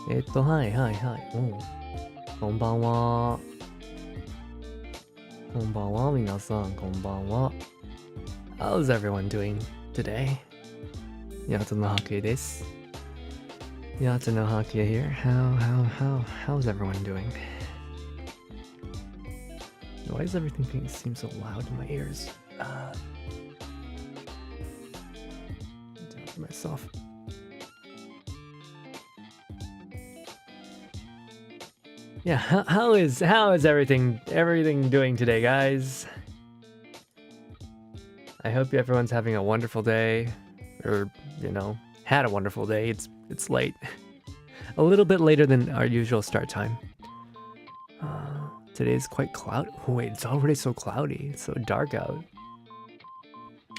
はいはいはい。こんばんは。こんばんは、皆さん、こんばんは。How's everyone doing today? やつのはけです。やつのはけ here. How's everyone doing? Why does everything seem so loud in my ears? Down to myself. Yeah, how is everything doing today, guys? I hope everyone's having a wonderful day, or had a wonderful day. It's late, a little bit later than our usual start time. Today is quite cloudy. Oh, wait, it's already so cloudy. It's so dark out.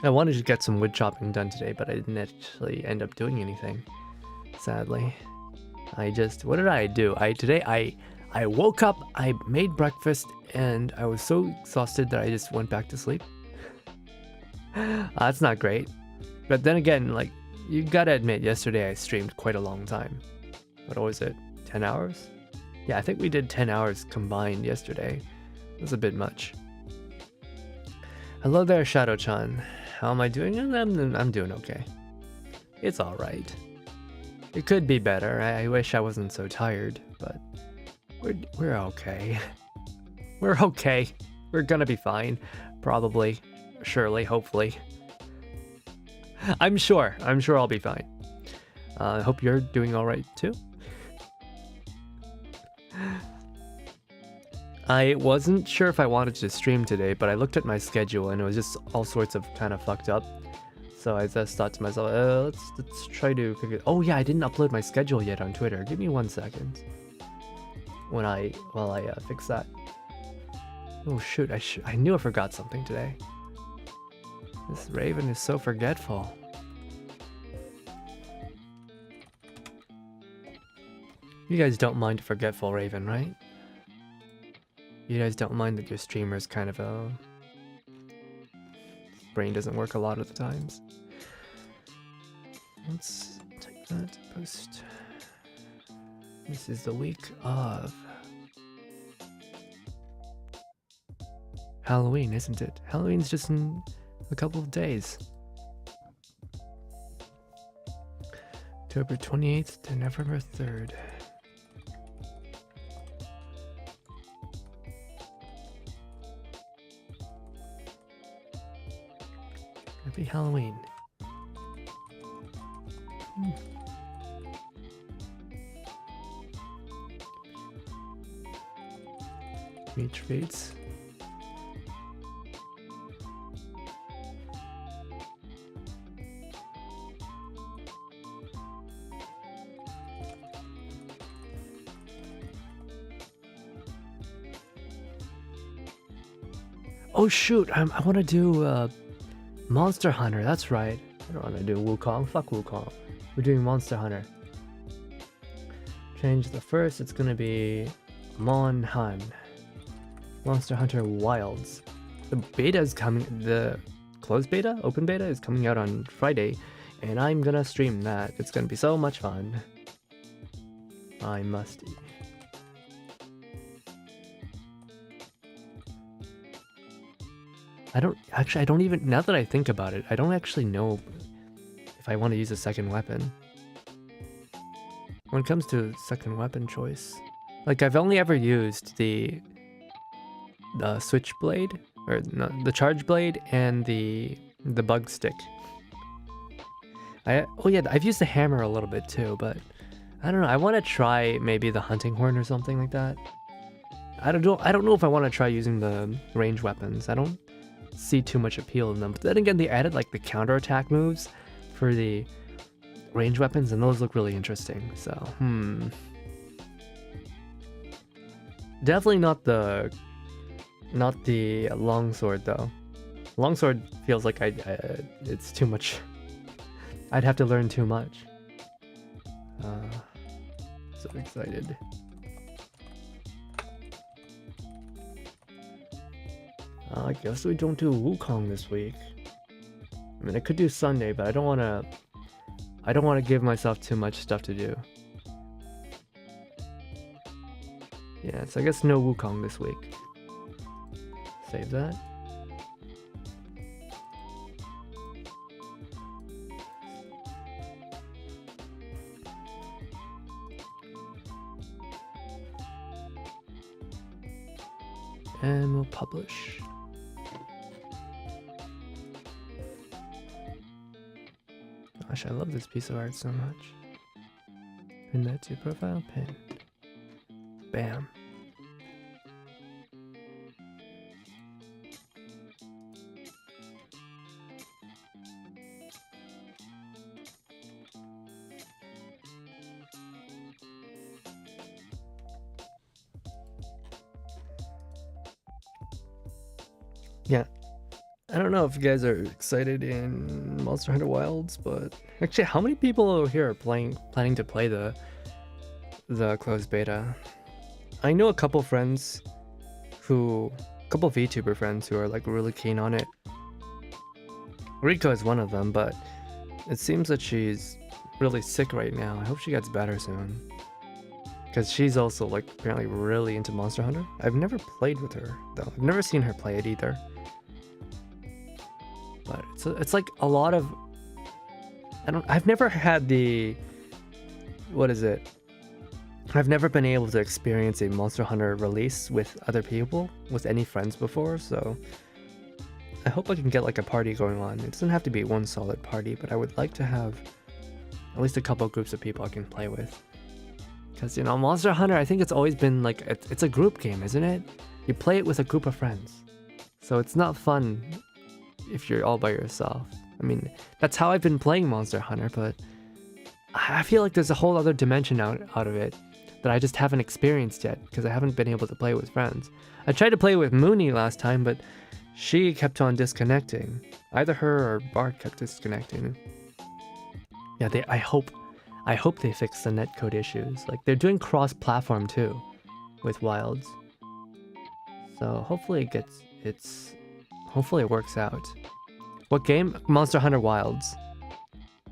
I wanted to get some wood chopping done today, but I didn't actually end up doing anything. Sadly, what did I do? I woke up, I made breakfast, and I was so exhausted that I just went back to sleep. That's not great. But then again, like, you gotta admit, yesterday I streamed quite a long time. What was it? 10 hours? Yeah, I think we did 10 hours combined yesterday. It was a bit much. Hello there, Shadow-chan. How am I doing? I'm doing okay. It's alright. It could be better. I wish I wasn't so tired, but we're okay. We're okay. We're gonna be fine. Probably. Surely. Hopefully. I'm sure I'll be fine. I hope you're doing alright too. I wasn't sure if I wanted to stream today, but I looked at my schedule and it was just all sorts of kind of fucked up. So I just thought to myself, let's try to figure. Oh yeah, I didn't upload my schedule yet on Twitter. Give me 1 second. While I fix that. Oh shoot, I knew I forgot something today. This Raven is so forgetful. You guys don't mind a forgetful Raven, right? You guys don't mind that your streamer's kind of brain doesn't work a lot of the times. Let's take that to post. This is the week of Halloween, isn't it? Halloween's just in a couple of days. October 28th to November 3rd. Happy Halloween. Meat treats. Oh shoot, I want to do Monster Hunter, that's right. I don't want to do Wukong. Fuck Wukong. We're doing Monster Hunter. Change the first, it's gonna be Monhan. Monster Hunter Wilds. The beta is coming, the closed beta, open beta is coming out on Friday, and I'm gonna stream that. It's gonna be so much fun. I must. I don't even, now that I think about it, I don't actually know if I want to use a second weapon. When it comes to second weapon choice, like I've only ever used the switchblade, or no, the charge blade and the bug stick. I've used the hammer a little bit too, but I don't know. I want to try maybe the hunting horn or something like that. I don't know if I want to try using the range weapons. I don't see too much appeal in them. But then again, they added like the counterattack moves for the range weapons, and those look really interesting. So, definitely not the longsword though. Longsword feels like it's too much. I'd have to learn too much. So excited. I guess we don't do Wukong this week. I mean, I could do Sunday, but I don't want to give myself too much stuff to do. Yeah, so I guess no Wukong this week. Save that. And we'll publish. Gosh, I love this piece of art so much. Pin that to profile, pin. Bam. Yeah, I don't know if you guys are excited in Monster Hunter Wilds, but actually, how many people over here are planning to play the closed beta? I know a couple friends couple VTuber friends who are like really keen on it. Riko is one of them, but it seems that she's really sick right now. I hope she gets better soon, because she's also like apparently really into Monster Hunter. I've never played with her though. I've never seen her play it either. But it's like a lot of, I've never had the, what is it? I've never been able to experience a Monster Hunter release with other people, with any friends before, so I hope I can get like a party going on. It doesn't have to be one solid party, but I would like to have at least a couple groups of people I can play with. Because, you know, Monster Hunter, I think it's always been like, it's a group game, isn't it? You play it with a group of friends. So it's not fun if you're all by yourself. I mean, that's how I've been playing Monster Hunter, but I feel like there's a whole other dimension out of it that I just haven't experienced yet, because I haven't been able to play with friends. I tried to play with Mooney last time, but she kept on disconnecting. Either her or Bart kept disconnecting. Yeah, I hope they fix the netcode issues. Like, they're doing cross-platform too with Wilds. So hopefully hopefully it works out. What game? Monster Hunter Wilds.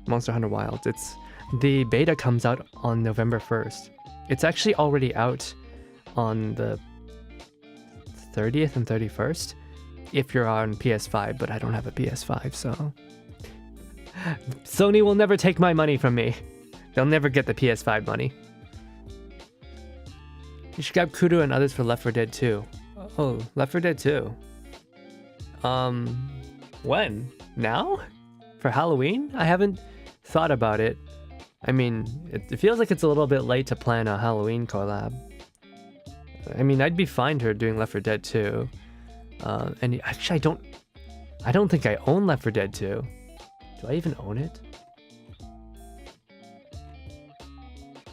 Monster Hunter Wilds. The beta comes out on November 1st. It's actually already out on the 30th and 31st if you're on PS5, but I don't have a PS5, so Sony will never take my money from me. They'll never get the PS5 money. You should grab Kudo and others for Left 4 Dead 2. Oh, Left 4 Dead 2. When? Now? For Halloween? I haven't thought about it. I mean, it feels like it's a little bit late to plan a Halloween collab. I mean, I'd be fine to her doing Left 4 Dead 2. And actually, I don't think I own Left 4 Dead 2. Do I even own it?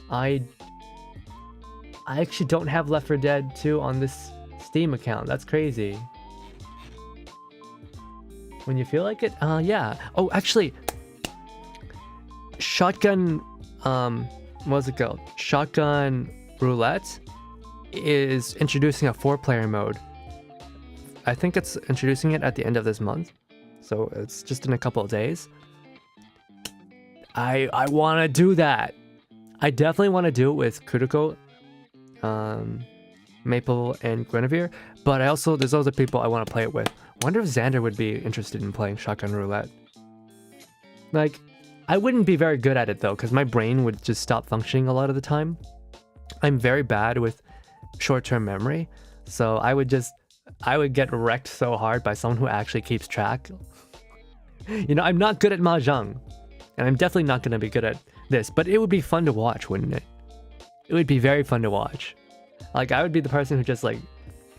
I actually don't have Left 4 Dead 2 on this Steam account. That's crazy. When you feel like it? Yeah. Oh, actually, Shotgun, what's it called? Shotgun Roulette is introducing a 4-player mode. I think it's introducing it at the end of this month, so it's just in a couple of days. I want to do that. I definitely want to do it with Kuriko, Maple, and Guinevere, but there's other people I want to play it with. I wonder if Xander would be interested in playing Shotgun Roulette. Like, I wouldn't be very good at it though, because my brain would just stop functioning a lot of the time. I'm very bad with short-term memory, so I would get wrecked so hard by someone who actually keeps track. You know, I'm not good at Mahjong, and I'm definitely not going to be good at this, but it would be fun to watch, wouldn't it? It would be very fun to watch. Like, I would be the person who just like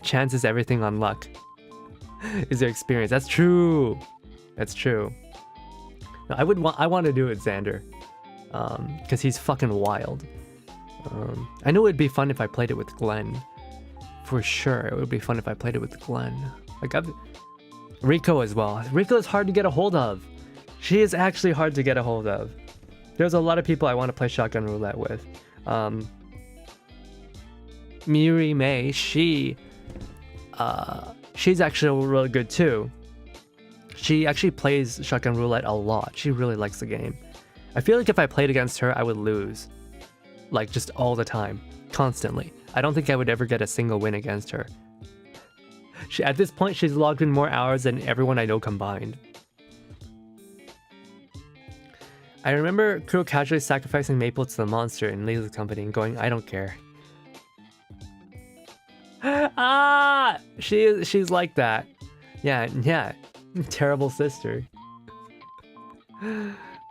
chances everything on luck. Is their experience. That's true. That's true. No, I want to do it with Xander, because he's fucking wild. I know it'd be fun if I played it with Glenn. For sure, it would be fun if I played it with Glenn. Like, Riko as well. Riko is hard to get a hold of. She is actually hard to get a hold of. There's a lot of people I want to play Shotgun Roulette with. Miri May, she's actually really good too. She actually plays Shotgun Roulette a lot. She really likes the game. I feel like if I played against her, I would lose. Like, just all the time. Constantly. I don't think I would ever get a single win against her. At this point, she's logged in more hours than everyone I know combined. I remember Kuro casually sacrificing Maple to the monster in Lisa's company and going, I don't care. Ah! She's like that. Yeah. Terrible sister.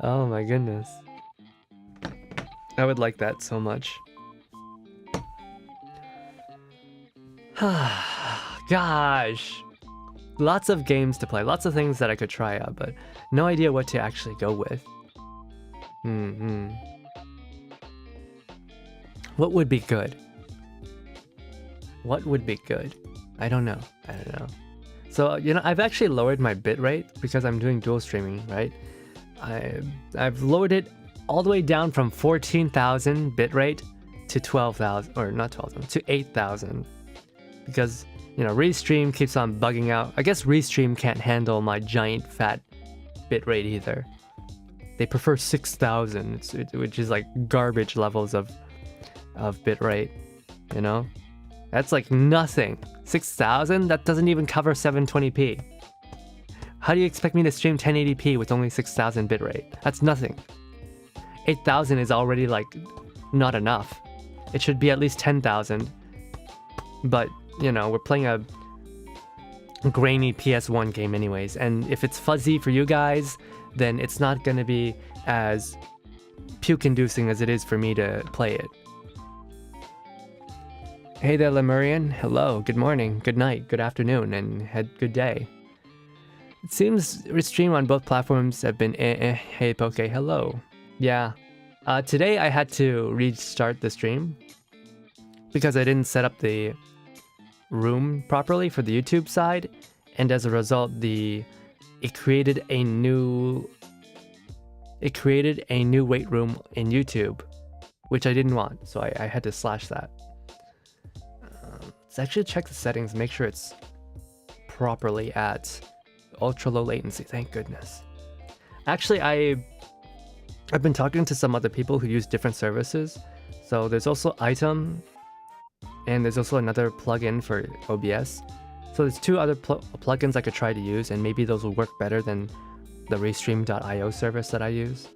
Oh my goodness. I would like that so much. Gosh. Lots of games to play, lots of things that I could try out, but no idea what to actually go with. What would be good? What would be good? I don't know. So, you know, I've actually lowered my bitrate because I'm doing dual streaming, right? I've lowered it all the way down from 14,000 bitrate to 12,000, or not 12,000, to 8,000. Because, you know, Restream keeps on bugging out. I guess Restream can't handle my giant fat bitrate either. They prefer 6,000, which is like garbage levels of bitrate, you know? That's like nothing. 6,000? That doesn't even cover 720p. How do you expect me to stream 1080p with only 6,000 bitrate? That's nothing. 8,000 is already like not enough. It should be at least 10,000. But, you know, we're playing a grainy PS1 game anyways, and if it's fuzzy for you guys, then it's not gonna be as puke-inducing as it is for me to play it. Hey there, Lemurian. Hello, good morning, good night, good afternoon, and good day. It seems Restream on both platforms have been Hey Poke, hello. Yeah. Today I had to restart the stream because I didn't set up the room properly for the YouTube side, and as a result it created a new weight room in YouTube, which I didn't want, so I had to slash that. Let's actually check the settings, make sure it's properly at ultra low latency. Thank goodness. Actually, I've been talking to some other people who use different services. So there's also Item, and there's also another plugin for OBS. So there's two other plugins I could try to use, and maybe those will work better than the Restream.io service that I use.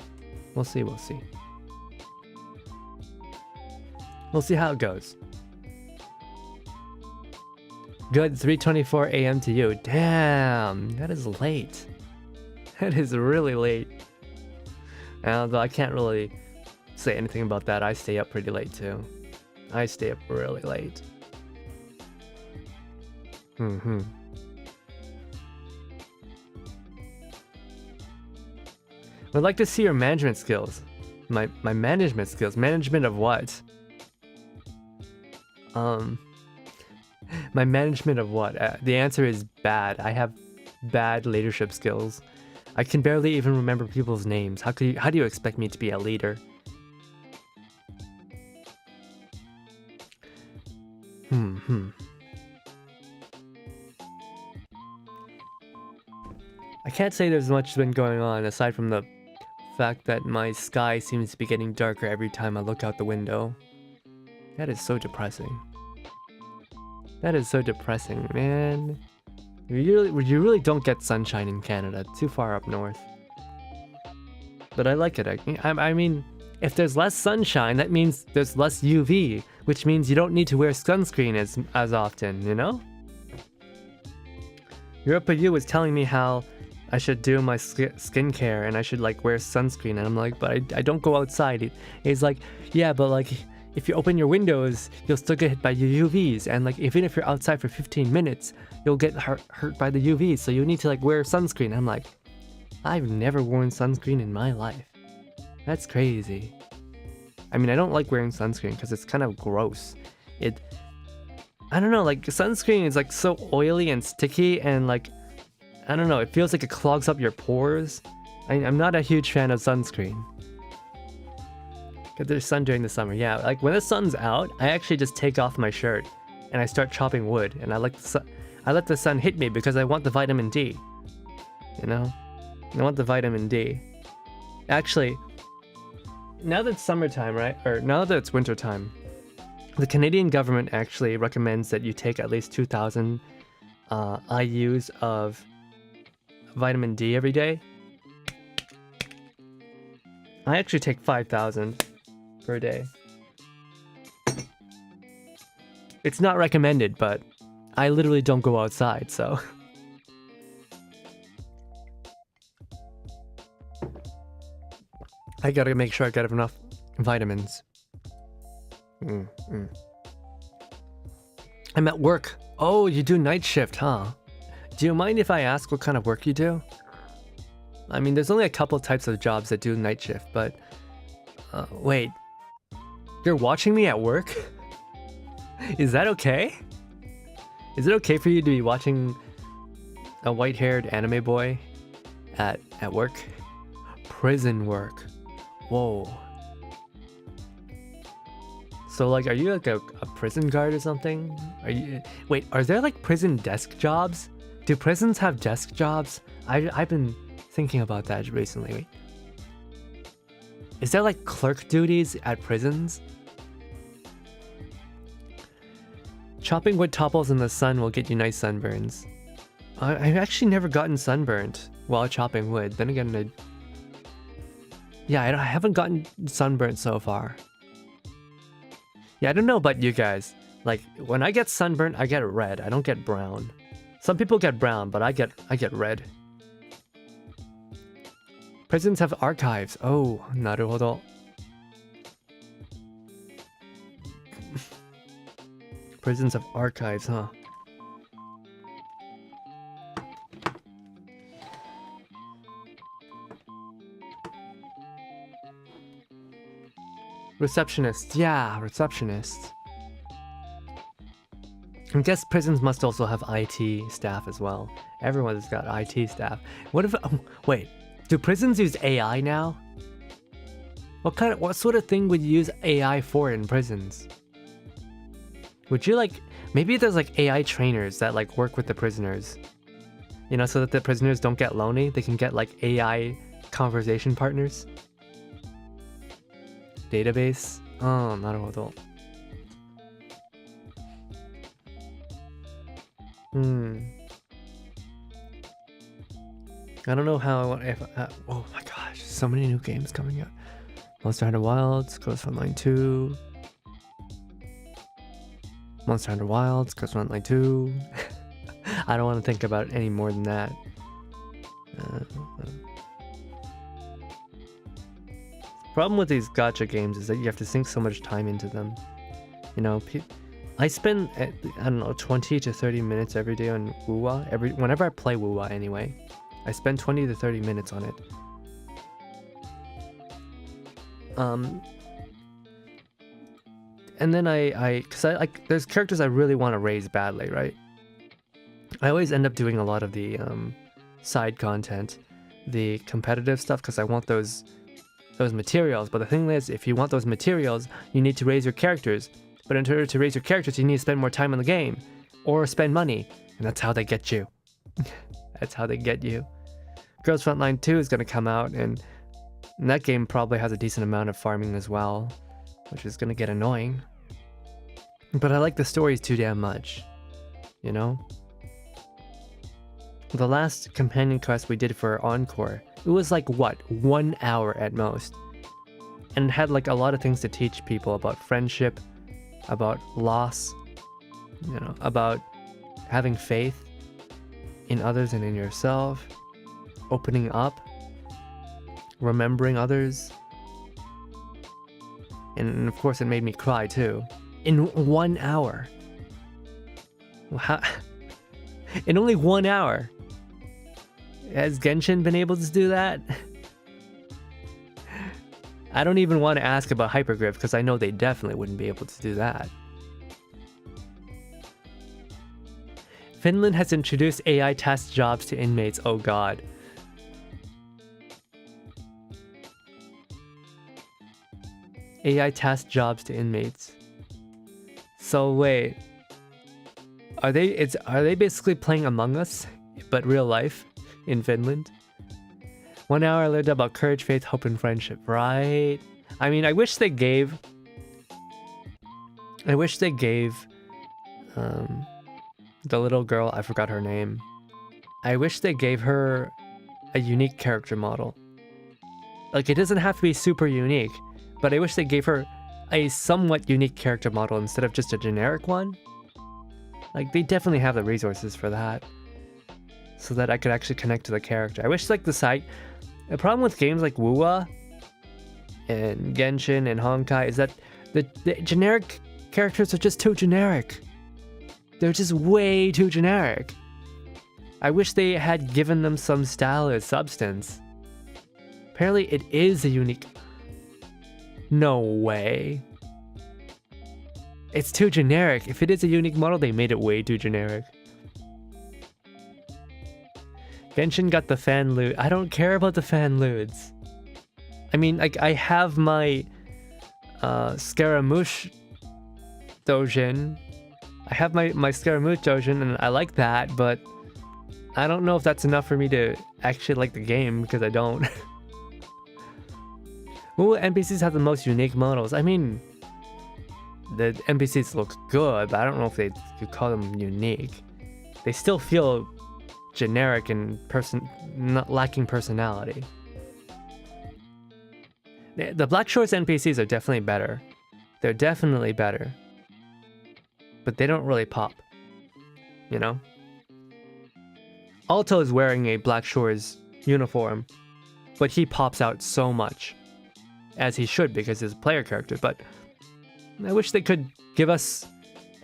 We'll see. We'll see how it goes. Good 3:24 a.m. to you. Damn, that is late. That is really late. Although I can't really say anything about that. I stay up pretty late too. I stay up really late. I'd like to see your management skills. My management skills. Management of what? My management of what? The answer is bad. I have bad leadership skills. I can barely even remember people's names. How do you expect me to be a leader? I can't say there's much been going on aside from the fact that my sky seems to be getting darker every time I look out the window. That is so depressing. That is so depressing, man. You really don't get sunshine in Canada. It's too far up north. But I like it. I mean, if there's less sunshine, that means there's less UV, which means you don't need to wear sunscreen as often, you know? Europa U was telling me how I should do my skincare and I should like wear sunscreen, and I'm like, but I don't go outside. He's like, yeah, but like if you open your windows, you'll still get hit by UVs, and like even if you're outside for 15 minutes, you'll get hurt by the UVs, so you need to like wear sunscreen. I'm like, I've never worn sunscreen in my life. That's crazy. I mean, I don't like wearing sunscreen because it's kind of gross. I don't know, like sunscreen is like so oily and sticky, and like, I don't know, it feels like it clogs up your pores. I'm not a huge fan of sunscreen. Because there's sun during the summer, yeah. Like when the sun's out, I actually just take off my shirt and I start chopping wood, and I let the sun hit me because I want the vitamin D. You know? I want the vitamin D. Actually, now that it's summertime, right? Or now that it's wintertime, The Canadian government actually recommends that you take at least 2,000 IUs of vitamin D every day. I actually take 5,000 per day. It's not recommended, but I literally don't go outside, so... I gotta make sure I get enough vitamins. I'm at work. Oh, you do night shift, huh? Do you mind if I ask what kind of work you do? I mean, there's only a couple types of jobs that do night shift, but... wait. You're watching me at work? Is that okay? Is it okay for you to be watching a white-haired anime boy at work? Prison work. Whoa. So, like, are you like a prison guard or something? Are you... Wait, are there like prison desk jobs? Do prisons have desk jobs? I've been thinking about that recently. Wait. Is there like clerk duties at prisons? Chopping wood topples in the sun will get you nice sunburns. I've actually never gotten sunburnt while chopping wood. Then again, yeah, I haven't gotten sunburnt so far. Yeah, I don't know about you guys. Like, when I get sunburnt, I get red. I don't get brown. Some people get brown, but I get red. Prisons have archives. Oh, なるほど. Prisons have archives, huh? Receptionist. Yeah, receptionist. I guess prisons must also have IT staff as well. Everyone's got IT staff. What if... Oh, wait. Do prisons use AI now? What sort of thing would you use AI for in prisons? Would you like... Maybe there's like AI trainers that like work with the prisoners. You know, so that the prisoners don't get lonely. They can get like AI conversation partners. Database? Oh, なるほど. I don't know how I want... oh my gosh, so many new games coming out. Monster Hunter Wilds, Ghost Frontline 2. Monster Hunter Wilds, Ghost Frontline 2. I don't want to think about it any more than that. Problem with these gacha games is that you have to sink so much time into them. You know, I spend, I don't know, 20 to 30 minutes every day on Wuwa. Whenever I play Wuwa anyway, I spend 20 to 30 minutes on it. And then cause I like, there's characters I really want to raise badly, right? I always end up doing a lot of the side content, the competitive stuff, because I want those materials. But the thing is, if you want those materials, you need to raise your characters. But in order to raise your characters, you need to spend more time on the game, or spend money, and that's how they get you. That's how they get you. Girls Frontline 2 is going to come out, and that game probably has a decent amount of farming as well, which is going to get annoying. But I like the stories too damn much, you know? The last companion quest we did for Encore, it was like, what, 1 hour at most. And it had like a lot of things to teach people about friendship, about loss, you know, about having faith in others and in yourself, opening up, remembering others. And of course it made me cry too. In 1 hour. How? In only 1 hour. Has Genshin been able to do that? I don't even want to ask about Hypergriff because I know they definitely wouldn't be able to do that. Finland has introduced AI task jobs to inmates. Oh god. AI task jobs to inmates. So wait. Are they basically playing Among Us, but real life in Finland? 1 hour I learned about courage, faith, hope, and friendship, right? I mean, I wish they gave I wish they gave the little girl, I forgot her name. I wish they gave her a unique character model. Like, it doesn't have to be super unique, but I wish they gave her a somewhat unique character model instead of just a generic one. Like, they definitely have the resources for that, so that I could actually connect to the character. I wish, like, the problem with games like Wuwa and Genshin and Honkai is that the generic characters are just too generic. They're just way too generic. I wish they had given them some style or substance. Apparently it is a unique... No way. It's too generic. If it is a unique model, they made it way too generic. Genshin got the fan loot. I don't care about the fan loots. I mean, like, I have my Scaramouche Dojin. I have my Scaramouche Dojin, and I like that, but I don't know if that's enough for me to actually like the game, because I don't. Ooh, NPCs have the most unique models. I mean, the NPCs look good, but I don't know if you call them unique. They still feel generic and not lacking personality. The Black Shores NPCs are definitely better. They're definitely better. But they don't really pop. You know? Alto is wearing a Black Shores uniform, but he pops out so much. As he should, because he's a player character, but I wish they could give us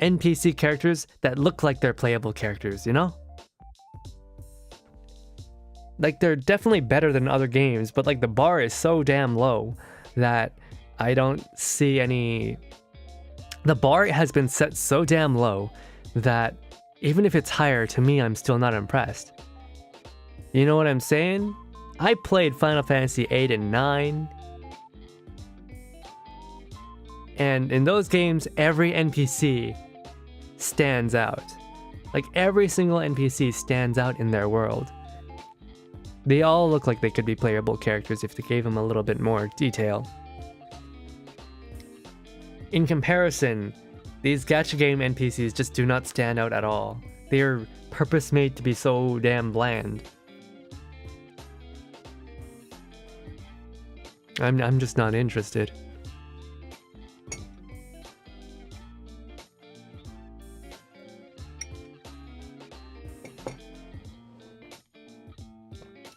NPC characters that look like they're playable characters, you know? Like, they're definitely better than other games, but like the bar is so damn low that I don't see any... The bar has been set so damn low that even if it's higher, to me, I'm still not impressed. You know what I'm saying? I played Final Fantasy 8 and 9, and in those games, every NPC stands out. Like, every single NPC stands out in their world. They all look like they could be playable characters if they gave them a little bit more detail. In comparison, these gacha game NPCs just do not stand out at all. They are purpose-made to be so damn bland. I'm just not interested.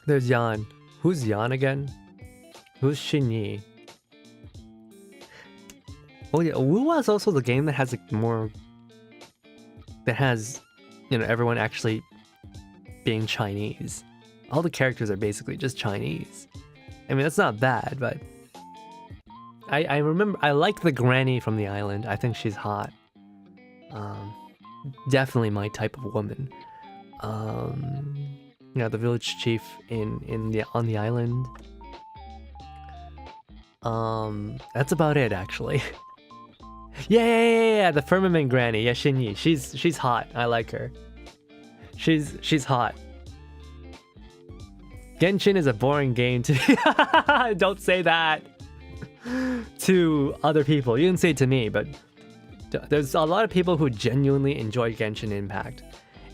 There's Yan. Who's Yan again? Who's Shinyi? Oh yeah, Wuwa is also the game that has like more... That has, you know, everyone actually being Chinese. All the characters are basically just Chinese. I mean, that's not bad, but... I remember, I like the granny from the island. I think she's hot. Definitely my type of woman. You know, the village chief on the island. That's about it, actually. Yeah, the firmament granny. Yeah, Shinyi. She's hot. I like her. She's hot. Genshin is a boring game to... Don't say that to other people. You can say it to me, but there's a lot of people who genuinely enjoy Genshin Impact.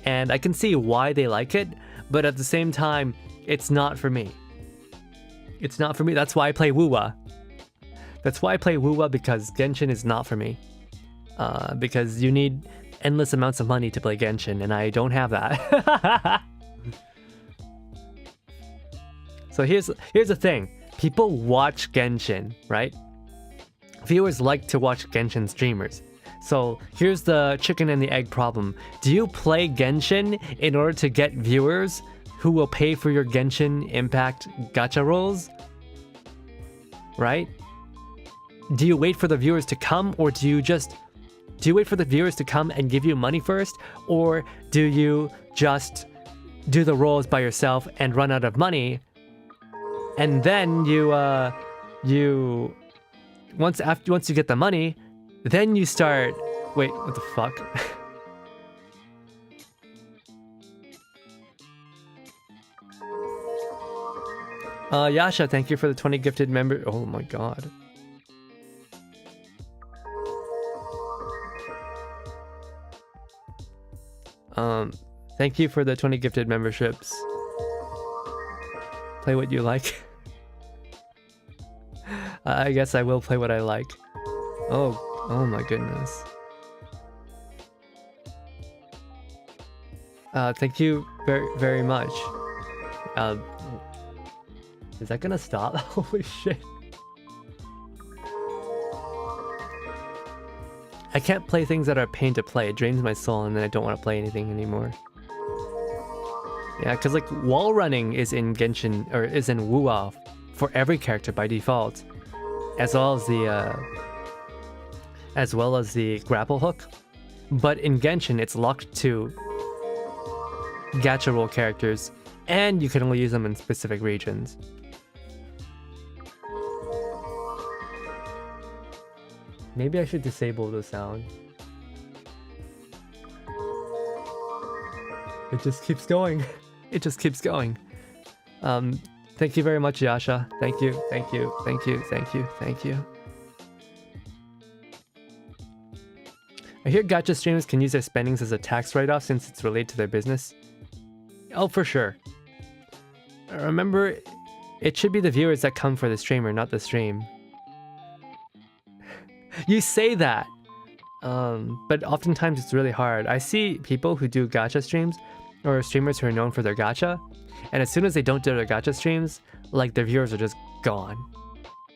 And I can see why they like it, but at the same time, it's not for me. It's not for me. That's why I play Wuwa. That's why I play Wuwa, because Genshin is not for me. Because you need endless amounts of money to play Genshin, and I don't have that. So here's the thing. People watch Genshin, right? Viewers like to watch Genshin streamers. So here's the chicken and the egg problem. Do you play Genshin in order to get viewers who will pay for your Genshin Impact gacha rolls? Right? Do you wait for the viewers to come, or do you wait for the viewers to come and give you money first? Or do you just do the rolls by yourself and run out of money? And then once you get the money, then you start... Wait, what the fuck? Yasha, thank you for the 20 gifted member... Oh my god. Thank you for the 20 gifted memberships. Play what you like. I guess I will play what I like. Oh my goodness. Thank you very much. Is that gonna stop? Holy shit. I can't play things that are a pain to play. It drains my soul and then I don't want to play anything anymore. Yeah, because like wall running is in Genshin, or is in Wuwa for every character by default. As well as the grapple hook. But in Genshin it's locked to gacha roll characters, and you can only use them in specific regions. Maybe I should disable the sound. It just keeps going. It just keeps going. Thank you very much, Yasha. Thank you, thank you, thank you, thank you, thank you. I hear gacha streamers can use their spendings as a tax write-off since it's related to their business. Oh, for sure. Remember, it should be the viewers that come for the streamer, not the stream. You say that, but oftentimes it's really hard. I see people who do gacha streams, or streamers who are known for their gacha, and as soon as they don't do their gacha streams, like their viewers are just gone.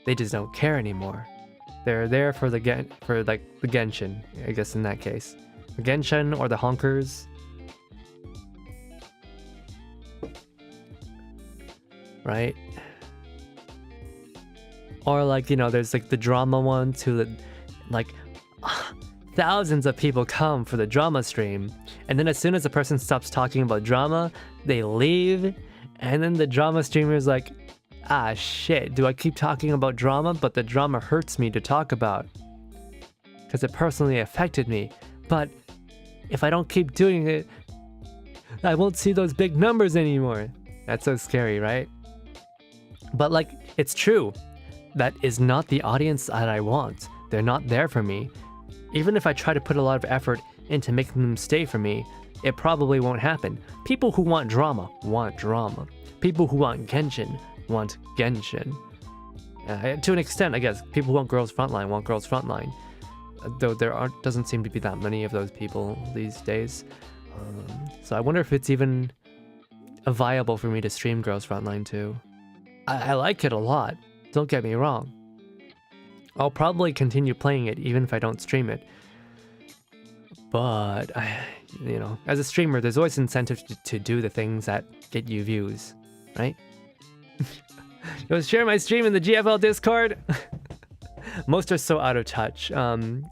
They just don't care anymore. They're there for the Genshin, I guess in that case. The Genshin or the honkers. Right? Or like, you know, there's like the drama ones who like thousands of people come for the drama stream, and then as soon as the person stops talking about drama, they leave, and then the drama streamer is like, ah shit, do I keep talking about drama? But the drama hurts me to talk about because it personally affected me. But if I don't keep doing it, I won't see those big numbers anymore. That's so scary, right? But like, it's true. That is not the audience that I want. They're not there for me. Even if I try to put a lot of effort into making them stay for me, it probably won't happen. People who want drama want drama. People who want Genshin want Genshin. To an extent, I guess. People who want Girls Frontline want Girls Frontline. Though doesn't seem to be that many of those people these days. So I wonder if it's even viable for me to stream Girls Frontline too. I like it a lot. Don't get me wrong. I'll probably continue playing it even if I don't stream it. But, you know, as a streamer, there's always incentive to do the things that get you views, right? Yo, share my stream in the GFL Discord. Most are so out of touch.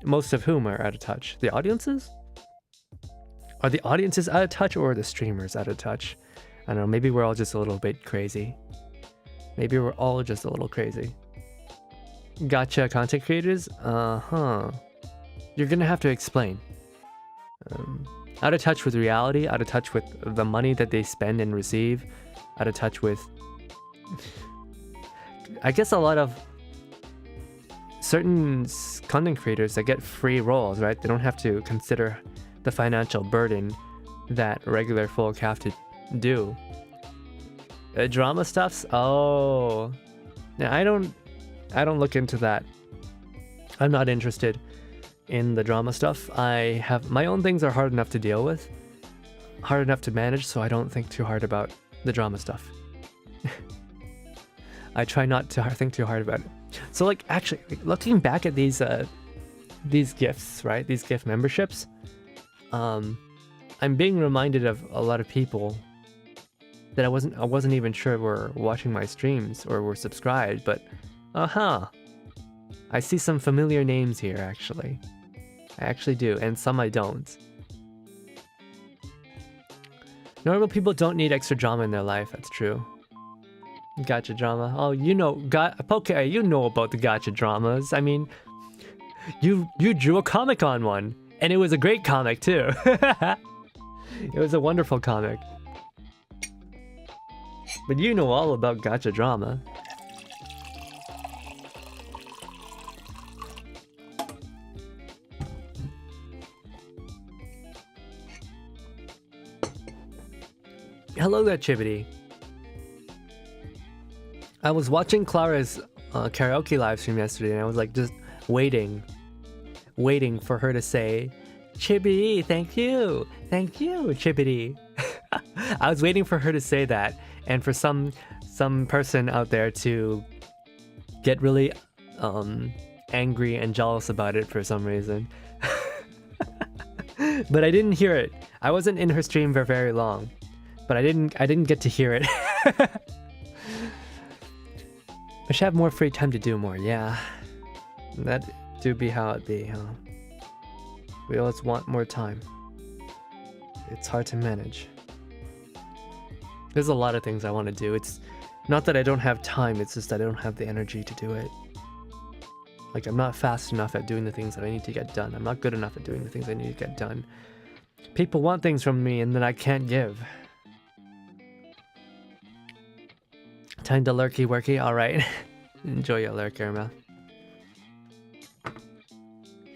Most of whom are out of touch? The audiences? Are the audiences out of touch, or are the streamers out of touch? I don't know, maybe we're all just a little bit crazy. Maybe we're all just a little crazy. Gotcha, content creators? You're gonna have to explain. Out of touch with reality, out of touch with the money that they spend and receive, out of touch with... I guess a lot of certain content creators that get free roles, right? They don't have to consider the financial burden that regular folk have to do. Drama stuffs? Oh, yeah, I don't look into that. I'm not interested in the drama stuff. I have my own things are hard enough to deal with, hard enough to manage, so I don't think too hard about the drama stuff. I try not to think too hard about it. So like, actually, looking back at these gifts, right? These gift memberships, I'm being reminded of a lot of people that I wasn't even sure were watching my streams or were subscribed, but I see some familiar names here, actually. I actually do, and some I don't. Normal people don't need extra drama in their life, that's true. Gacha drama. Oh, you know, okay, you know about the gacha dramas. I mean, you drew a comic on one, and it was a great comic too. It was a wonderful comic. But you know all about gacha drama. hello there, Chibbity. I was watching Clara's karaoke live stream yesterday, and I was like just waiting for her to say, Chibbity, thank you, Chibbity. I was waiting for her to say that, and for some person out there to get really angry and jealous about it for some reason. But I didn't hear it. I wasn't in her stream for very long, but I didn't get to hear it. I should have more free time to do more, yeah. That do be how it be, huh? We always want more time. It's hard to manage. There's a lot of things I want to do. It's not that I don't have time, it's just that I don't have the energy to do it. Like, I'm not fast enough at doing the things that I need to get done. I'm not good enough at doing the things I need to get done. People want things from me and then I can't give. Time to lurky worky, alright. Enjoy your lurk, Irma.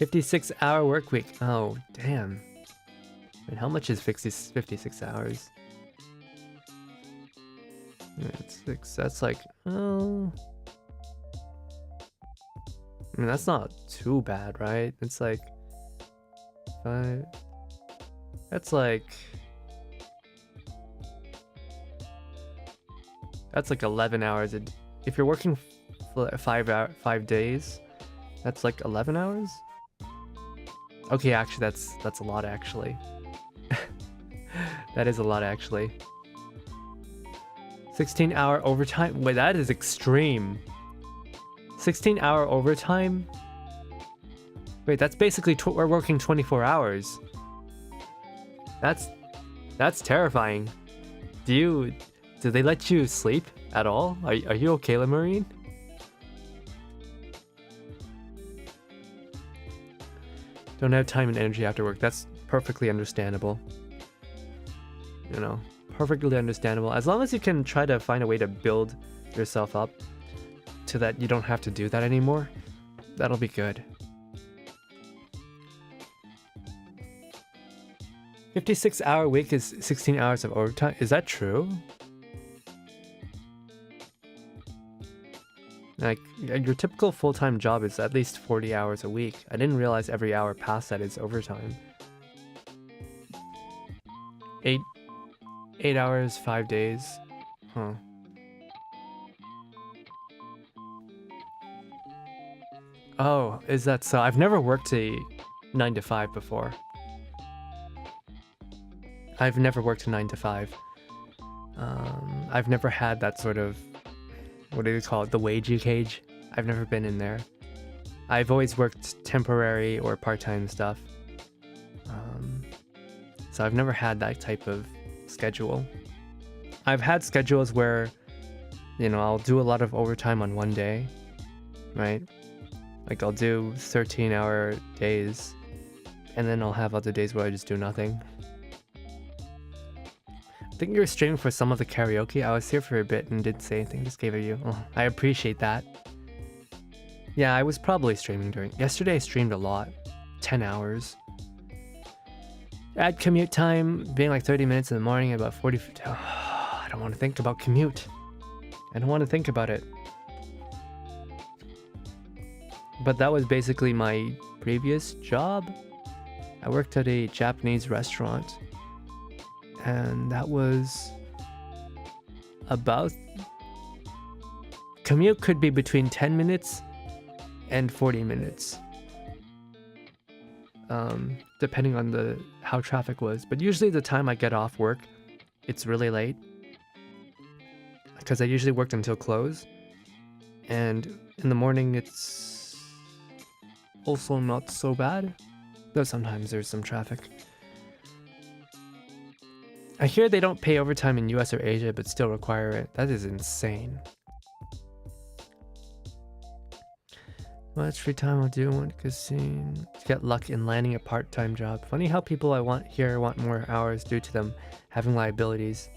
56-hour work week. Oh, damn. Wait, how much is 56 hours? It's 6, that's like, oh... I mean, that's not too bad, right? It's like... 5... That's like 11 hours. If you're working 5 days, that's like 11 hours? Okay, actually, that's a lot, actually. That is a lot, actually. 16-hour overtime? Wait, that is extreme. 16-hour overtime? Wait, that's basically we're working 24 hours. That's terrifying. Do they let you sleep at all? Are you okay, Lamarine? Don't have time and energy after work. That's perfectly understandable. You know, perfectly understandable. As long as you can try to find a way to build yourself up to that you don't have to do that anymore, that'll be good. 56-hour week is 16 hours of overtime. Is that true? Like, your typical full-time job is at least 40 hours a week. I didn't realize every hour past that is overtime. 8 hours, 5 days. Huh. Oh, is that so? I've never worked a 9 to 5 before. I've never worked a 9 to 5. I've never had that sort of, what do you call it, the wagey cage. I've never been in there. I've always worked temporary or part-time stuff. So I've never had that type of schedule. I've had schedules where, you know, I'll do a lot of overtime on one day, right? Like, I'll do 13-hour days, and then I'll have other days where I just do nothing. I think you were streaming for some of the karaoke. I was here for a bit and didn't say anything, just gave it you. Oh, I appreciate that. Yeah, I was probably streaming during... Yesterday I streamed a lot. 10 hours. Add commute time, being like 30 minutes in the morning, about 40... Oh, I don't want to think about commute. I don't want to think about it. But that was basically my previous job. I worked at a Japanese restaurant. And that was about... Commute could be between 10 minutes and 40 minutes. Depending on how traffic was. But usually the time I get off work, it's really late. Because I usually worked until close. And in the morning it's also not so bad. Though sometimes there's some traffic. I hear they don't pay overtime in US or Asia, but still require it. That is insane. Much free time I'll do one casino to get luck in landing a part-time job. Funny how people I want here want more hours due to them having liabilities,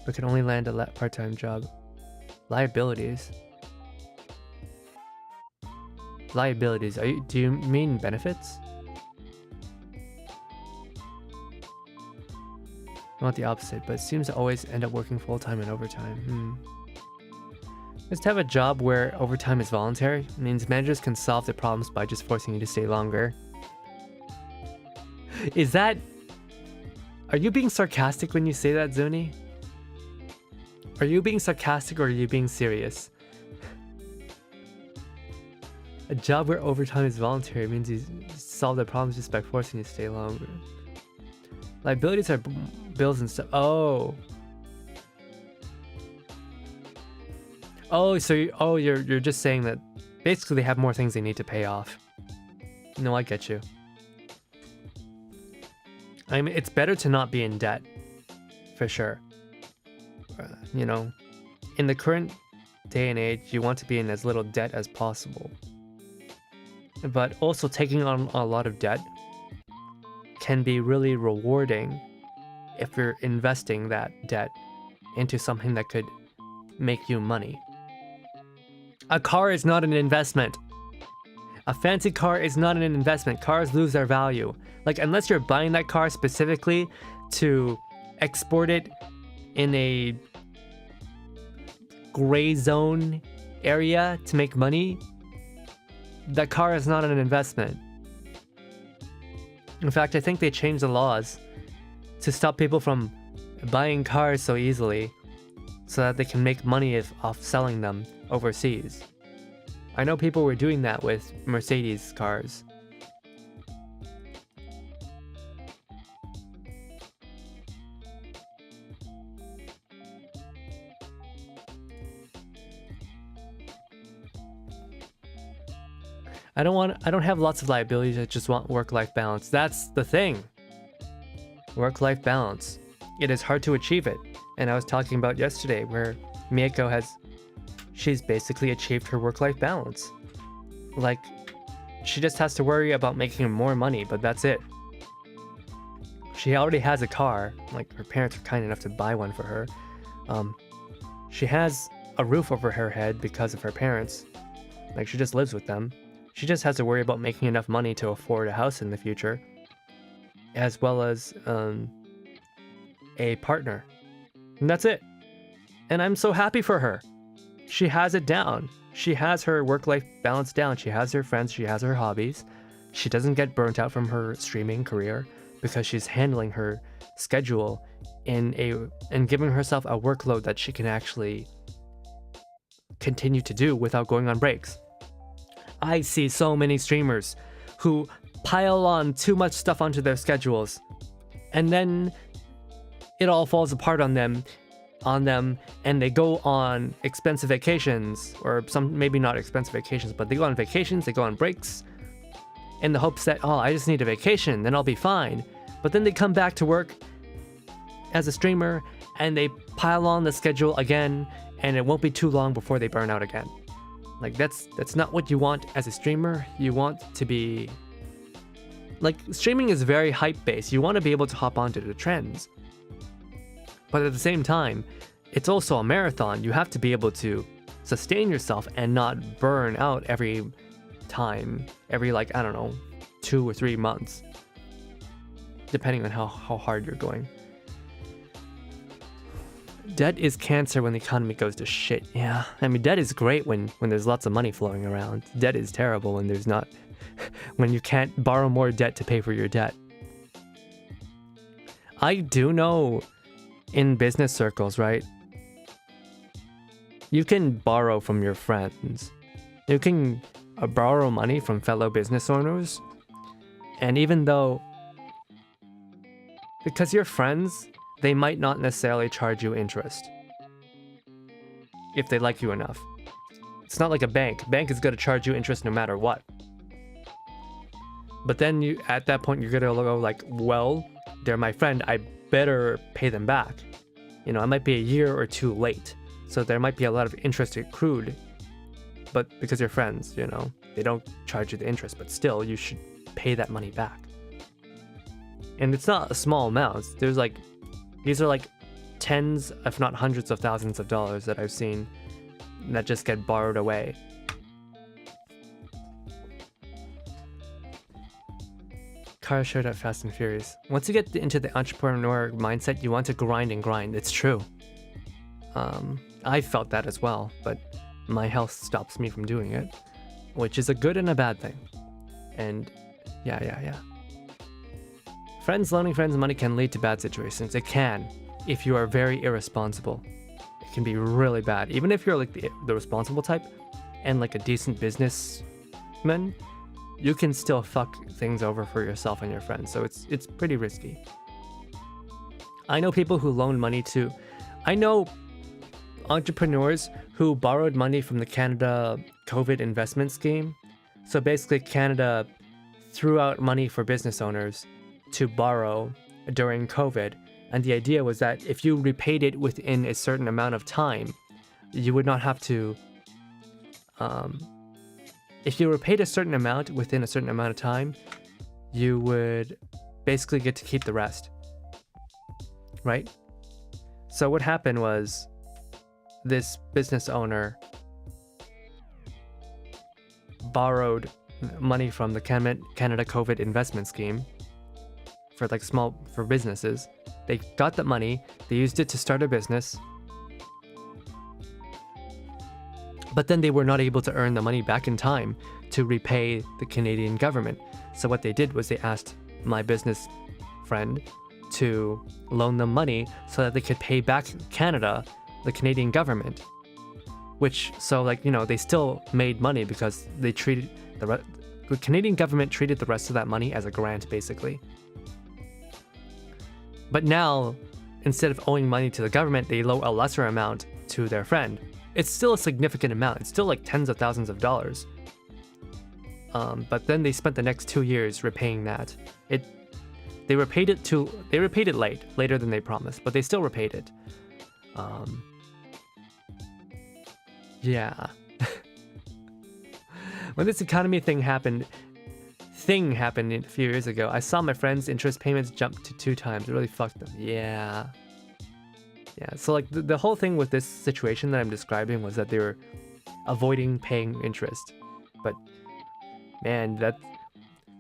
but can only land a part-time job. Liabilities? Liabilities? Do you mean benefits? want the opposite, but seems to always end up working full-time and overtime. Just to have a job where overtime is voluntary means managers can solve the problems by just forcing you to stay longer. Is that... Are you being sarcastic when you say that, Zuni? Are you being sarcastic or are you being serious? A job where overtime is voluntary means you solve the problems just by forcing you to stay longer. Liabilities are bills and stuff. Oh. Oh, so you're just saying that basically they have more things they need to pay off. No, I get you. I mean, it's better to not be in debt, for sure. You know, in the current day and age, you want to be in as little debt as possible. But also taking on a lot of debt can be really rewarding if you're investing that debt into something that could make you money. A car is not an investment. A fancy car is not an investment. Cars lose their value. Like, unless you're buying that car specifically to export it in a gray zone area to make money, that car is not an investment. In fact, I think they changed the laws to stop people from buying cars so easily so that they can make money off selling them overseas. I know people were doing that with Mercedes cars. I don't have lots of liabilities, I just want work-life balance. That's the thing. Work-life balance. It is hard to achieve it. And I was talking about yesterday where Miyako she's basically achieved her work-life balance. Like, she just has to worry about making more money, but that's it. She already has a car, like her parents are kind enough to buy one for her. She has a roof over her head because of her parents. Like, she just lives with them. She just has to worry about making enough money to afford a house in the future, as well as a partner. And that's it. And I'm so happy for her. She has it down. She has her work-life balance down. She has her friends. She has her hobbies. She doesn't get burnt out from her streaming career because she's handling her schedule and giving herself a workload that she can actually continue to do without going on breaks. I see so many streamers who pile on too much stuff onto their schedules, and then it all falls apart on them, and they go on expensive vacations, or some maybe not expensive vacations, but they go on vacations, they go on breaks, in the hopes that, oh, I just need a vacation, then I'll be fine. But then they come back to work as a streamer, and they pile on the schedule again, and it won't be too long before they burn out again. Like, that's not what you want as a streamer. You want to be... Like, streaming is very hype-based. You want to be able to hop onto the trends. But at the same time, it's also a marathon. You have to be able to sustain yourself and not burn out every time. Every, like, I don't know, 2 or 3 months. Depending on how hard you're going. Debt is cancer when the economy goes to shit. Yeah, I mean, debt is great when there's lots of money flowing around. Debt is terrible when there's not, when you can't borrow more debt to pay for your debt. I do know in business circles, right? You can borrow from your friends. You can borrow money from fellow business owners. And even though, because you're friends, they might not necessarily charge you interest if they like you enough. It's not like a bank. Bank is going to charge you interest no matter what. But then you, at that point, you're going to go like, well, they're my friend. I better pay them back. You know, I might be a year or 2 late. So there might be a lot of interest accrued. But because you're friends, you know, they don't charge you the interest. But still, you should pay that money back. And it's not a small amount. There's like... These are like tens, if not hundreds of thousands of dollars that I've seen that just get borrowed away. Kara showed up Fast and Furious. Once you get into the entrepreneur mindset, you want to grind and grind. It's true. I felt that as well, but my health stops me from doing it, which is a good and a bad thing. And yeah. Friends loaning friends money can lead to bad situations. It can, if you are very irresponsible. It can be really bad. Even if you're like the responsible type and like a decent businessman, you can still fuck things over for yourself and your friends. So it's pretty risky. I know people who loan money to... I know entrepreneurs who borrowed money from the Canada COVID investment scheme. So basically Canada threw out money for business owners to borrow during COVID. And the idea was that if you repaid it within a certain amount of time, you would not have to... if you repaid a certain amount within a certain amount of time, you would basically get to keep the rest. Right? So what happened was this business owner borrowed money from the Canada COVID investment scheme for like for businesses. They got that money, they used it to start a business, but then they were not able to earn the money back in time to repay the Canadian government. So what they did was they asked my business friend to loan them money so that they could pay back Canada, the Canadian government. Which, so like, you know, they still made money because they treated the Canadian government treated the rest of that money as a grant, basically. But now, instead of owing money to the government, they owe a lesser amount to their friend. It's still a significant amount. It's still like tens of thousands of dollars. But then they spent the next 2 years repaying that. They repaid it later than they promised, but they still repaid it. Yeah. When this economy thing happened a few years ago, I saw my friends' interest payments jump to 2 times. It really fucked them. Yeah. So like the whole thing with this situation that I'm describing was that they were avoiding paying interest. But man,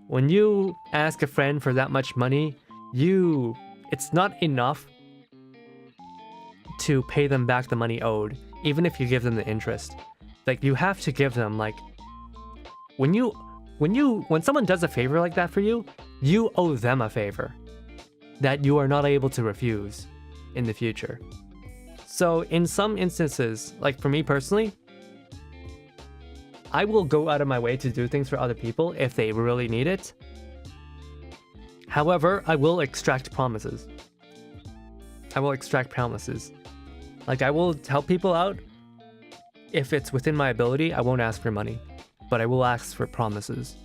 when you ask a friend for that much money, it's not enough to pay them back the money owed, even if you give them the interest. Like, you have to give them, like, when someone does a favor like that for you, you owe them a favor that you are not able to refuse in the future. So in some instances, like for me personally, I will go out of my way to do things for other people if they really need it. However, I will extract promises. Like, I will help people out. If it's within my ability, I won't ask for money, but I will ask for promises.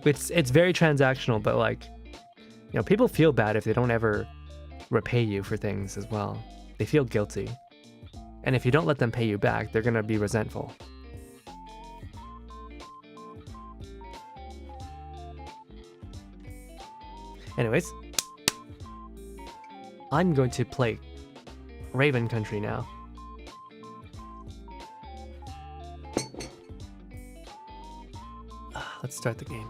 It's very transactional, but like, you know, people feel bad if they don't ever repay you for things as well. They feel guilty. And if you don't let them pay you back, they're gonna be resentful. Anyways, I'm going to play Raven Country now. Let's start the game.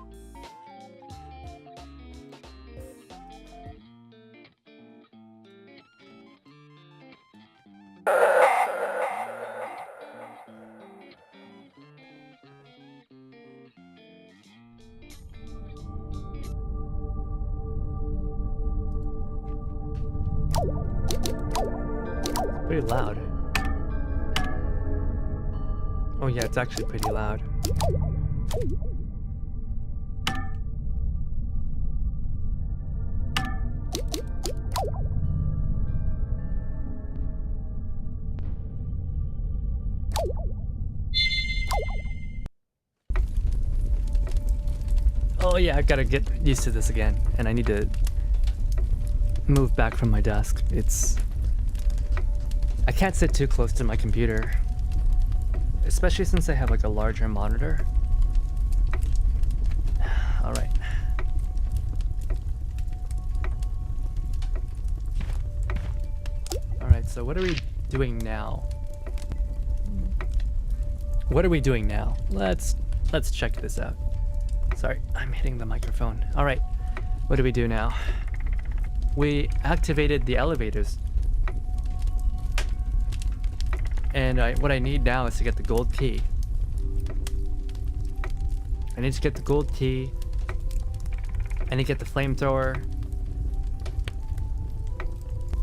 Pretty loud. Oh yeah, it's actually pretty loud. Oh yeah, I gotta get used to this again, and I need to move back from my desk. I can't sit too close to my computer, especially since I have like a larger monitor. All right. All right, so what are we doing now? Let's Let's check this out. Sorry, I'm hitting the microphone. All right, what do we do now? We activated the elevators. And what I need now is to get the gold key. I need to get the gold key. I need to get the flamethrower.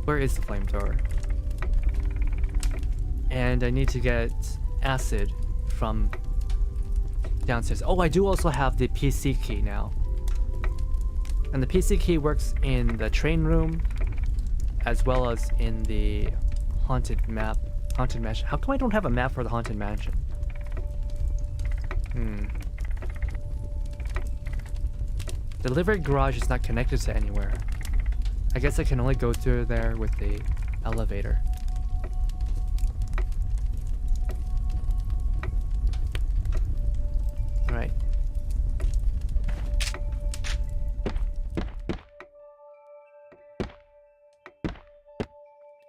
Where is the flamethrower? And I need to get acid from downstairs. Oh, I do also have the PC key now. And the PC key works in the train room as well as in the haunted mansion. How come I don't have a map for the haunted mansion? Delivery garage is not connected to anywhere. I guess I can only go through there with the elevator. Alright.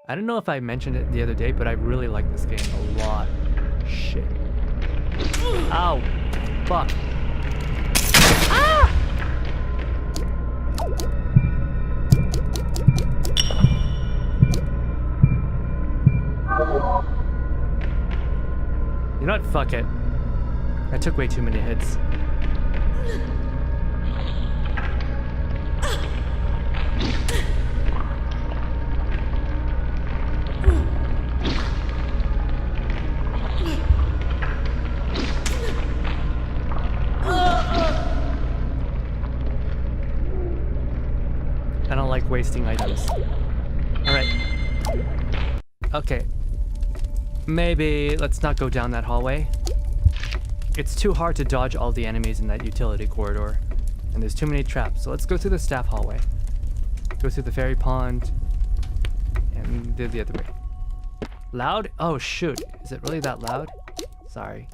I don't know if I mentioned it the other day, but I really like this game a lot. Shit. Ow! Fuck. Ah! You know what? Fuck it. I took way too many hits. I don't like wasting items. Alright. Okay. Maybe let's not go down that hallway. It's too hard to dodge all the enemies in that utility corridor. And there's too many traps. So let's go through the staff hallway. Go through the fairy pond. And the other way. Loud? Oh shoot. Is it really that loud? Sorry.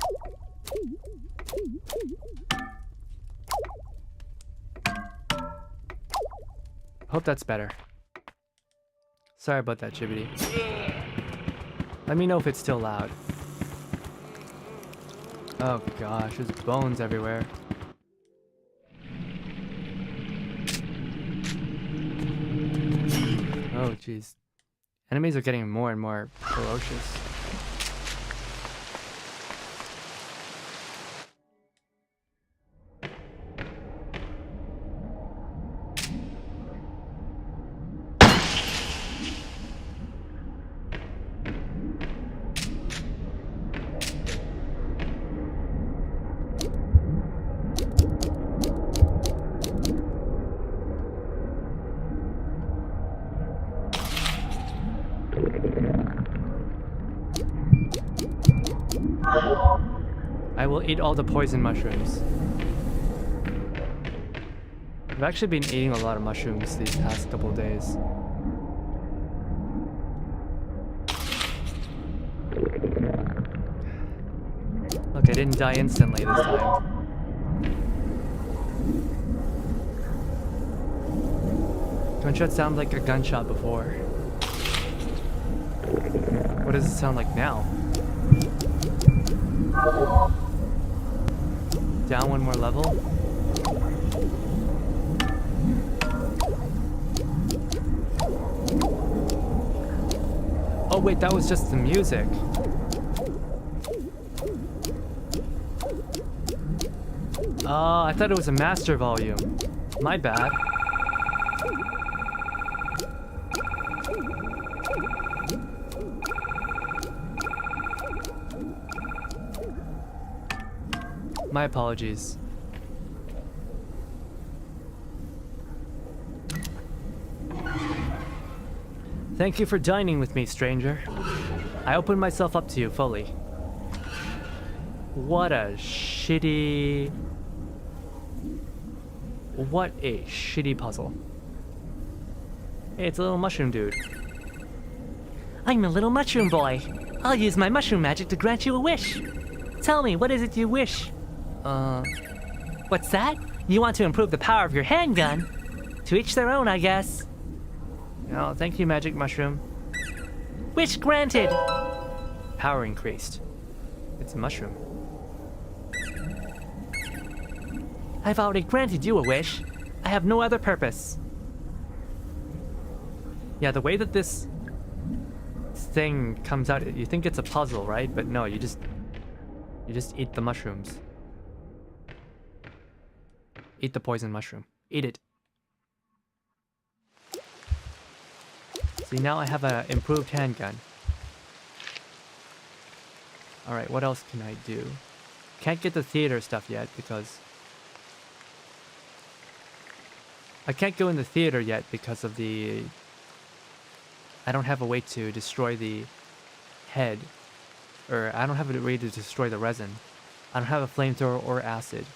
Hope that's better. Sorry about that, Chibbity. Let me know if it's still loud. Oh gosh, there's bones everywhere. Oh jeez. Enemies are getting more and more ferocious. I will eat all the poison mushrooms. I've actually been eating a lot of mushrooms these past couple of days. Look, I didn't die instantly this time. Gunshot sounded like a gunshot before. What does it sound like now? Down one more level. Oh wait, that was just the music. I thought it was a master volume. My bad. My apologies. Thank you for dining with me, stranger. I open myself up to you fully. What a shitty puzzle. Hey, it's a little mushroom dude. I'm a little mushroom boy. I'll use my mushroom magic to grant you a wish. Tell me, what is it you wish? What's that? You want to improve the power of your handgun? To each their own, I guess. Oh, thank you, magic mushroom. Wish granted! Power increased. It's a mushroom. I've already granted you a wish. I have no other purpose. Yeah, the way that this thing comes out, you think it's a puzzle, right? But no, you just eat the mushrooms. Eat the poison mushroom. Eat it. See, now I have an improved handgun. Alright, what else can I do? Can't get the theater stuff yet because... I can't go in the theater yet because of the... I don't have a way to destroy the head. Or I don't have a way to destroy the resin. I don't have a flamethrower or acid.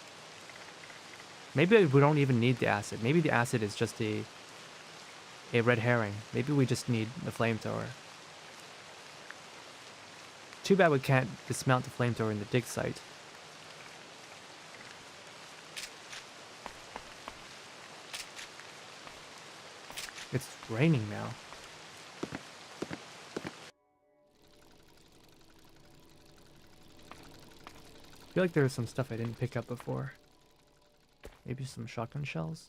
Maybe we don't even need the acid. Maybe the acid is just a red herring. Maybe we just need the flamethrower. Too bad we can't dismount the flamethrower in the dig site. It's raining now. I feel like there's some stuff I didn't pick up before. Maybe some shotgun shells?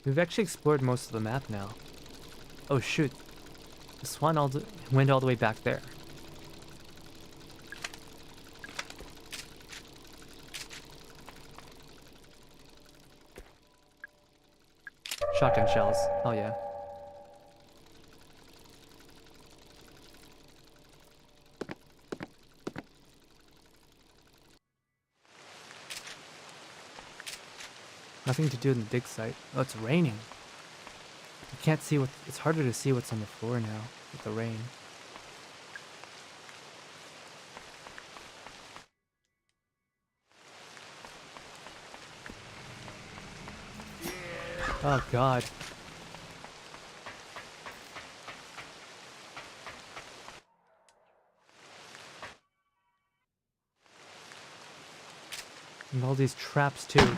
We've actually explored most of the map now. Oh shoot. The swan went all the way back there. Shotgun shells. Oh yeah. Nothing to do in the dig site. Oh, it's raining. I can't see what... It's harder to see what's on the floor now with the rain. Oh, God. And all these traps, too.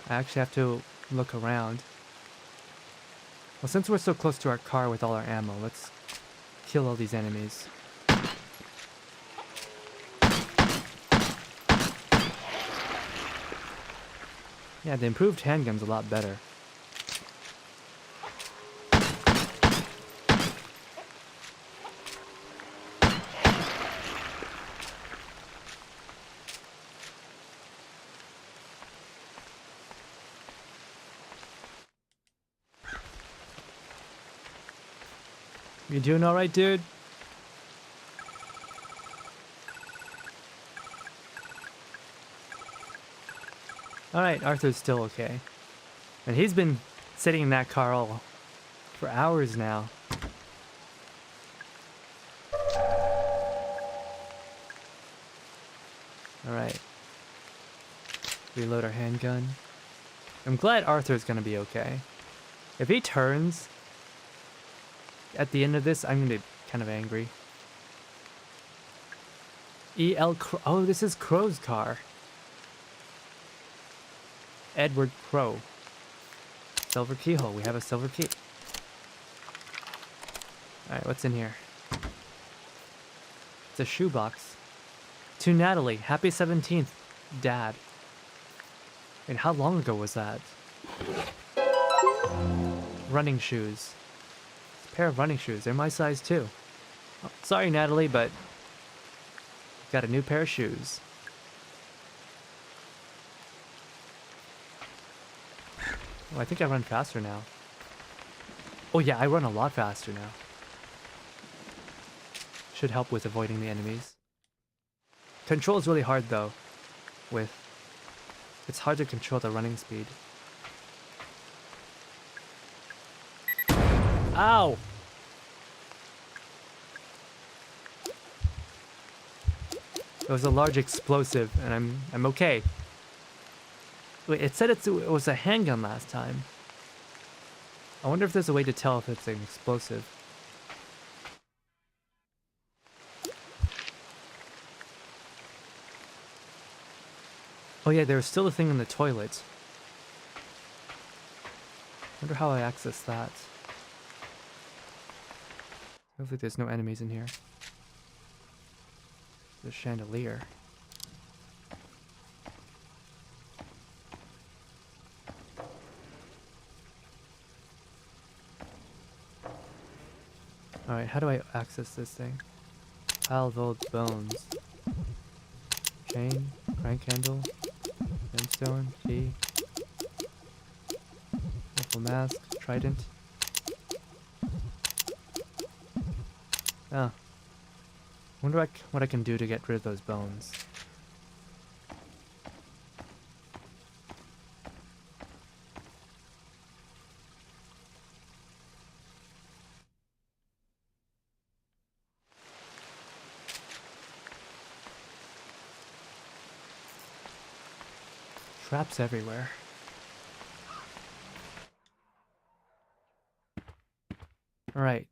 I actually have to look around. Well, since we're so close to our car with all our ammo, let's kill all these enemies. Yeah, the improved handgun's a lot better. You doing alright, dude? Alright, Arthur's still okay. And he's been sitting in that car all for hours now. Alright. Reload our handgun. I'm glad Arthur's gonna be okay. If he turns at the end of this, I'm gonna be kind of angry. E.L. Crow. Oh, this is Crow's car. Edward Crow. Silver keyhole. We have a silver key. Alright, what's in here? It's a shoebox. To Natalie, happy 17th, Dad. And how long ago was that? Running shoes. A pair of running shoes. They're my size too. Oh, sorry, Natalie, but got a new pair of shoes. Oh, I think I run faster now. Oh yeah, I run a lot faster now. Should help with avoiding the enemies. Control is really hard though. It's hard to control the running speed. Ow! It was a large explosive, and I'm okay. Wait, it said it was a handgun last time. I wonder if there's a way to tell if it's an explosive. Oh yeah, there's still a thing in the toilet. Wonder how I access that. Hopefully there's no enemies in here. There's a chandelier. Alright, how do I access this thing? Pile of old bones. Chain, crank handle, gemstone, key. Awful mask, trident. Ah. Wonder what I can do to get rid of those bones. Traps everywhere. Alright.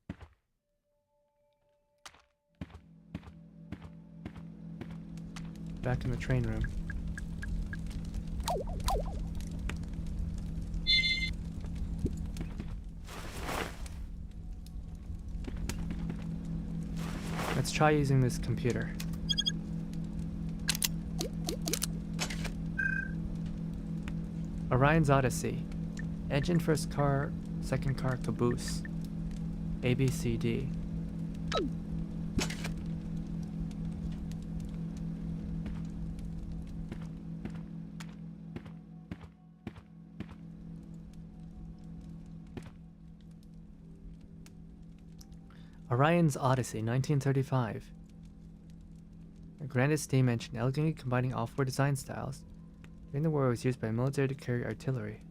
Back in the train room. Let's try using this computer. Orion's Odyssey. Engine, first car, second car, caboose. A, B, C, D. Orion's Odyssey, 1935. A granite steam engine, elegantly combining all four design styles. During the war, it was used by military to carry artillery.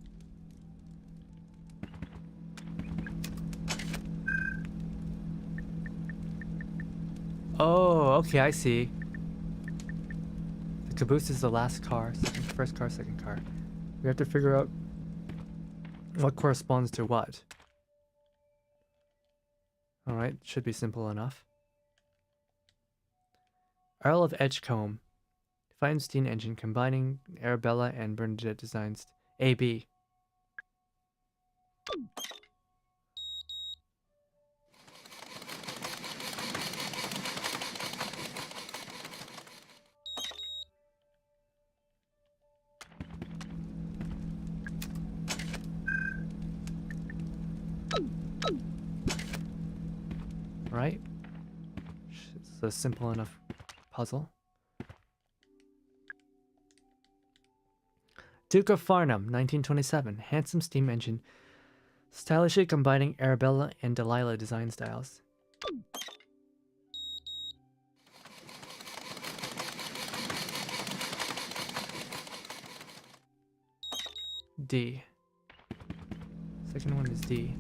Oh, okay, I see. The caboose is the last car, first car, second car. We have to figure out what corresponds to what. Alright, should be simple enough. Earl of Edgecombe. Fine steam engine combining Arabella and Bernadette designs. AB. Right? It's a simple enough puzzle. Duke of Farnham, 1927. Handsome steam engine, stylishly combining Arabella and Delilah design styles. D. Second one is D.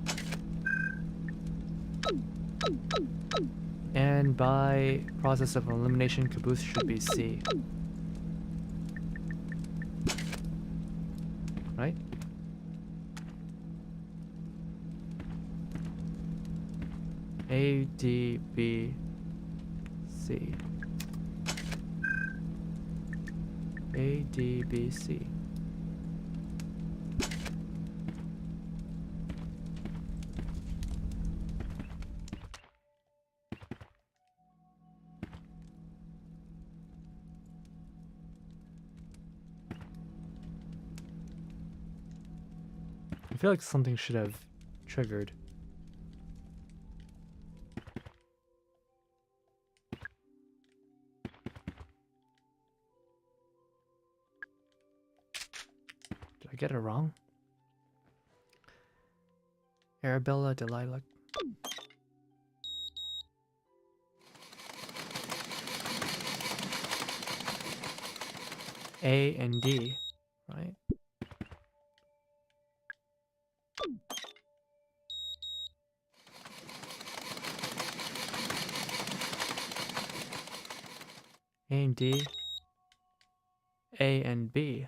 And by process of elimination, caboose should be C. Right? A, D, B, C. A, D, B, C. I feel like something should have triggered. Did I get it wrong? Arabella, Delilah. A and D, right? A and D, A and B.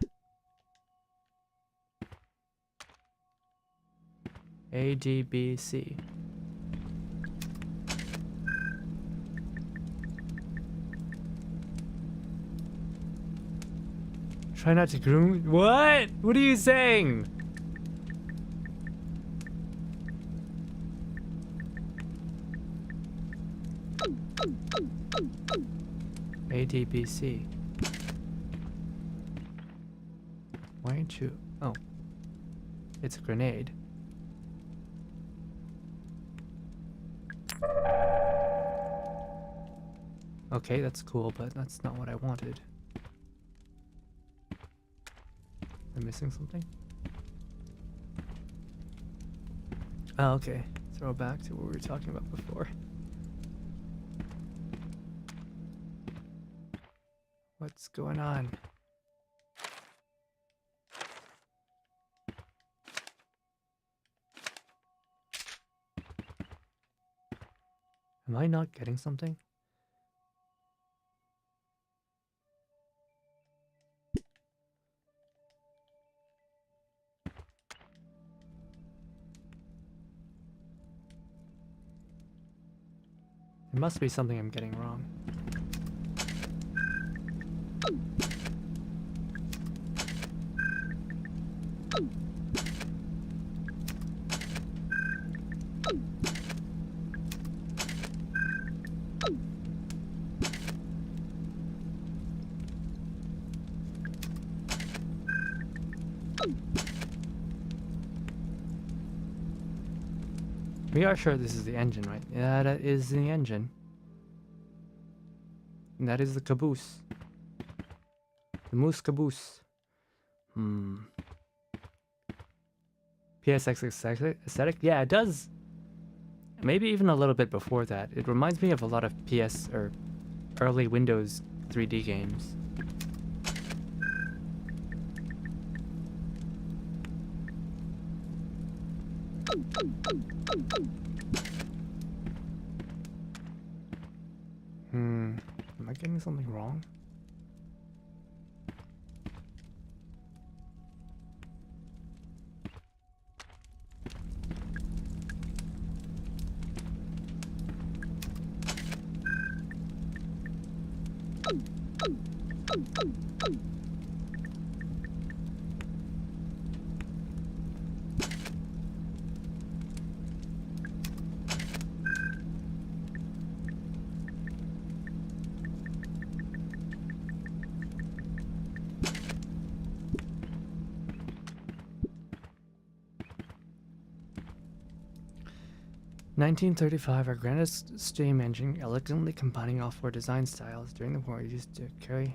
A, D, B, C. Try not to groom. What? What are you saying? ADBC. Why aren't you? Oh. It's a grenade. Okay, that's cool, but that's not what I wanted. I'm missing something? Oh, okay. Throw back to what we were talking about before. What's going on? Am I not getting something? There must be something I'm getting wrong. We are sure this is the engine, right? Yeah, that is the engine. And that is the caboose. The moose caboose. PSX aesthetic? Yeah, it does. Maybe even a little bit before that. It reminds me of a lot of PS or early Windows 3D games. Am I getting something wrong? (1935), our grandest steam engine, elegantly combining all four design styles. During the war, used to carry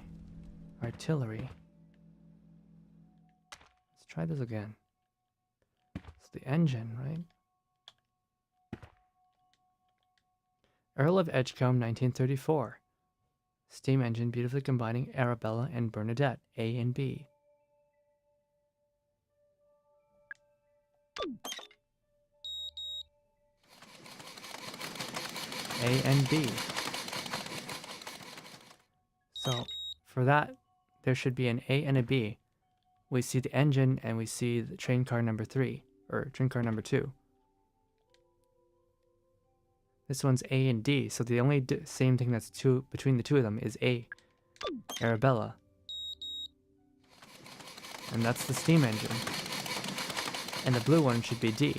artillery. Let's try this again. It's the engine, right? Earl of Edgecombe, 1934. Steam engine, beautifully combining Arabella and Bernadette, A and B. A and B. So for that, there should be an A and a B. We see the engine and we see the train car number 3, or train car number 2. This one's A and D, so the only same thing that's between the two of them is A, Arabella. And that's the steam engine. And the blue one should be D.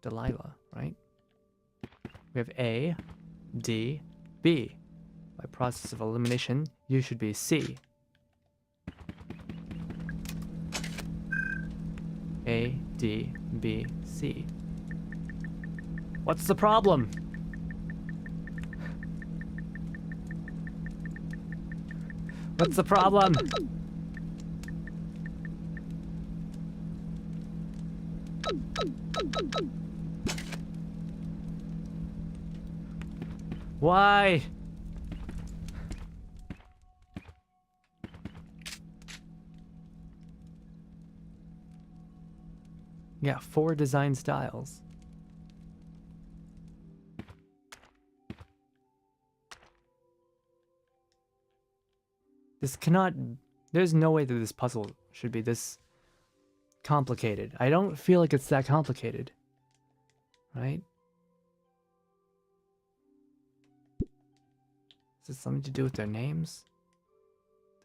Delilah, right? We have A, D, B. By process of elimination, you should be C. A, D, B, C. What's the problem? What's the problem? Why? Yeah, 4 design styles. This cannot... There's no way that this puzzle should be this complicated. I don't feel like it's that complicated. Right? Is this something to do with their names?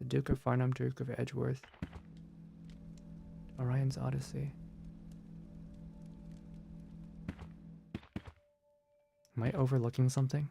The Duke of Farnham, Duke of Edgeworth. Orion's Odyssey. Am I overlooking something?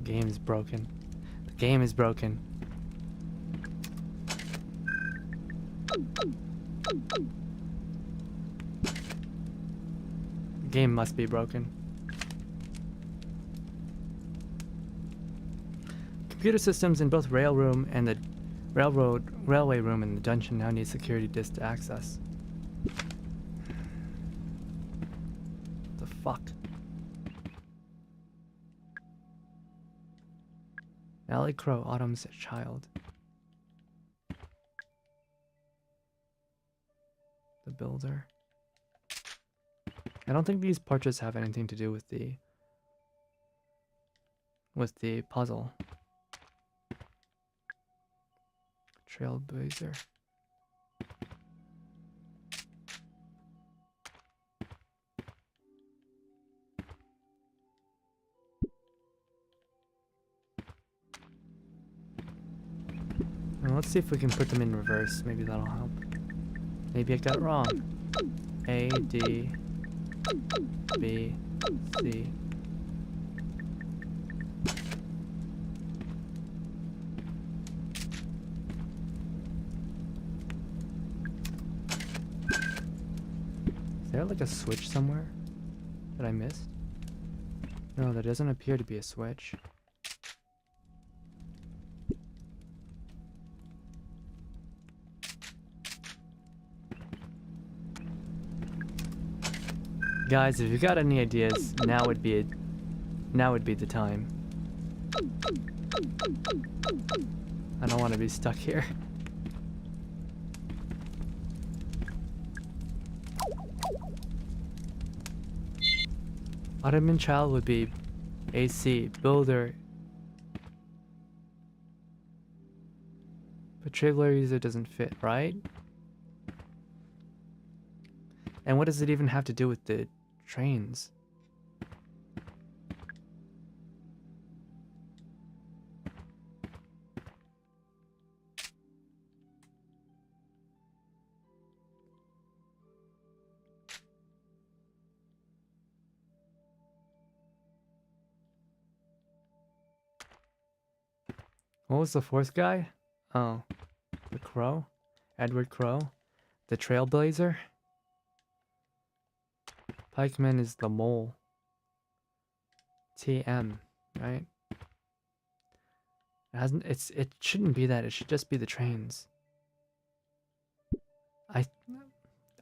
Game's broken. The game is broken. The game must be broken. Computer systems in both rail room and the railway room in the dungeon now need security disc to access. The fuck? Ally Crow, Autumn's child. The builder. I don't think these portraits have anything to do with the puzzle. Trailblazer. Now let's see if we can put them in reverse. Maybe that'll help. Maybe I got it wrong. A, D, B, C. Is there like a switch somewhere that I missed? No, there doesn't appear to be a switch. Guys, if you got any ideas, now would be the time. I don't want to be stuck here. Ottoman child would be AC, builder. But trailer user doesn't fit, right? And what does it even have to do with the trains? What was the fourth guy? Oh, the Crow? Edward Crow? The Trailblazer? Pikeman is the mole. TM, right? It shouldn't be that, it should just be the trains. I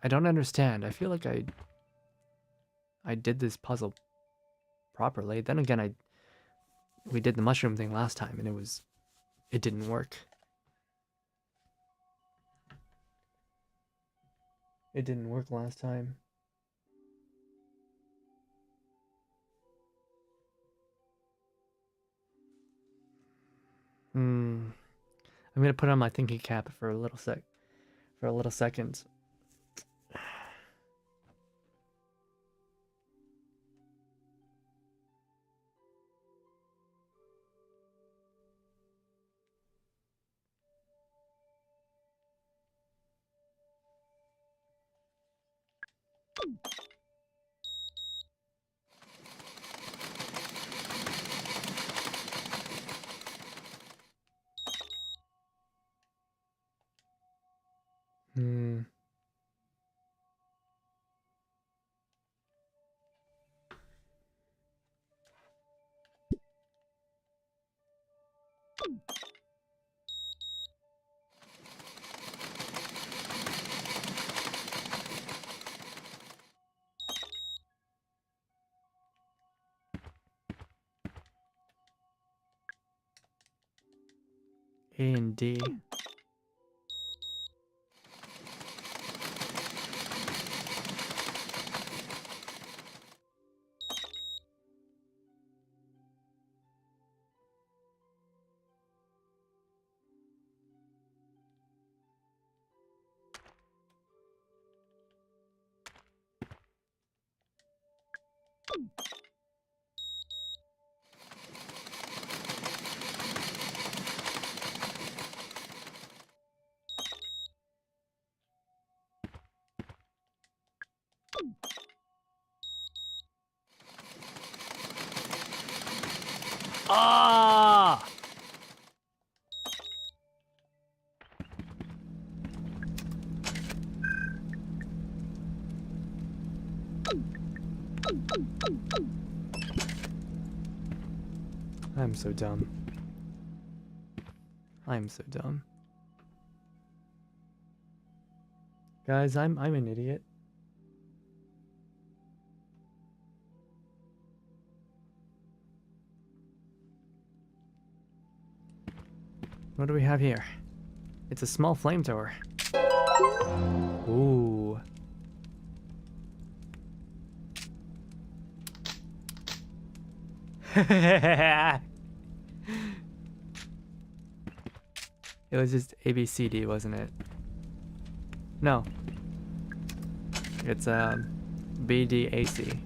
don't understand. I feel like I did this puzzle properly. Then again, we did the mushroom thing last time and it didn't work. It didn't work last time. I'm gonna put on my thinking cap for a little second. A and D. Ah! I'm so dumb. I'm so dumb. Guys, I'm an idiot. What do we have here? It's a small flamethrower. Ooh. It was just ABCD, wasn't it? No. It's BDAC.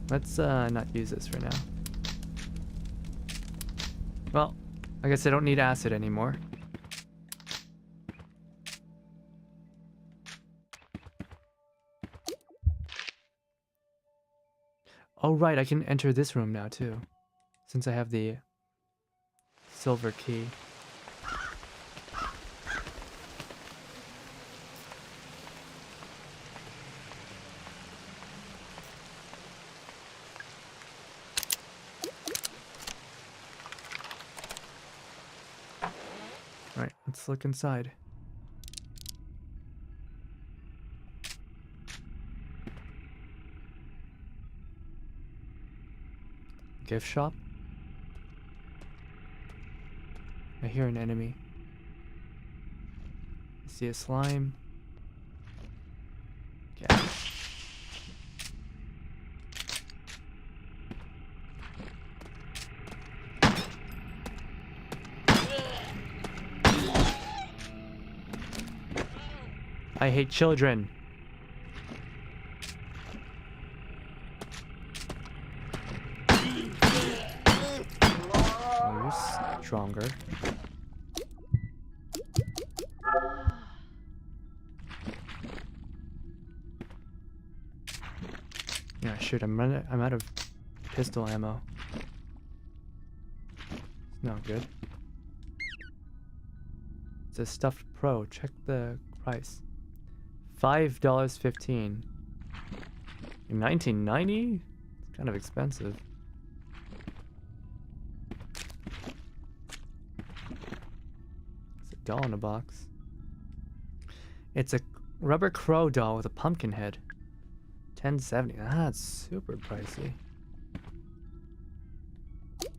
Let's not use this for now. Well, I guess I don't need acid anymore. Oh right, I can enter this room now too, since I have the silver key. Alright, let's look inside. Gift shop? I hear an enemy. I see a slime. Yeah. I hate children. Oh, you're stronger. Yeah, shoot, I'm out of pistol ammo. It's not good. It's a stuffed pro. Check the price. $5.15. In 1990? It's kind of expensive. It's a doll in a box. It's a rubber crow doll with a pumpkin head. $10.70. That's super pricey.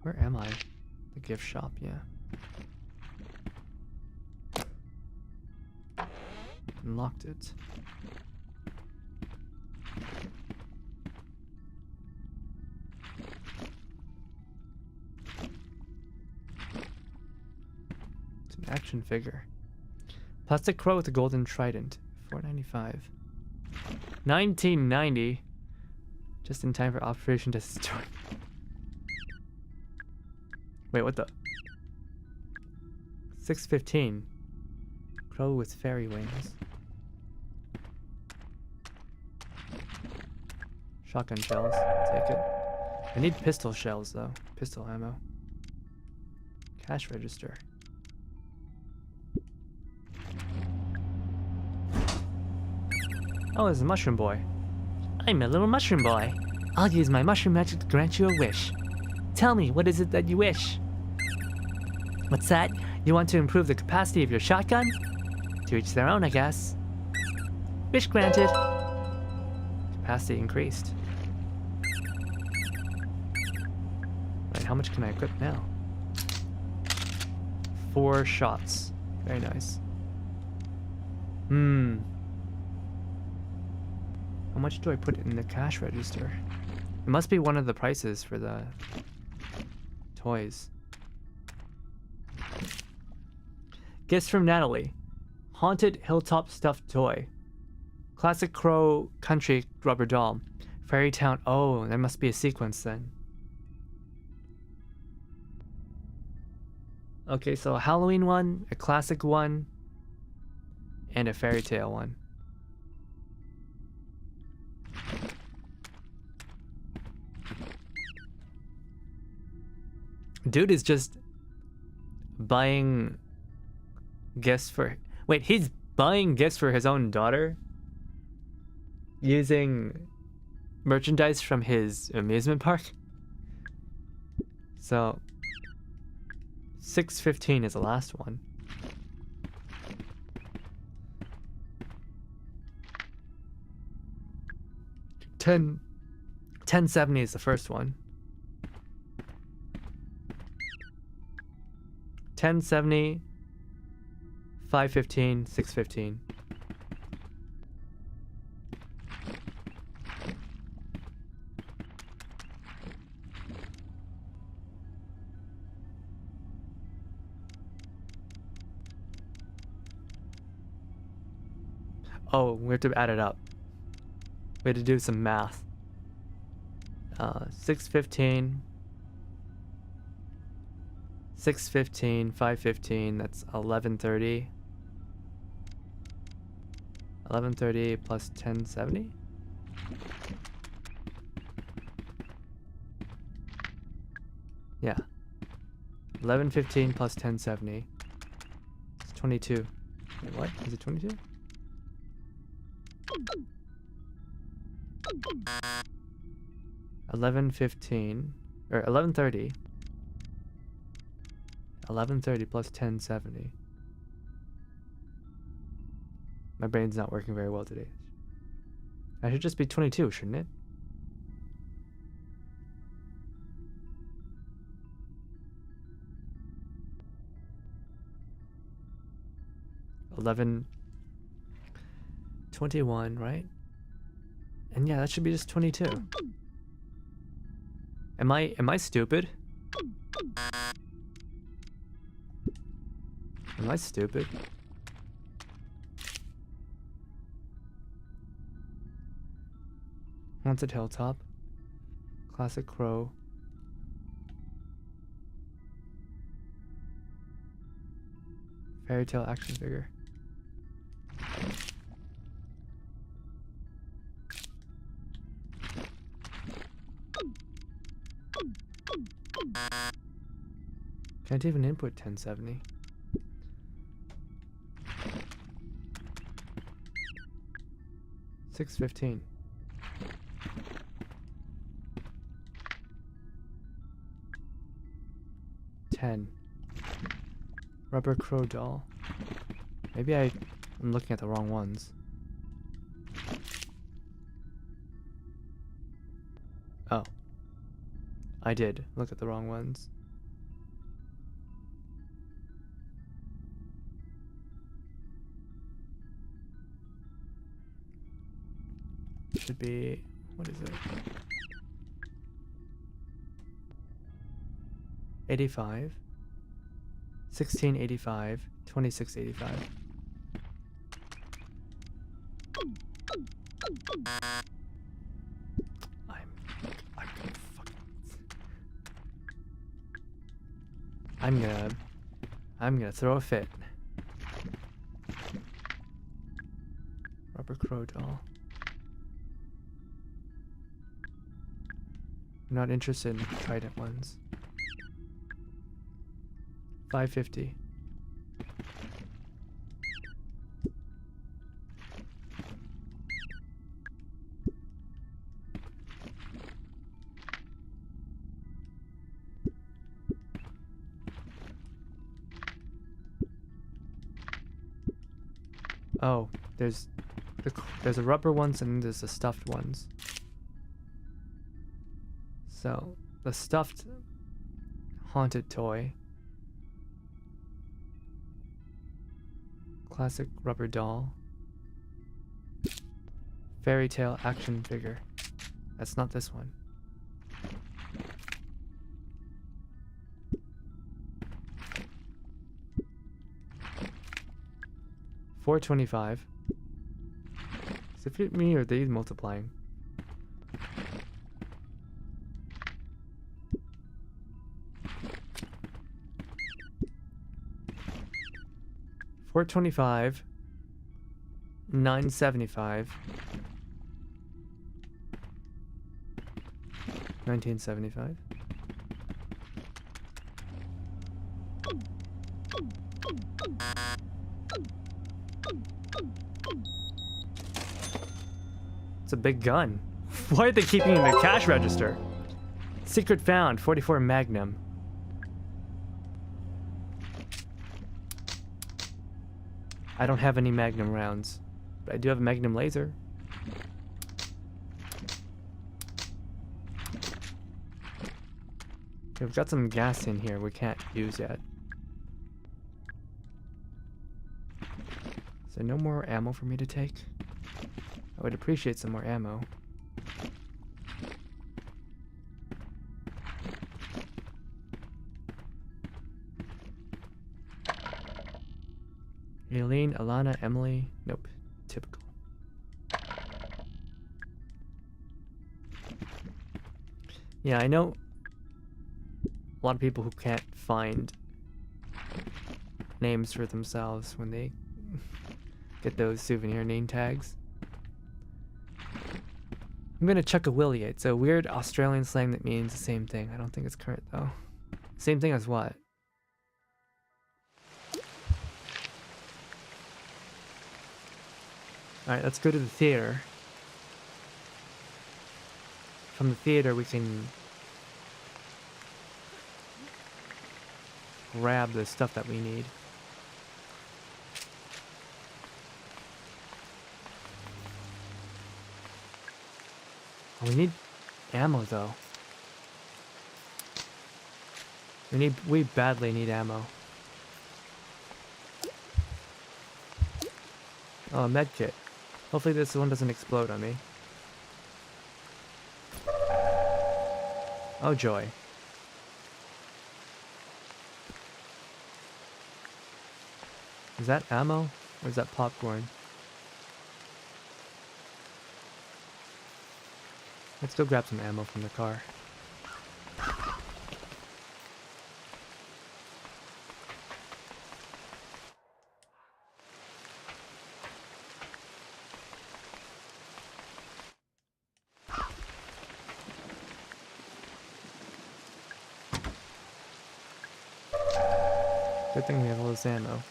Where am I? The gift shop, yeah. Unlocked it. It's an action figure. Plastic crow with a golden trident. $4.95. 1990. Just in time for Operation Destroy. Wait, what the? 6.15. Crow with fairy wings. Shotgun shells. Take it. I need pistol shells though. Pistol ammo. Cash register. Oh, there's a mushroom boy. I'm a little mushroom boy. I'll use my mushroom magic to grant you a wish. Tell me, what is it that you wish? What's that? You want to improve the capacity of your shotgun? To each their own, I guess. Wish granted. Capacity increased. how much can I equip now? 4 shots. Very nice. How much do I put in the cash register? It must be one of the prices for the toys. Gifts from Natalie. Haunted Hilltop stuffed toy. Classic Crow Country rubber doll. Fairy Town. Oh, there must be a sequence then. Okay, so a Halloween one, a classic one, and a fairy tale one. Dude is just buying gifts for... Wait, he's buying gifts for his own daughter? Using merchandise from his amusement park? So... 615 is the last one. $10.70 is the first one. 1070, 515, 615. Oh, we have to add it up. We have to do some math. 615, 615, 515, that's 1130. 1130 plus 1070? Yeah. 1115 plus 1070. It's 22. Wait, what? Is it 22? 1115 or 1130. 1130 plus 1070. My brain's not working very well today. I should just be 22, shouldn't it? $11.21, right? And yeah, that should be just 22. Am I stupid? Am I stupid? Haunted Hilltop. Classic Crow. Fairy Tale action figure. Can't even input 1070. $6.15. 10. Rubber Crow doll. Maybe I'm looking at the wrong ones. Oh. I did look at the wrong ones. Should be, what is it? 85, 1685, 2685. I'm gonna throw a fit. Rubber Crow doll. I'm not interested in Trident ones. 550. Oh, there's a rubber ones and there's the stuffed ones. So the stuffed Haunted toy. Classic rubber doll. Fairy tale action figure. That's not this one. $4.25. Does it fit me or are they multiplying? $4.25. $9.75. $19.75. It's a big gun. Why are they keeping it in the cash register? Secret found, 44 Magnum. I don't have any Magnum rounds, but I do have a Magnum laser. We've got some gas in here we can't use yet. Is there no more ammo for me to take? I would appreciate some more ammo. Aileen, Alana, Emily. Nope. Typical. Yeah, I know a lot of people who can't find names for themselves when they get those souvenir name tags. I'm gonna chuck a willy. It's a weird Australian slang that means the same thing. I don't think it's current though. Same thing as what? Alright, let's go to the theater. From the theater we can grab the stuff that we need. Oh, we need ammo though. We badly need ammo. Oh, a med kit. Hopefully this one doesn't explode on me. Oh joy. Is that ammo? Or is that popcorn? Let's go grab some ammo from the car. Good thing we have all this ammo.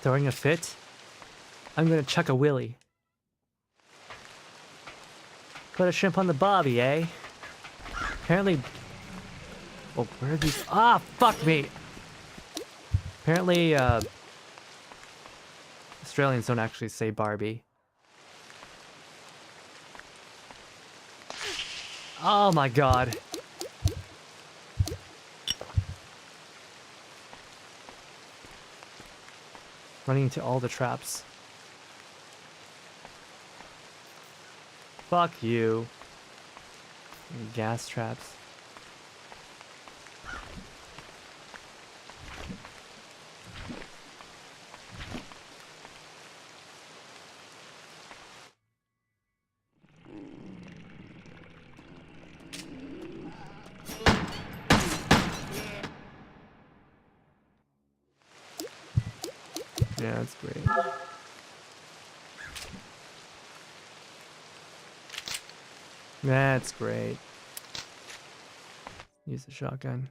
Throwing a fit? I'm gonna chuck a willy. Put a shrimp on the bobby, eh? Apparently... Oh, where are these? Ah, fuck me! Apparently, Australians don't actually say Barbie. Oh my god. Running into all the traps. Fuck you. Gas traps. Yeah, that's great. That's great. Use the shotgun.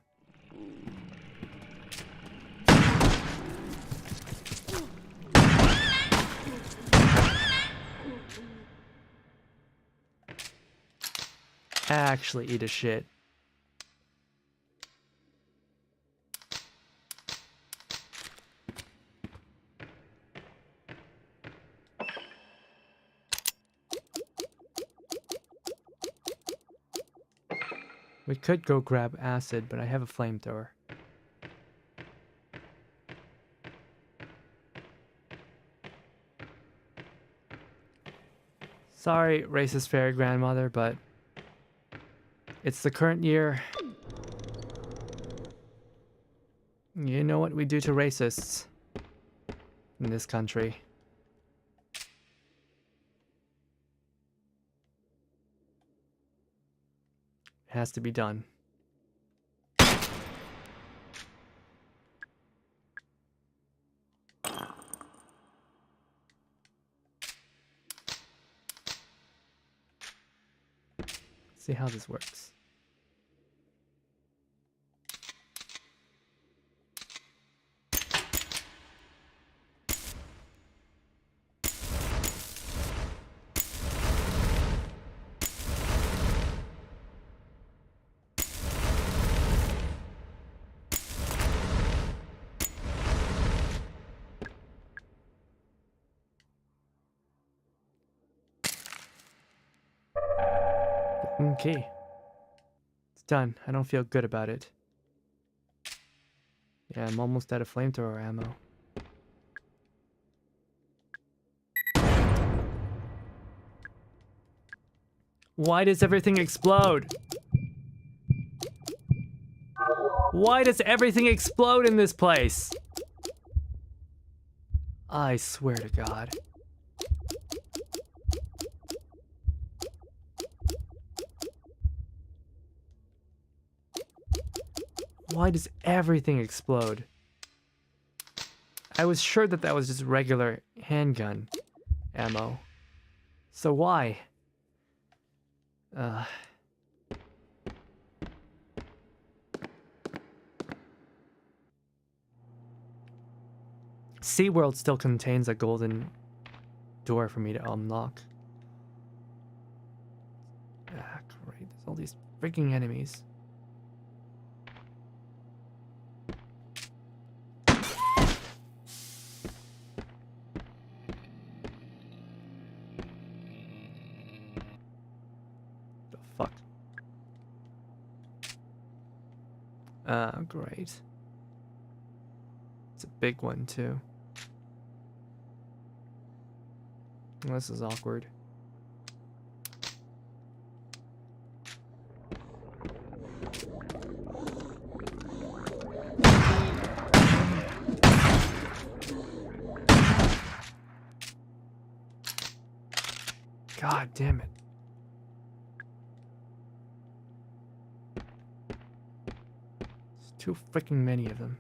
Actually eat a shit. We could go grab acid, but I have a flamethrower. Sorry, racist fairy grandmother, but it's the current year. You know what we do to racists in this country. It has to be done. See how this works. Okay. It's done. I don't feel good about it. Yeah, I'm almost out of flamethrower ammo. Why does everything explode? Why does everything explode in this place? I swear to God. Why does everything explode? I was sure that that was just regular handgun ammo. So why? SeaWorld still contains a golden door for me to unlock. Ah, great. There's all these freaking enemies. The fuck? Ah, great. It's a big one, too. This is awkward. God damn it. There's too freaking many of them.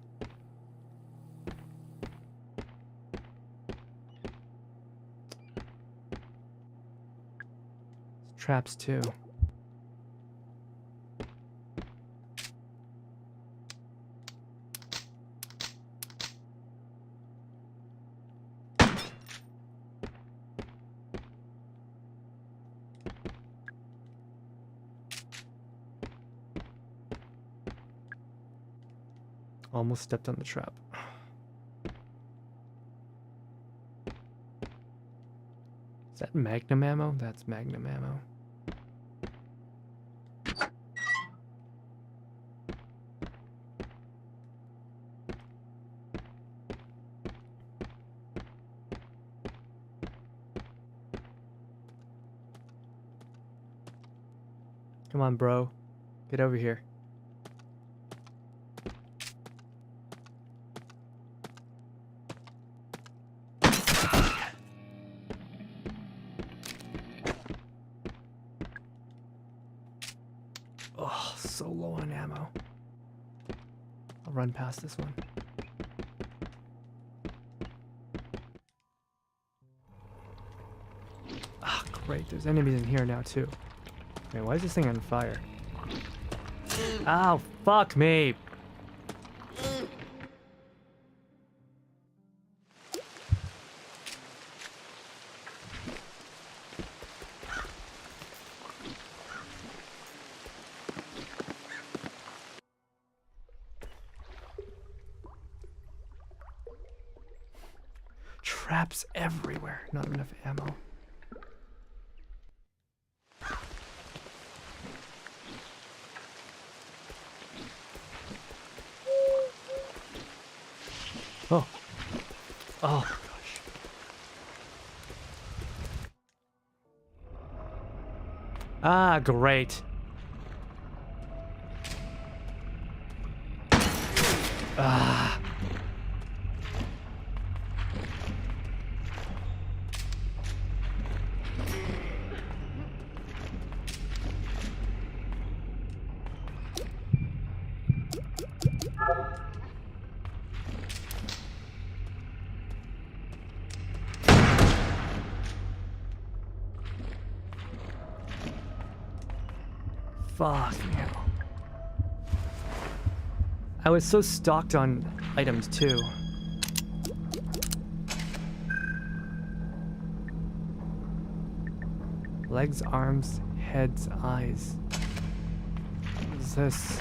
Traps too. Almost stepped on the trap. Is that Magnum ammo? That's Magnum ammo. Come on, bro. Get over here. Oh, so low on ammo. I'll run past this one. Ah, great. There's enemies in here now, too. Wait, why is this thing on fire? Ow, fuck me! Traps everywhere. Not enough ammo. Ah, great. Ah. Fuck hell. I was so stocked on items too. Legs, arms, heads, eyes. What is this?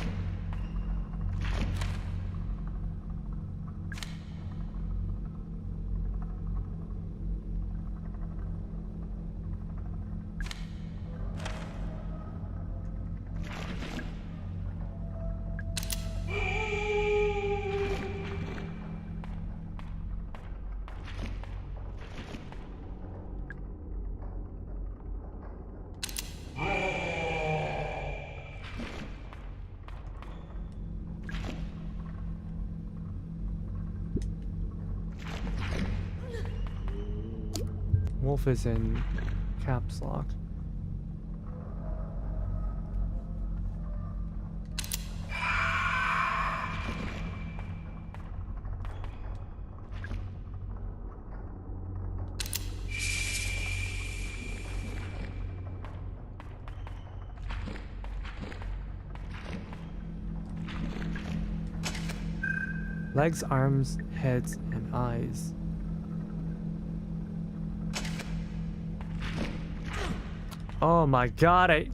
Wolf is in caps lock. Legs, arms, heads, and eyes. Oh my god,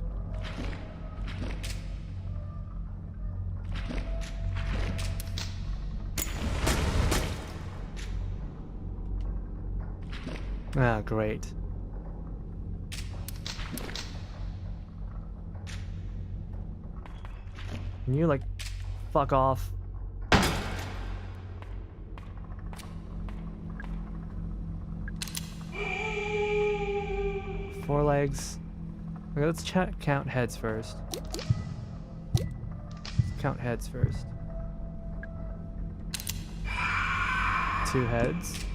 Ah, great. Can you, like, fuck off? Four legs. Okay, let's count heads first. Let's count heads first. 2 heads.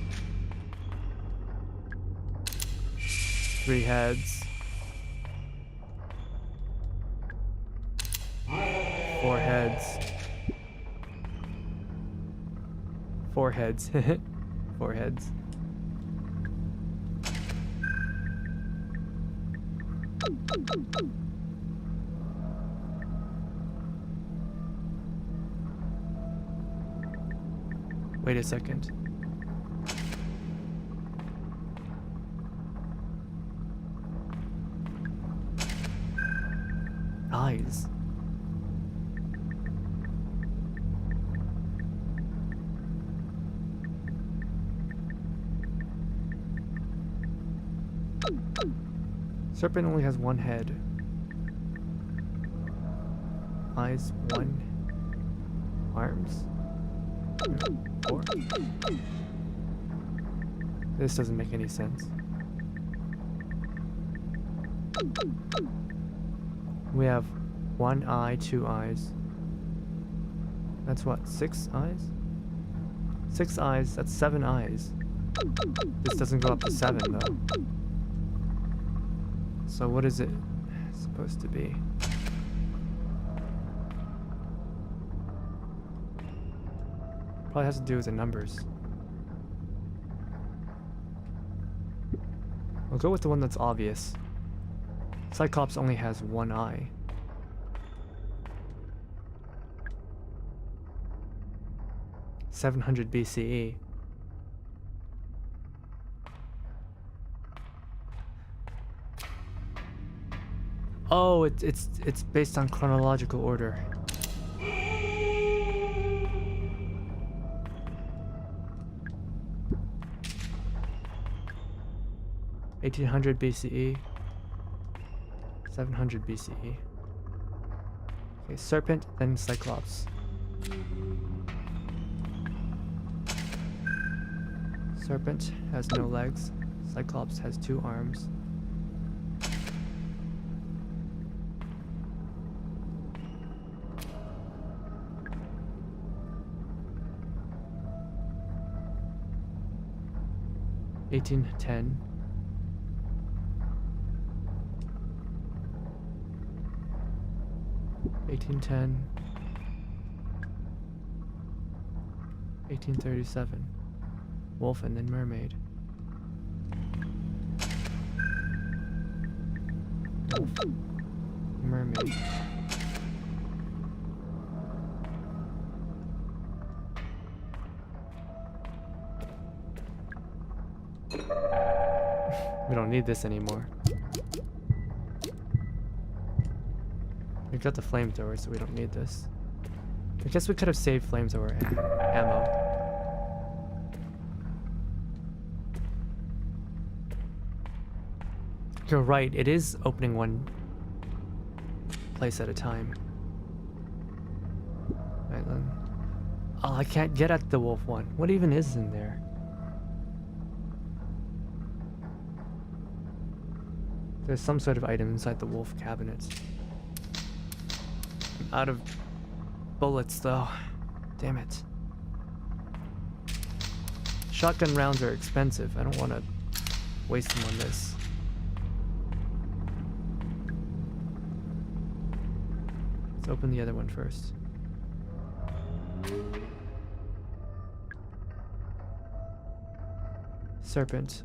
3 heads. 4 heads. 4 heads. 4 heads. Wait a second. Eyes. Serpent only has 1 head. Eyes, 1. Arms, 4. This doesn't make any sense. We have 1 eye, 2 eyes. That's what, 6 eyes? 6 eyes, that's 7 eyes. This doesn't go up to 7 though. So what is it supposed to be? Probably has to do with the numbers. I'll go with the one that's obvious. Cyclops only has 1 eye. (700 BCE). Oh, it's based on chronological order. (1800 BCE). 700 BCE. Okay, Serpent, then Cyclops. Serpent has no legs. Cyclops has 2 arms. 1810. $18.10. 1837. Wolf and then mermaid. Wolf. Mermaid. We don't need this anymore. We got the flamethrower, so we don't need this. I guess we could have saved flamethrower ammo. You're right, it is opening one place at a time. Right then. Oh, I can't get at the wolf one. What even is in there? There's some sort of item inside the wolf cabinet. I'm out of bullets though. Damn it. Shotgun rounds are expensive. I don't want to waste them on this. Let's open the other one first. Serpent.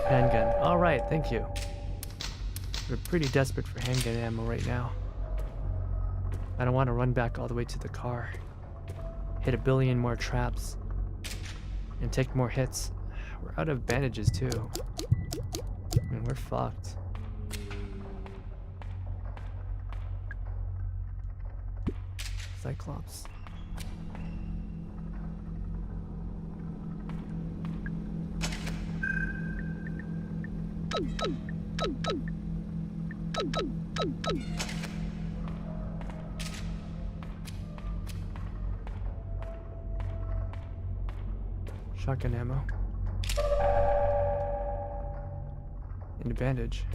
Handgun. All right, thank you. We're pretty desperate for handgun ammo right now. I don't want to run back all the way to the car, hit a billion more traps, and take more hits. We're out of bandages too. I mean, we're fucked. Cyclops. Shotgun ammo. And a bandage.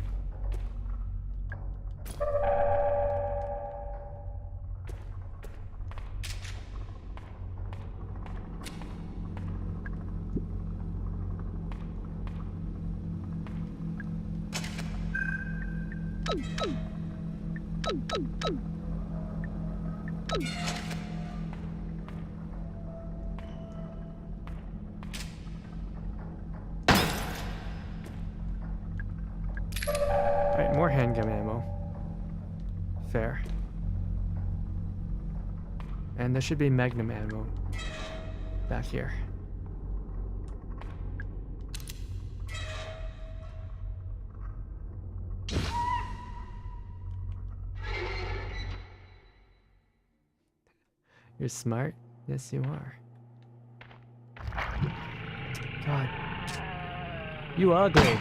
Alright, more handgun ammo. Fair. And there should be magnum ammo back here. You're smart? Yes, you are. God. You ugly.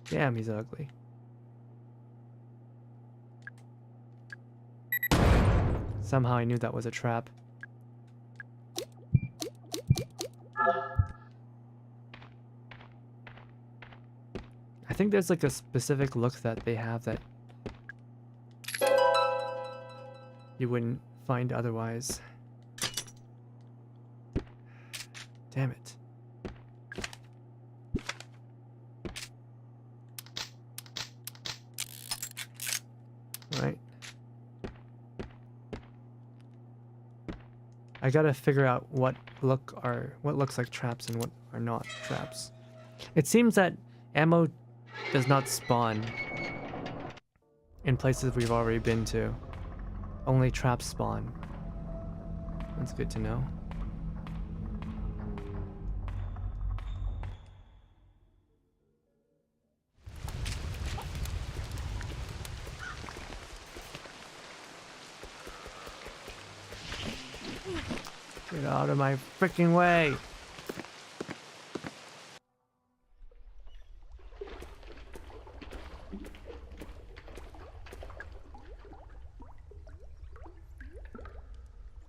Damn, he's ugly. Somehow I knew that was a trap. I think there's like a specific look that they have that you wouldn't find otherwise. Damn it. Right. I gotta figure out what looks like traps and what are not traps. It seems that ammo does not spawn in places we've already been to. Only traps spawn. That's good to know. Get out of my freaking way!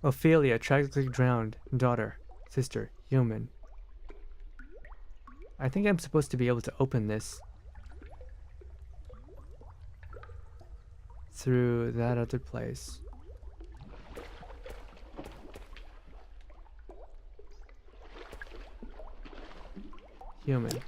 Ophelia, tragically drowned. Daughter. Sister. Human. I think I'm supposed to be able to open this through that other place. Human.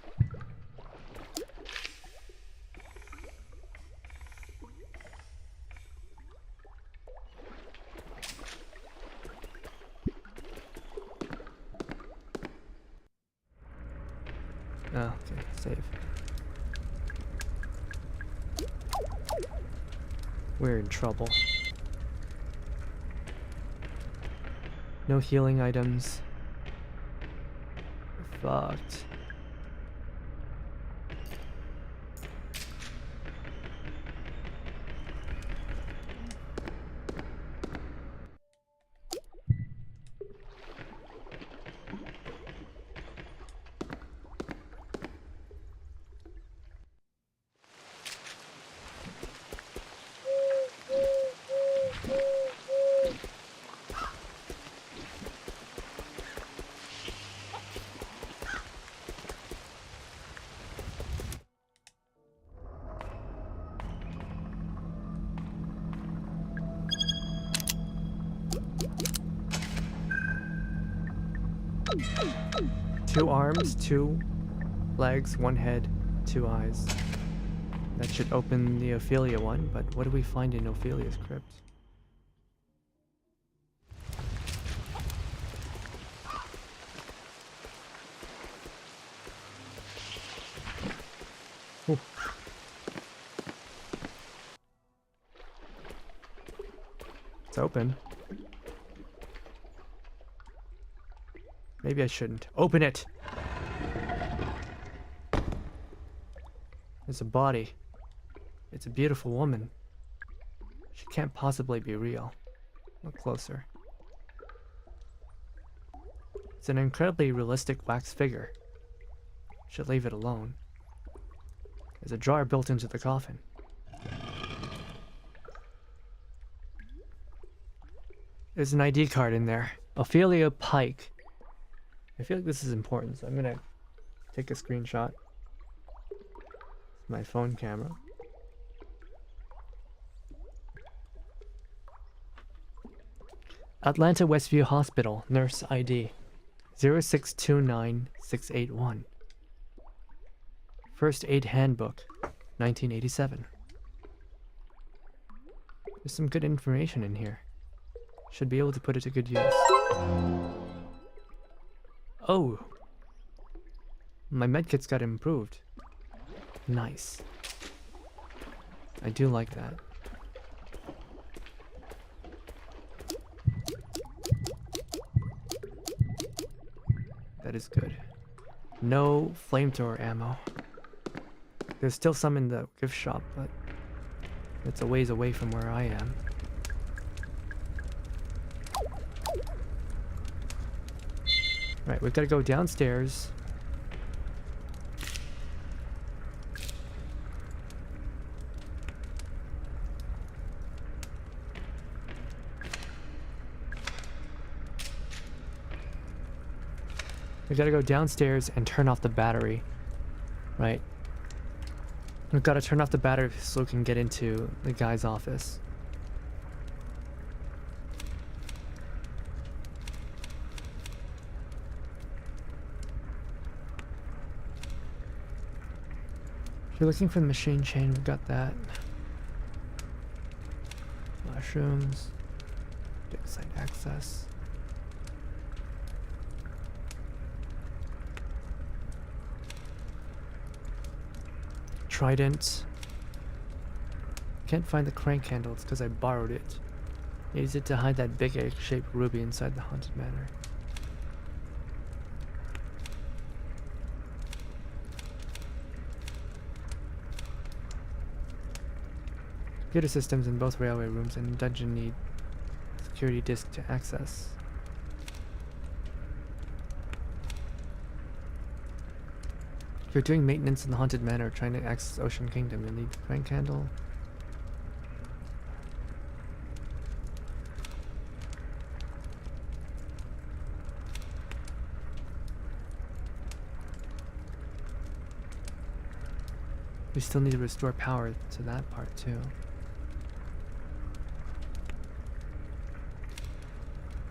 Oh, okay, save. We're in trouble. No healing items. We're fucked. Two arms, two legs, one head, two eyes. That should open the Ophelia one, but what do we find in Ophelia's crypt? Ooh. It's open. Maybe I shouldn't. Open it! There's a body. It's a beautiful woman. She can't possibly be real. Look closer. It's an incredibly realistic wax figure. Should leave it alone. There's a jar built into the coffin. There's an ID card in there. Ophelia Pike. I feel like this is important, so I'm gonna take a screenshot. My phone camera. Atlanta Westview Hospital, nurse ID 0629681. First Aid Handbook, 1987. There's some good information in here. Should be able to put it to good use. Oh! My medkit's got improved. Nice. I do like that. That is good. No flamethrower ammo. There's still some in the gift shop, but it's a ways away from where I am. Right, we've got to go downstairs. We gotta go downstairs and turn off the battery. Right. We've gotta turn off the battery so we can get into the guy's office. If you're looking for the machine chain, we've got that. Mushrooms. Dig site access. Trident. Can't find the crank handle, it's because I borrowed it. Use it to hide that big egg-shaped ruby inside the haunted manor. Computer systems in both railway rooms and dungeon need security disk to access. If you're doing maintenance in the haunted manor or trying to access Ocean Kingdom, you'll need the crank handle. We still need to restore power to that part too.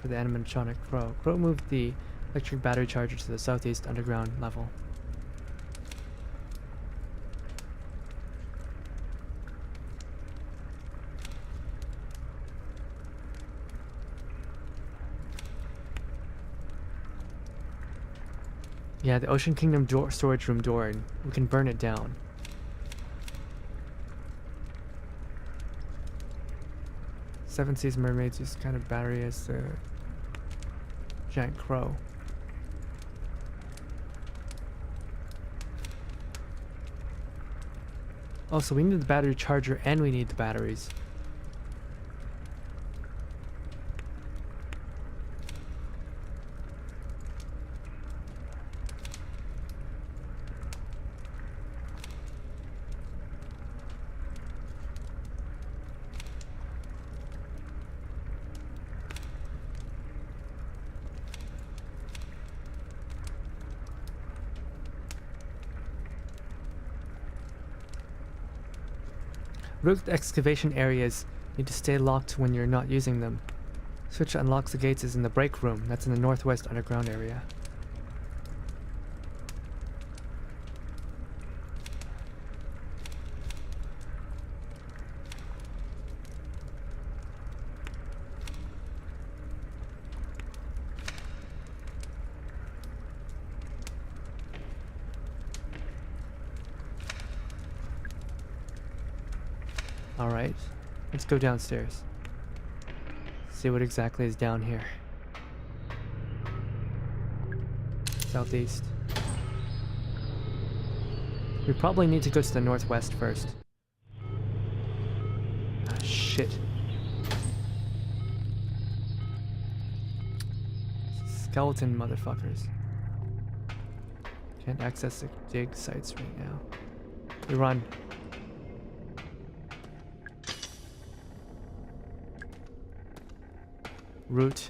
For the animatronic Crow. Crow moved the electric battery charger to the southeast underground level. Yeah, the Ocean Kingdom storage room door, and we can burn it down. Seven Seas Mermaids use kind of battery as the giant crow. Oh, so we need the battery charger and we need the batteries. Root excavation areas need to stay locked when you're not using them. Switch that unlocks the gates is in the break room. That's in the northwest underground area. Alright, let's go downstairs. See what exactly is down here. Southeast. We probably need to go to the northwest first. Ah, shit. Skeleton motherfuckers. Can't access the dig sites right now. We run. Route.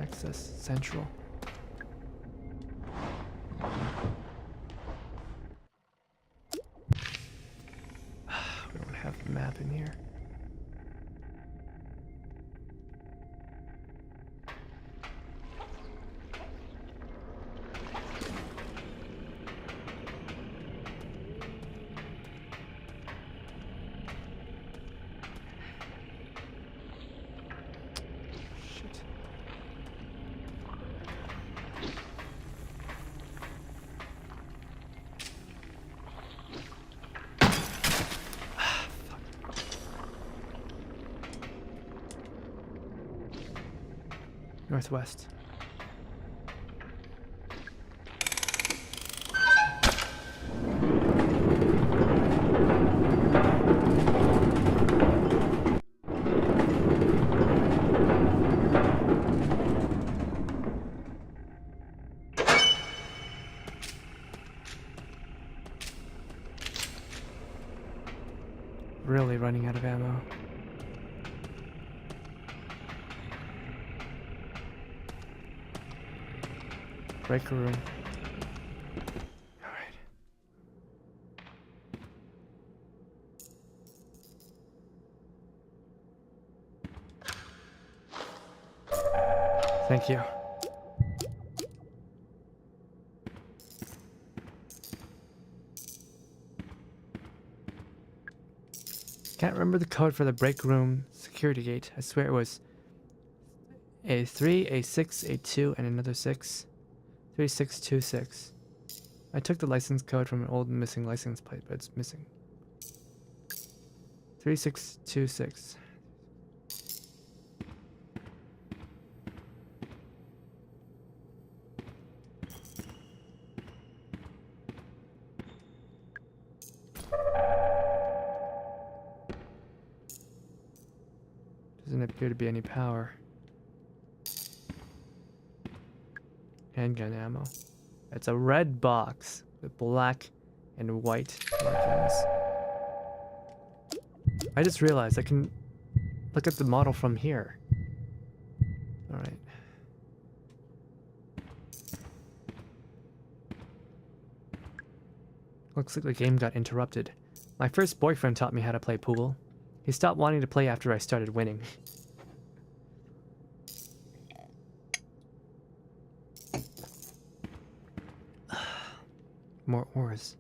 Access central. We don't have a map in here. Northwest. Really running out of ammo. Break room. Alright. Thank you. Can't remember the code for the break room security gate. I swear it was A3, A6, A2, and another 6. 3626. I took the license code from an old missing license plate, but it's missing. 3626. Doesn't appear to be any power. Handgun ammo. It's a red box with black and white markings. I just realized I can look at the model from here. Alright. Looks like the game got interrupted. My first boyfriend taught me how to play pool. He stopped wanting to play after I started winning. More ores.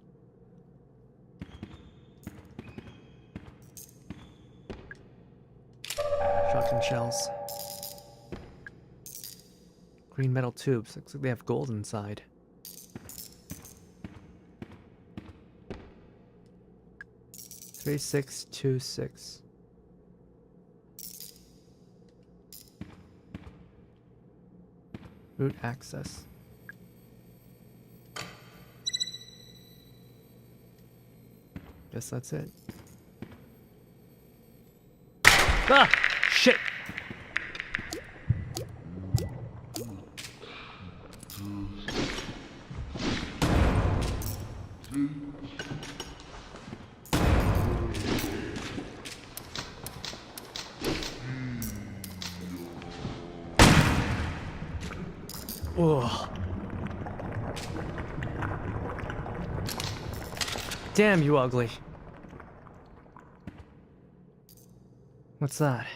Shotgun shells. Green metal tubes. Looks like they have gold inside. Three, 6, 2, 6. Root access. Guess that's it. Ah! Shit! Ugh. Damn, you ugly. What's that?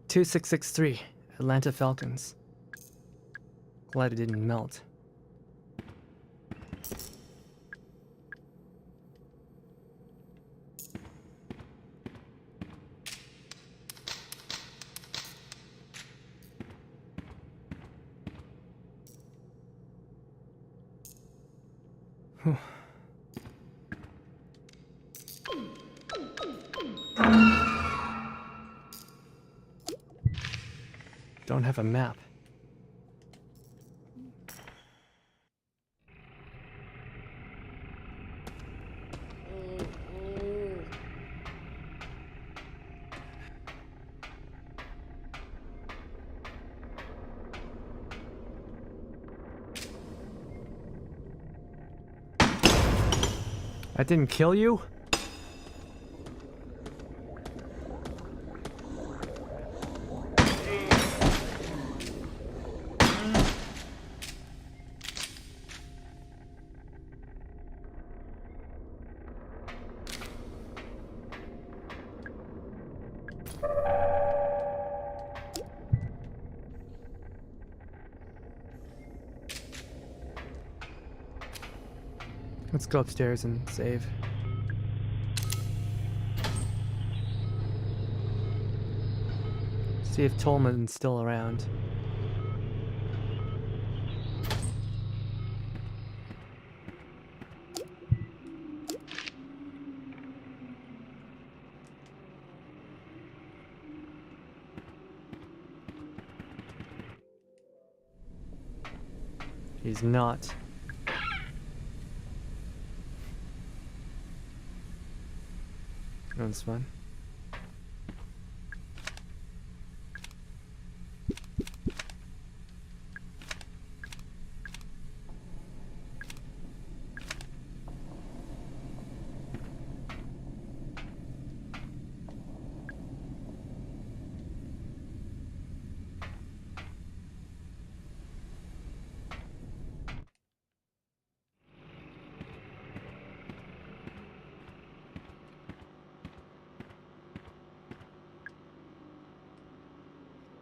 2663, Atlanta Falcons. Glad it didn't melt. Don't have a map. That didn't kill you? Let's go upstairs and save. See if Tolman's still around. He's not. That's fun.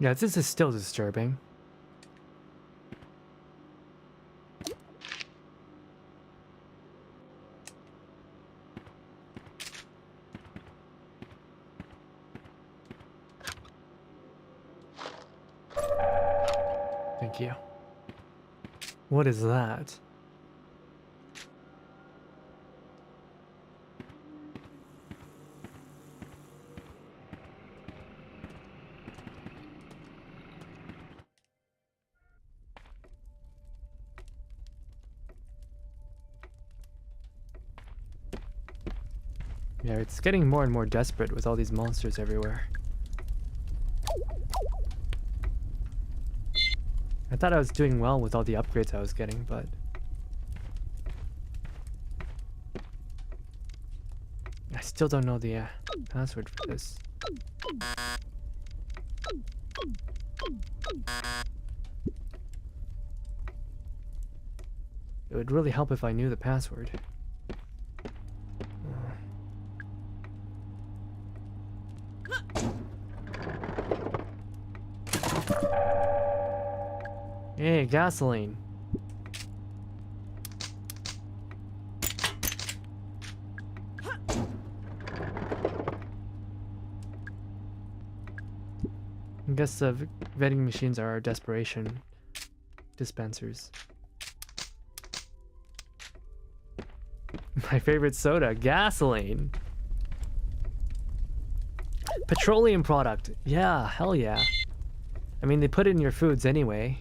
Yeah, this is still disturbing. Thank you. What is that? Yeah, it's getting more and more desperate with all these monsters everywhere. I thought I was doing well with all the upgrades I was getting, but... I still don't know the password for this. It would really help if I knew the password. Hey, gasoline. I guess the vending machines are our desperation dispensers. My favorite soda, gasoline. Petroleum product. Yeah, hell yeah. I mean, they put it in your foods anyway.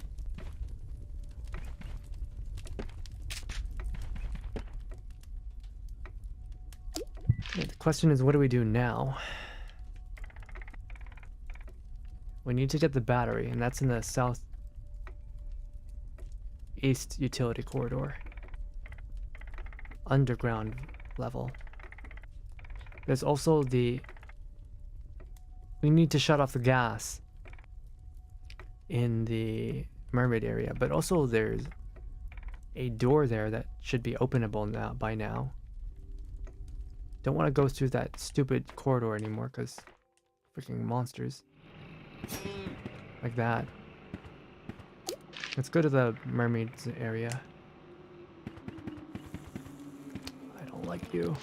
Okay, the question is, what do we do now? We need to get the battery, and that's in the southeast utility corridor. Underground level. There's also the... We need to shut off the gas in the mermaid area, but also there's a door there that should be openable now by now. Don't want to go through that stupid corridor anymore because freaking monsters. Like that. Let's go to the mermaid's area. I don't like you.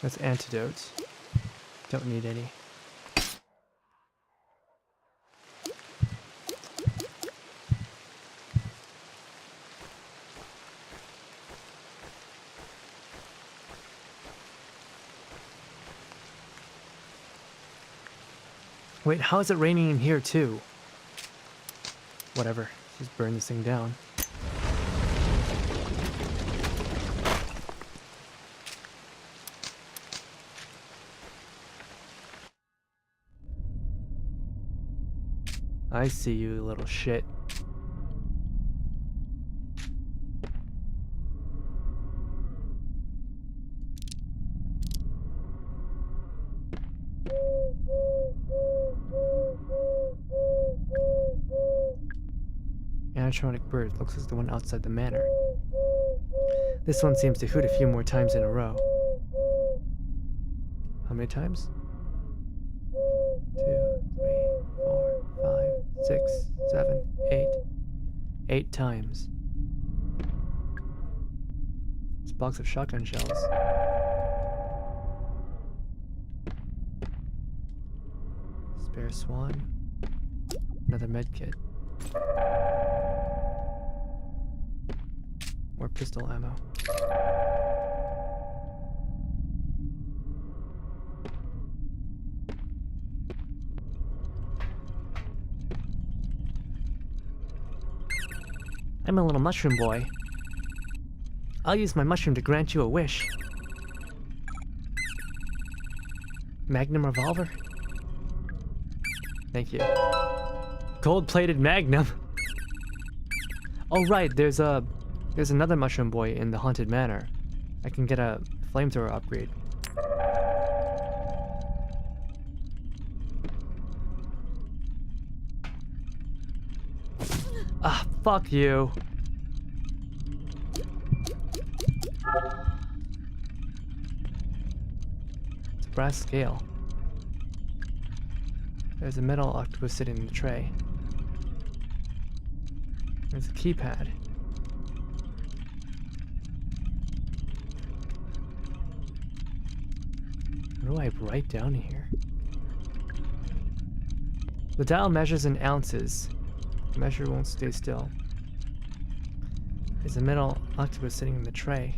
That's antidotes. Don't need any. Wait, how is it raining in here too? Whatever, just burn this thing down. I see you, little shit. Animatronic bird looks like the one outside the manor. This one seems to hoot a few more times in a row. How many times? 2, 3, 4, 5, 6, 7, 8. 8 times. It's a box of shotgun shells. Spare swan. Another medkit. More pistol ammo. I'm a little mushroom boy. I'll use my mushroom to grant you a wish. Magnum revolver? Thank you. Gold-plated magnum. Oh right, there's another mushroom boy in the haunted manor. I can get a flamethrower upgrade. Ah, fuck you. It's a brass scale. There's a metal octopus sitting in the tray. There's a keypad. What do I write down here? The dial measures in ounces. The measure won't stay still. There's a metal octopus sitting in the tray.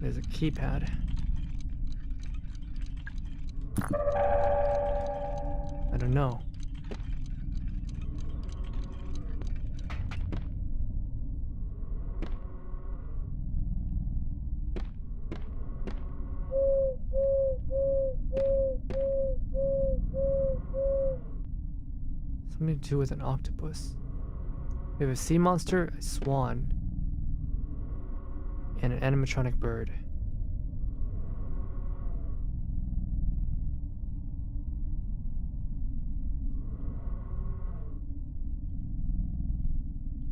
There's a keypad. I don't know. Something to do with an octopus. We have a sea monster, a swan, and an animatronic bird.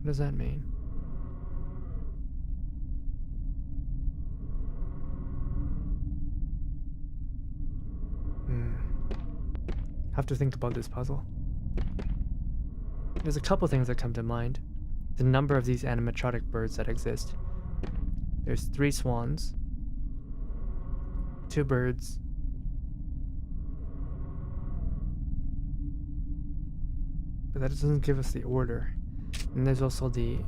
What does that mean? Have to think about this puzzle. There's a couple things that come to mind. The number of these animatronic birds that exist. There's 3 swans, 2 birds, but that doesn't give us the order. And there's also the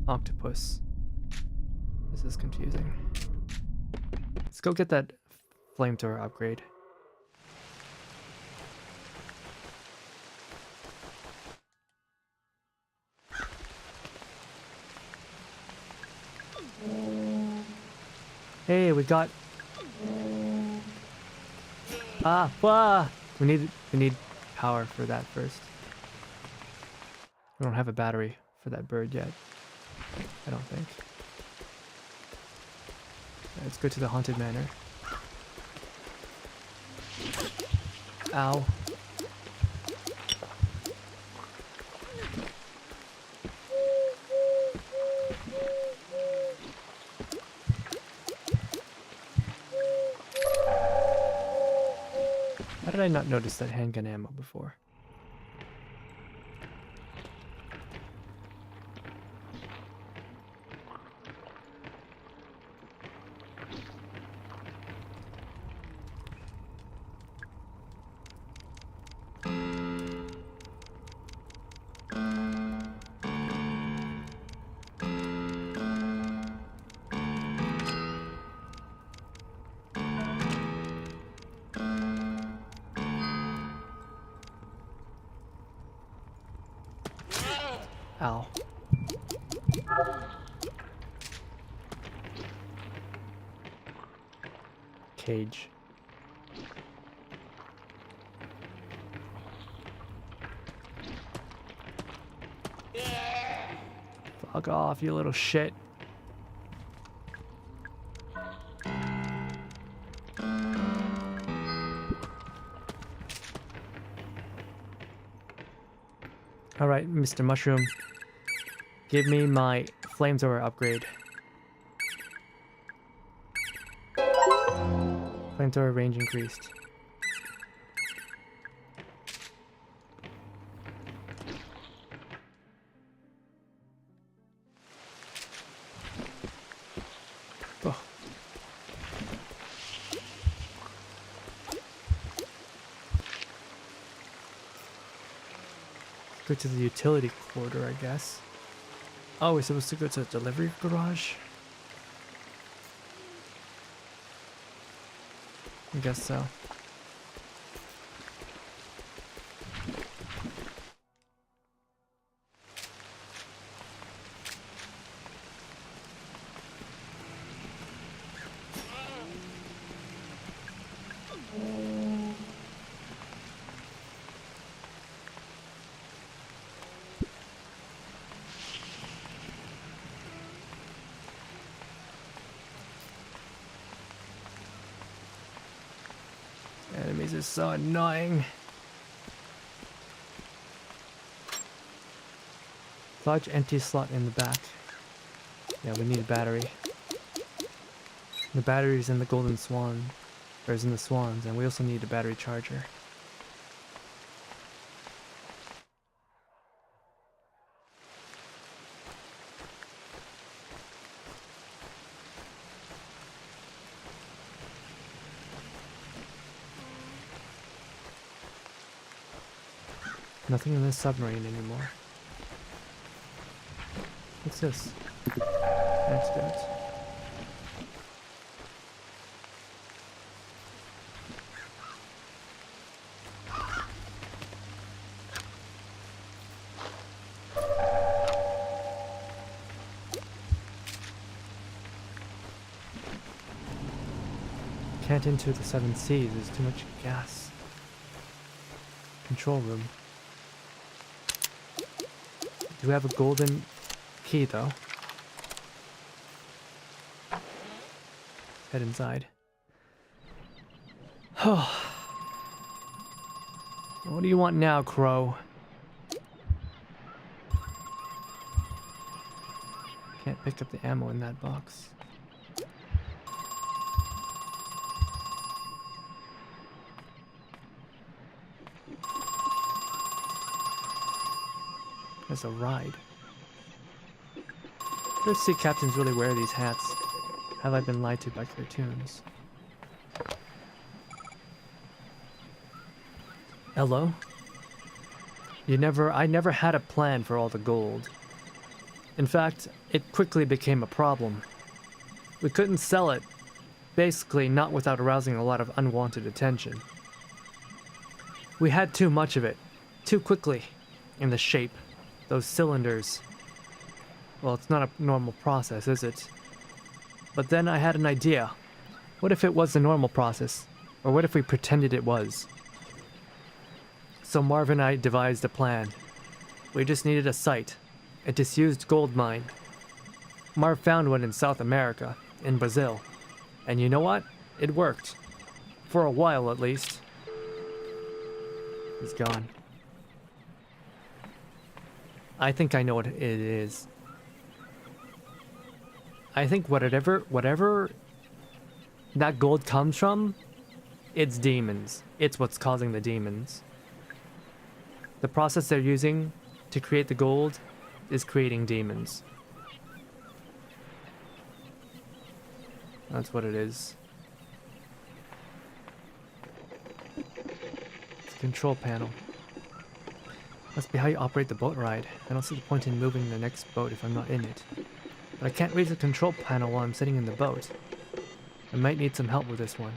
octopus. This is confusing. Let's go get that flamethrower upgrade. Hey, we got... We need power for that first. We don't have a battery for that bird yet. I don't think. Let's go to the haunted manor. Ow. How did I not notice that handgun ammo before? Ow. Cage. Fuck off, you little shit. Alright, Mr. Mushroom. Give me my flamethrower upgrade. Flamethrower range increased. Oh. Go to the utility corridor, I guess. Oh, we're supposed to go to the delivery garage? I guess so. Enemies are so annoying. Large empty slot in the back. Yeah, we need a battery. The battery's in the golden swan, or is in the swans, and we also need a battery charger. Nothing in this submarine anymore. What's this? Antidote. Can't into the 7 seas, there's too much gas. Control room. do have a golden key though. Head inside. What do you want now, Crow? Can't pick up the ammo in that box. There's a ride. Let's see captains really wear these hats. Have I been lied to by cartoons? Hello? I never had a plan for all the gold. In fact, it quickly became a problem. We couldn't sell it, basically not without arousing a lot of unwanted attention. We had too much of it, too quickly, in the shape, those cylinders. Well, it's not a normal process, is it? But then I had an idea. What if it was the normal process? Or what if we pretended it was? So Marv and I devised a plan. We just needed a site. A disused gold mine. Marv found one in South America, in Brazil. And you know what? It worked. For a while, at least. He's gone. I think I know what it is. I think whatever that gold comes from, it's demons. It's what's causing the demons. The process they're using to create the gold is creating demons. That's what it is. It's a control panel. Must be how you operate the boat ride. I don't see the point in moving the next boat if I'm not in it. But I can't reach the control panel while I'm sitting in the boat. I might need some help with this one.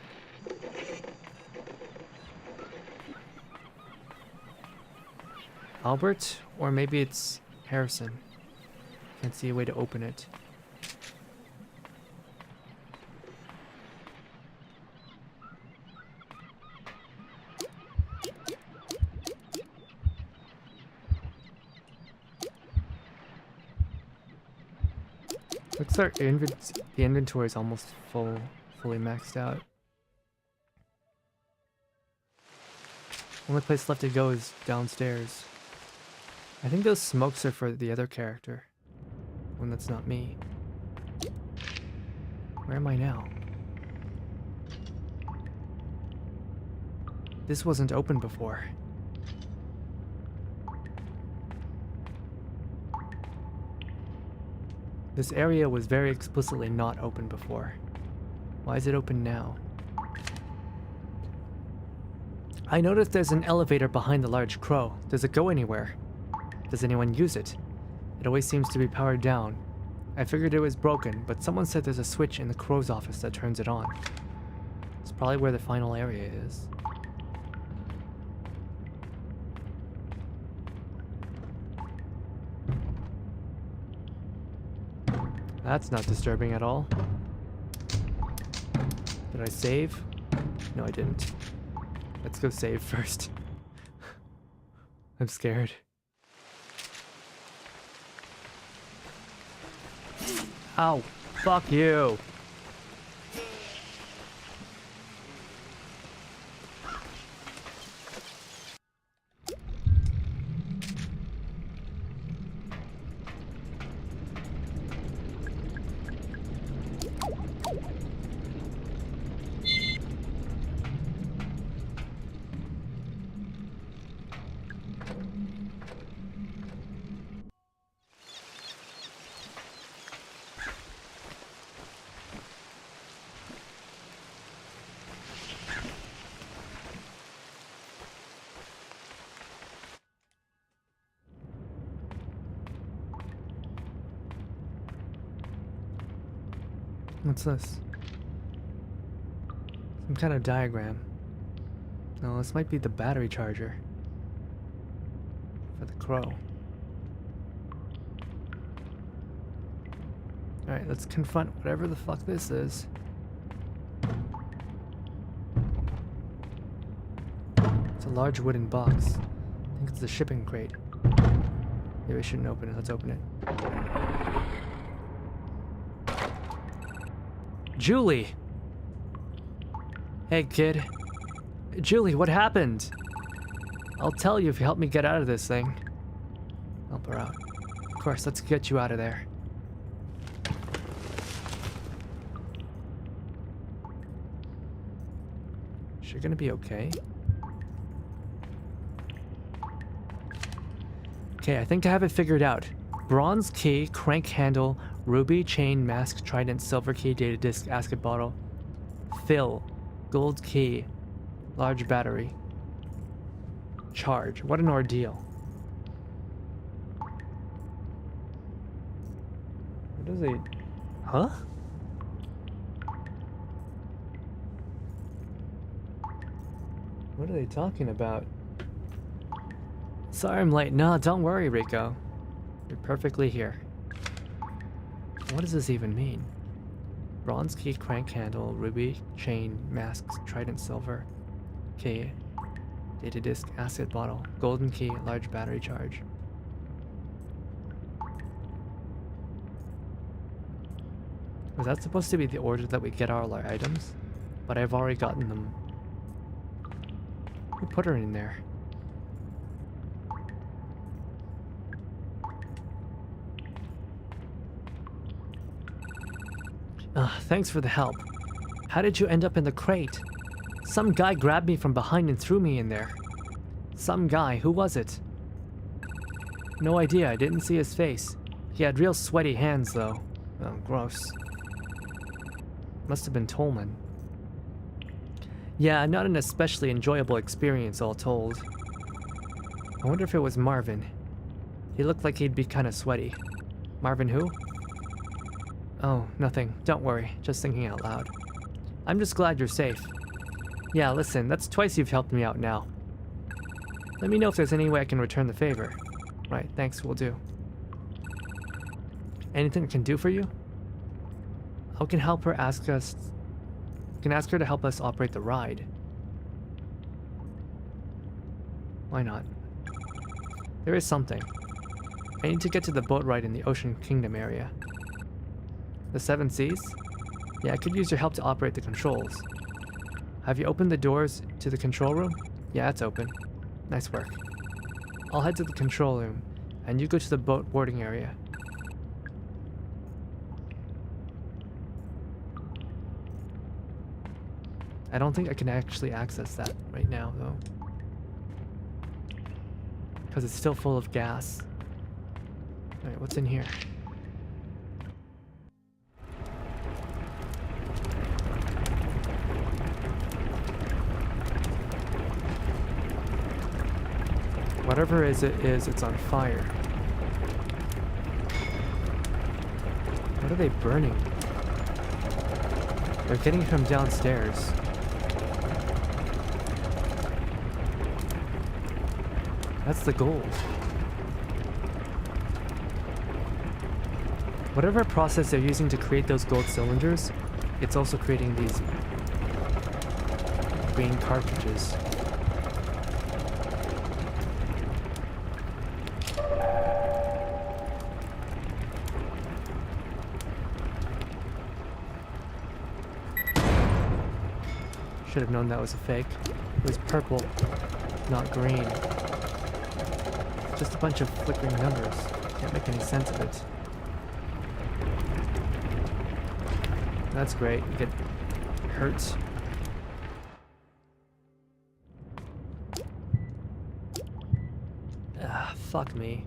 Albert? Or maybe it's Harrison. Can't see a way to open it. Looks like the inventory is almost fully maxed out. Only place left to go is downstairs. I think those smokes are for the other character. One that's not me. Where am I now? This wasn't open before. This area was very explicitly not open before. Why is it open now? I noticed there's an elevator behind the large crow. Does it go anywhere? Does anyone use it? It always seems to be powered down. I figured it was broken, but someone said there's a switch in the crow's office that turns it on. It's probably where the final area is. That's not disturbing at all. Did I save? No, I didn't. Let's go save first. I'm scared. Ow! Fuck you! What's this? Some kind of diagram. No, this might be the battery charger for the crow. Alright, let's confront whatever the fuck this is. It's a large wooden box. I think it's the shipping crate. Maybe we shouldn't open it. Let's open it. Julie! Hey, kid. Julie, what happened? I'll tell you if you help me get out of this thing. Help her out. Of course, let's get you out of there. Is she gonna be okay? Okay, I think I have it figured out. Bronze key, crank handle, ruby, chain, mask, trident, silver key, data disc, acid bottle, fill, gold key, large battery, charge. What an ordeal. What does he... Huh? What are they talking about? Sorry I'm late. No, don't worry, Rico. You're perfectly here. What does this even mean? Bronze key, crank handle, ruby, chain, masks, trident, silver key, data disc, acid bottle, golden key, large battery charge. Was that supposed to be the order that we get all our items? But I've already gotten them. Who put her in there? Thanks for the help. How did you end up in the crate? Some guy grabbed me from behind and threw me in there. Some guy, who was it? No idea, I didn't see his face. He had real sweaty hands though. Oh, gross. Must have been Tolman. Yeah, not an especially enjoyable experience all told. I wonder if it was Marvin. He looked like he'd be kinda sweaty. Marvin who? Oh, nothing. Don't worry. Just thinking out loud. I'm just glad you're safe. Yeah, listen, that's twice you've helped me out now. Let me know if there's any way I can return the favor. Right, thanks, will do. Anything I can do for you? How can help her ask us... can ask her to help us operate the ride. Why not? There is something. I need to get to the boat ride in the Ocean Kingdom area. The Seven Seas? Yeah, I could use your help to operate the controls. Have you opened the doors to the control room? Yeah, it's open. Nice work. I'll head to the control room, and you go to the boat boarding area. I don't think I can actually access that right now, though. Because it's still full of gas. Alright, what's in here? Whatever it is, it's on fire. What are they burning? They're getting it from downstairs. That's the gold. Whatever process they're using to create those gold cylinders, it's also creating these green cartridges. Should have known that was a fake. It was purple, not green. Just a bunch of flickering numbers. Can't make any sense of it. That's great. You get hurt. Ah, fuck me.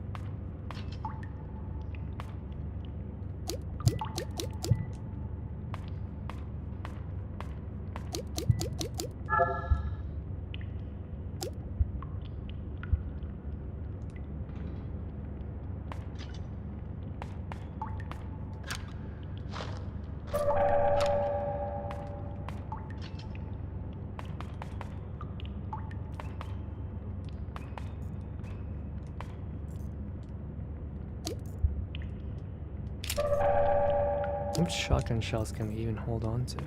How much shotgun shells can we even hold on to?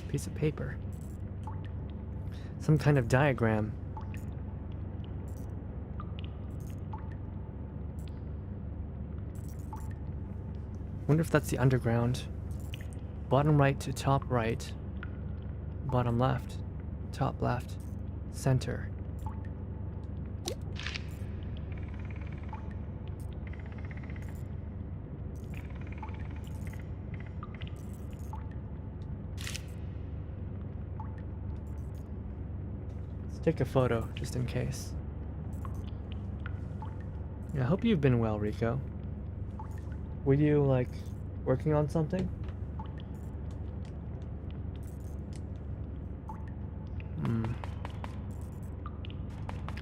Piece of paper. Some kind of diagram. Wonder if that's the underground. Bottom right to top right. Bottom left. Top left. Center. Let's take a photo just in case. Yeah, I hope you've been well, Rico. Were you, like, working on something?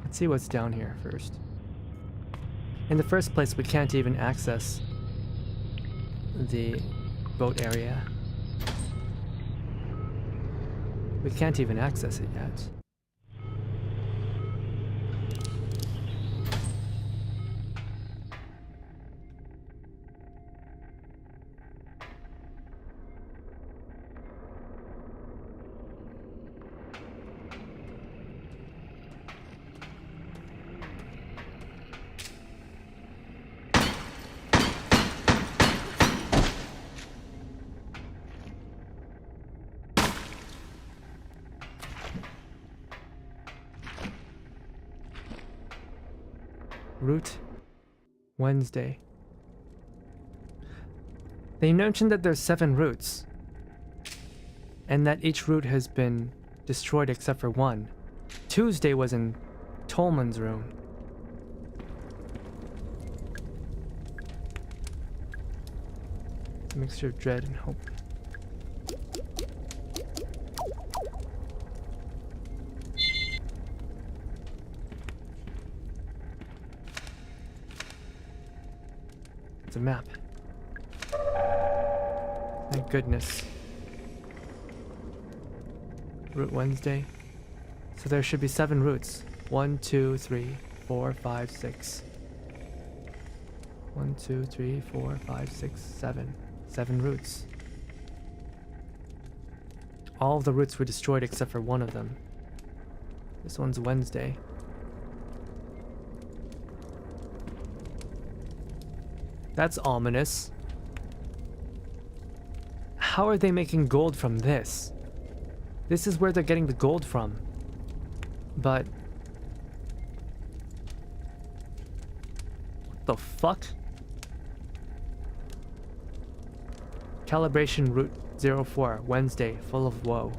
Let's see what's down here first. In the first place, we can't even access the boat area. We can't even access it yet. Route Wednesday. They mentioned that there's 7 routes, and that each route has been destroyed except for one. Tuesday was in Tolman's room. It's a mixture of dread and hope. It's a map. Thank goodness. Route Wednesday. So there should be 7 routes. 1, 2, 3, 4, 5, 6. 1, 2, 3, 4, 5, 6, 7. 7 routes. All of the routes were destroyed except for one of them. This one's Wednesday. That's ominous. How are they making gold from this? This is where they're getting the gold from. But... what the fuck? Calibration route 04, Wednesday, full of woe.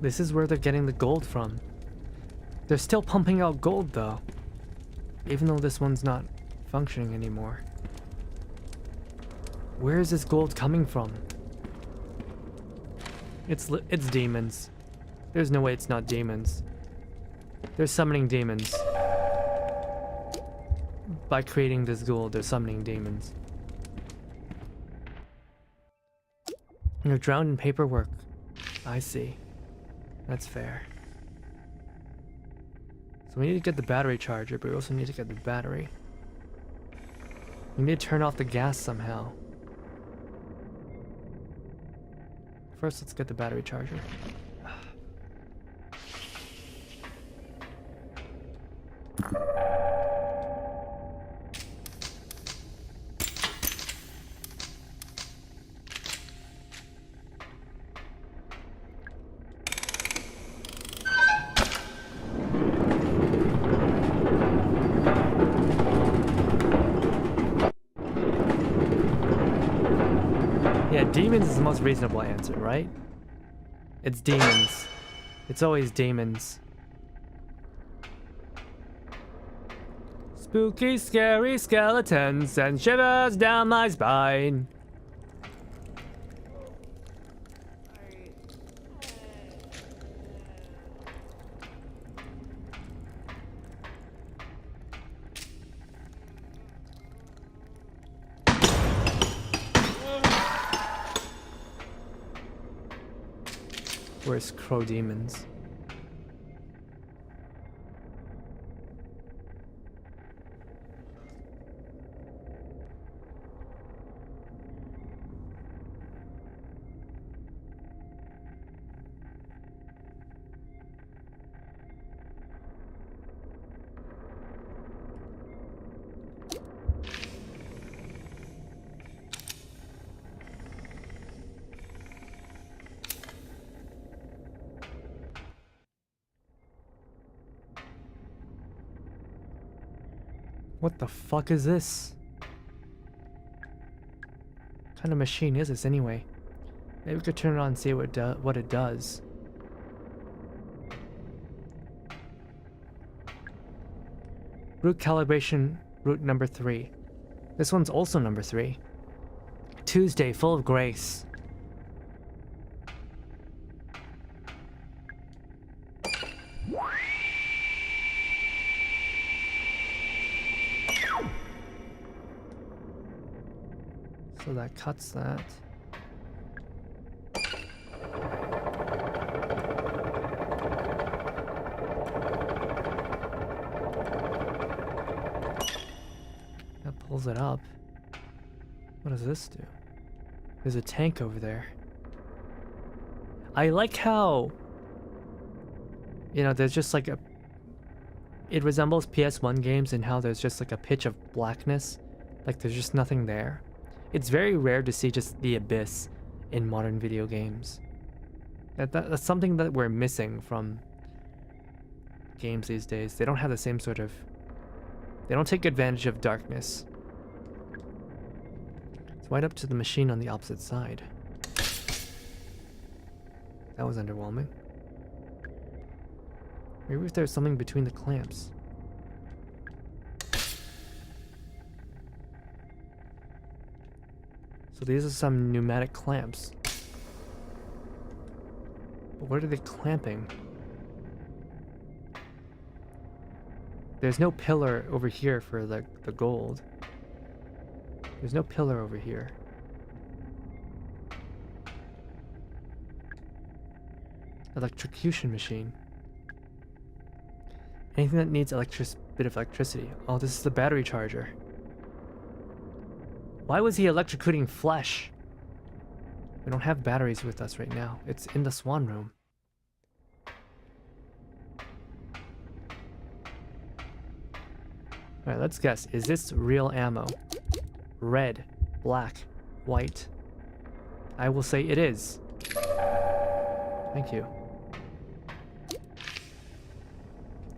This is where they're getting the gold from. They're still pumping out gold though. Even though this one's not functioning anymore. Where is this gold coming from? It's demons. There's no way it's not demons. They're summoning demons. By creating this gold, they're summoning demons. You're drowned in paperwork. I see. That's fair. So we need to get the battery charger, but we also need to get the battery. We need to turn off the gas somehow. First, let's get the battery charger. Yeah, demons is the most reasonable answer, right? It's demons. It's always demons. Spooky, scary skeletons and shivers down my spine. Where's crow demons? What the fuck is this? What kind of machine is this anyway? Maybe we could turn it on and see what it does. Route calibration, route number 3. This one's also number 3. Tuesday, full of grace. So that cuts that. That pulls it up. What does this do? There's a tank over there. I like how, you know, there's just like a... It resembles PS1 games in how there's just like a pitch of blackness. Like there's just nothing there. It's very rare to see just the abyss in modern video games. That's something that we're missing from games these days. They don't have the same sort of... They don't take advantage of darkness. It's right up to the machine on the opposite side. That was underwhelming. Maybe if there's something between the clamps. So these are some pneumatic clamps. But what are they clamping? There's no pillar over here for the gold. There's no pillar over here. Electrocution machine. Anything that needs bit of electricity. Oh, this is the battery charger. Why was he electrocuting flesh? We don't have batteries with us right now. It's in the swan room. Alright, let's guess. Is this real ammo? Red, black, white. I will say it is. Thank you.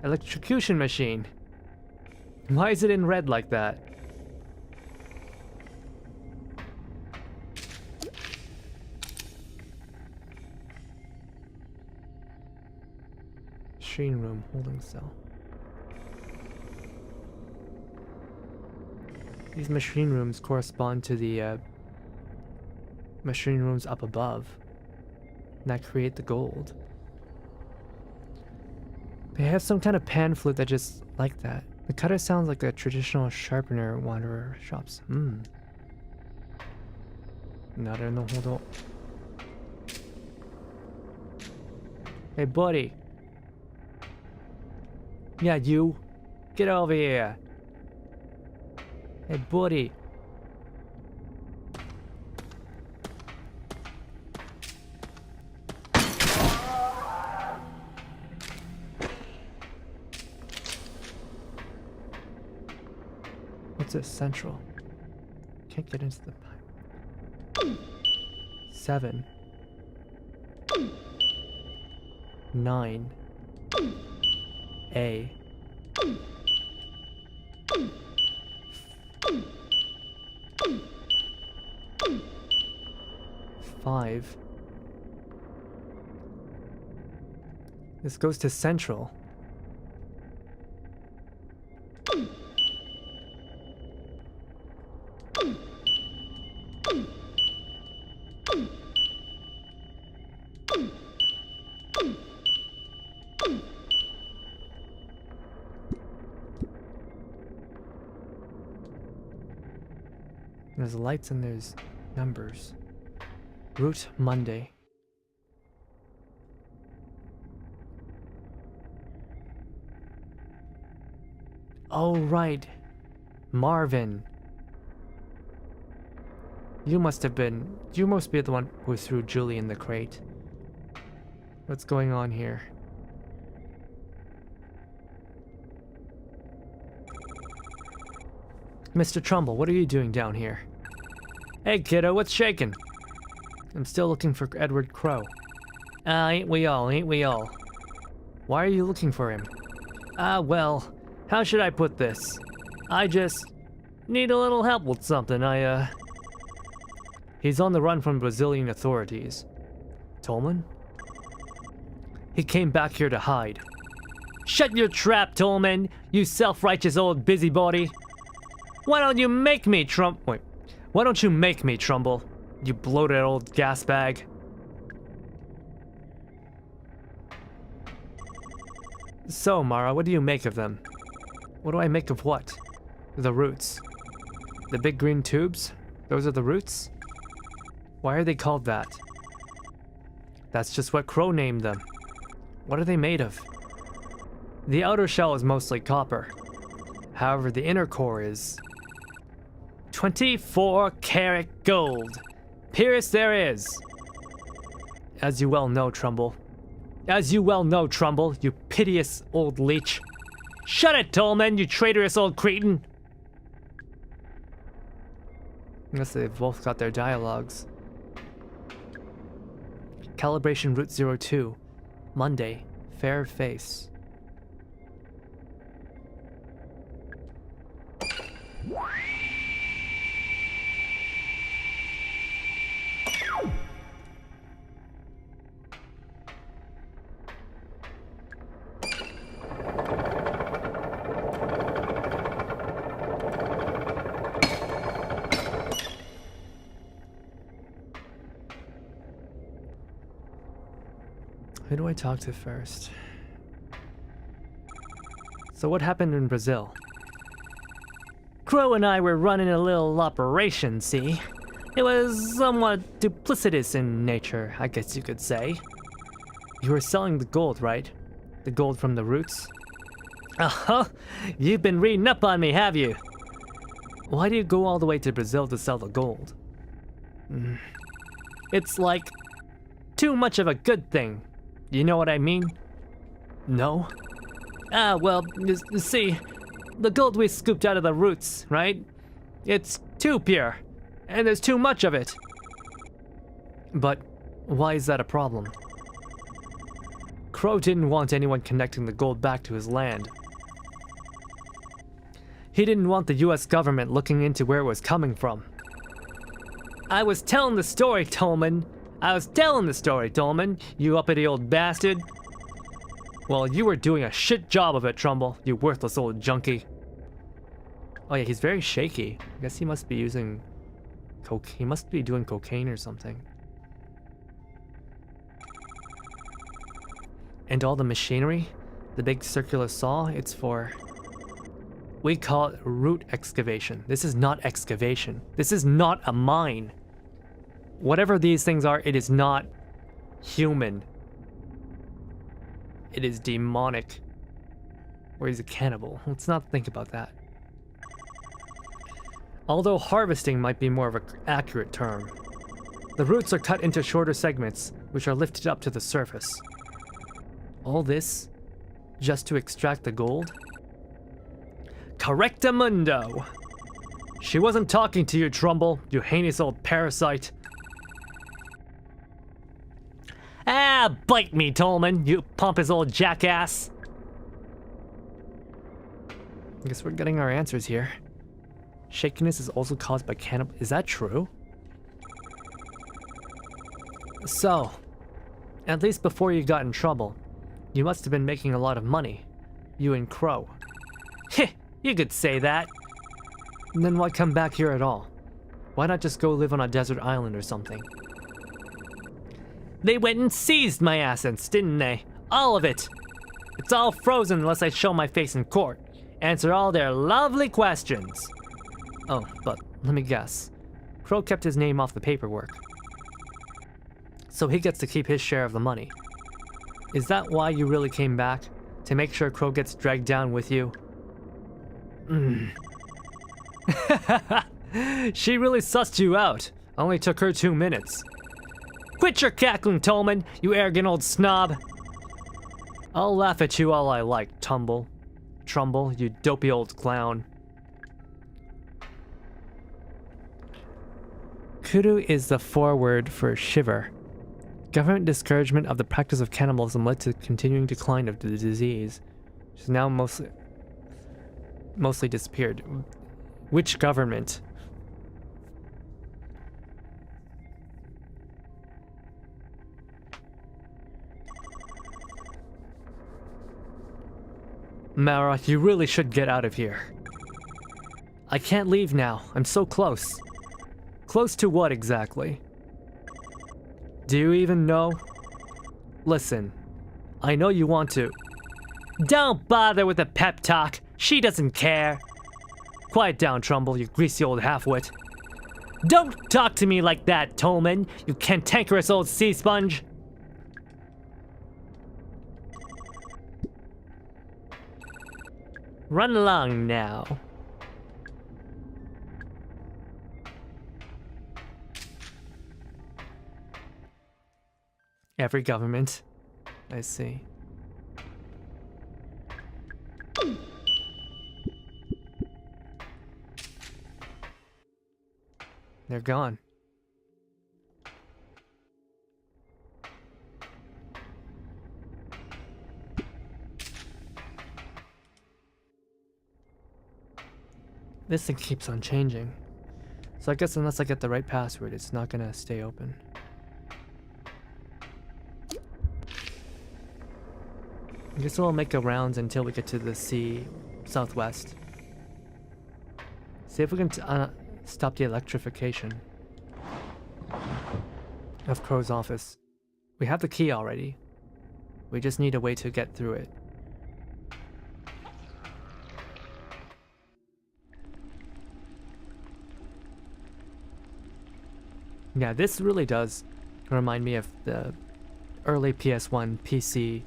Electrocution machine. Why is it in red like that? Machine room, holding cell. These machine rooms correspond to the machine rooms up above that create the gold. They have some kind of pan flute that just like that. The cutter sounds like a traditional sharpener wanderer shops. Naruhodo. Hey buddy. Yeah, you. Get over here. Hey, buddy. What's it? Central. Can't get into the pipe. 7. 9. A. 5. This goes to Central. There's lights and there's numbers. Route Monday. Oh, right. Marvin. You must be the one who threw Julie in the crate. What's going on here? Mr. Trumbull, what are you doing down here? Hey, kiddo, what's shaking? I'm still looking for Edward Crow. Ain't we all? Why are you looking for him? Well, how should I put this? I just need a little help with something. He's on the run from Brazilian authorities. Tolman? He came back here to hide. Shut your trap, Tolman, you self-righteous old busybody. Why don't you make me, Why don't you make me, Trumbull? You bloated old gas bag. So, Mara, what do you make of them? What do I make of what? The roots. The big green tubes? Those are the roots? Why are they called that? That's just what Crow named them. What are they made of? The outer shell is mostly copper. However, the inner core is 24-karat gold. Pierce there is. As you well know, Trumbull. You piteous old leech. Shut it, Tolman, you traitorous old cretin. Unless they've both got their dialogues. Calibration Route 02. Monday. Fair face. Who do I talk to first? So what happened in Brazil? Crow and I were running a little operation, see? It was somewhat duplicitous in nature, I guess you could say. You were selling the gold, right? The gold from the roots? Uh-huh! You've been reading up on me, have you? Why do you go all the way to Brazil to sell the gold? It's like too much of a good thing. You know what I mean? No? Well, you see, the gold we scooped out of the roots, right? It's too pure, and there's too much of it. But why is that a problem? Crow didn't want anyone connecting the gold back to his land. He didn't want the US government looking into where it was coming from. I was telling the story, Tolman, you uppity old bastard. Well, you were doing a shit job of it, Trumbull, you worthless old junkie. Oh yeah, he's very shaky. I guess he must be using he must be doing cocaine or something. And all the machinery, the big circular saw, it's for... We call it root excavation. This is not excavation. This is not a mine. Whatever these things are, it is not human. It is demonic. Or he's a cannibal. Let's not think about that. Although harvesting might be more of an accurate term. The roots are cut into shorter segments, which are lifted up to the surface. All this just to extract the gold? Correctamundo! She wasn't talking to you, Trumbull, you heinous old parasite. Bite me, Tolman, you pompous old jackass. I guess we're getting our answers here. Shakiness is also caused by cannibal. Is that true? So, at least before you got in trouble, You must have been making a lot of money. You and Crow. Heh, you could say that. And then why come back here at all? Why not just go live on a desert island or something? They went and seized my assets, didn't they? All of it. It's all frozen unless I show my face in court. Answer all their lovely questions. Oh, but let me guess. Crow kept his name off the paperwork. So he gets to keep his share of the money. Is that why you really came back? To make sure Crow gets dragged down with you? She really sussed you out. Only took her 2 minutes. Quit your cackling, Tolman, you arrogant old snob. I'll laugh at you all I like, Trumbull, you dopey old clown. Kudu is the foreword for shiver. Government discouragement of the practice of cannibalism led to the continuing decline of the disease, which is now mostly disappeared. Which government? Mara, you really should get out of here. I can't leave now. I'm so close. Close to what exactly? Do you even know? Listen, I know you want to. Don't bother with the pep talk. She doesn't care. Quiet down, Trumbull, you greasy old halfwit. Don't talk to me like that, Tolman, you cantankerous old sea sponge. Run along now. Every government. I see. They're gone. This thing keeps on changing. So I guess unless I get the right password, it's not gonna stay open. I guess we'll make a rounds until we get to the sea southwest. See if we can stop the electrification of Crow's office. We have the key already. We just need a way to get through it. Yeah, this really does remind me of the early PS1 PC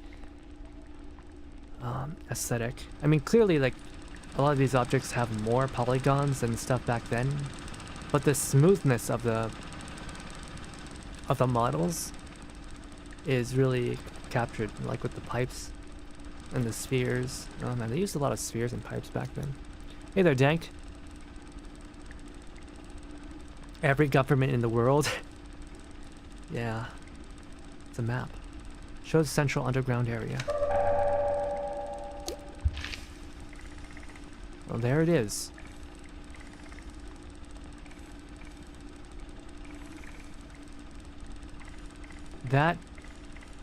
aesthetic. I mean, clearly, like, a lot of these objects have more polygons than stuff back then, but the smoothness of the models is really captured, like with the pipes and the spheres. Oh man, they used a lot of spheres and pipes back then. Hey there, Dank. Every government in the world. Yeah. It's a map. Shows central underground area. Well, there it is. That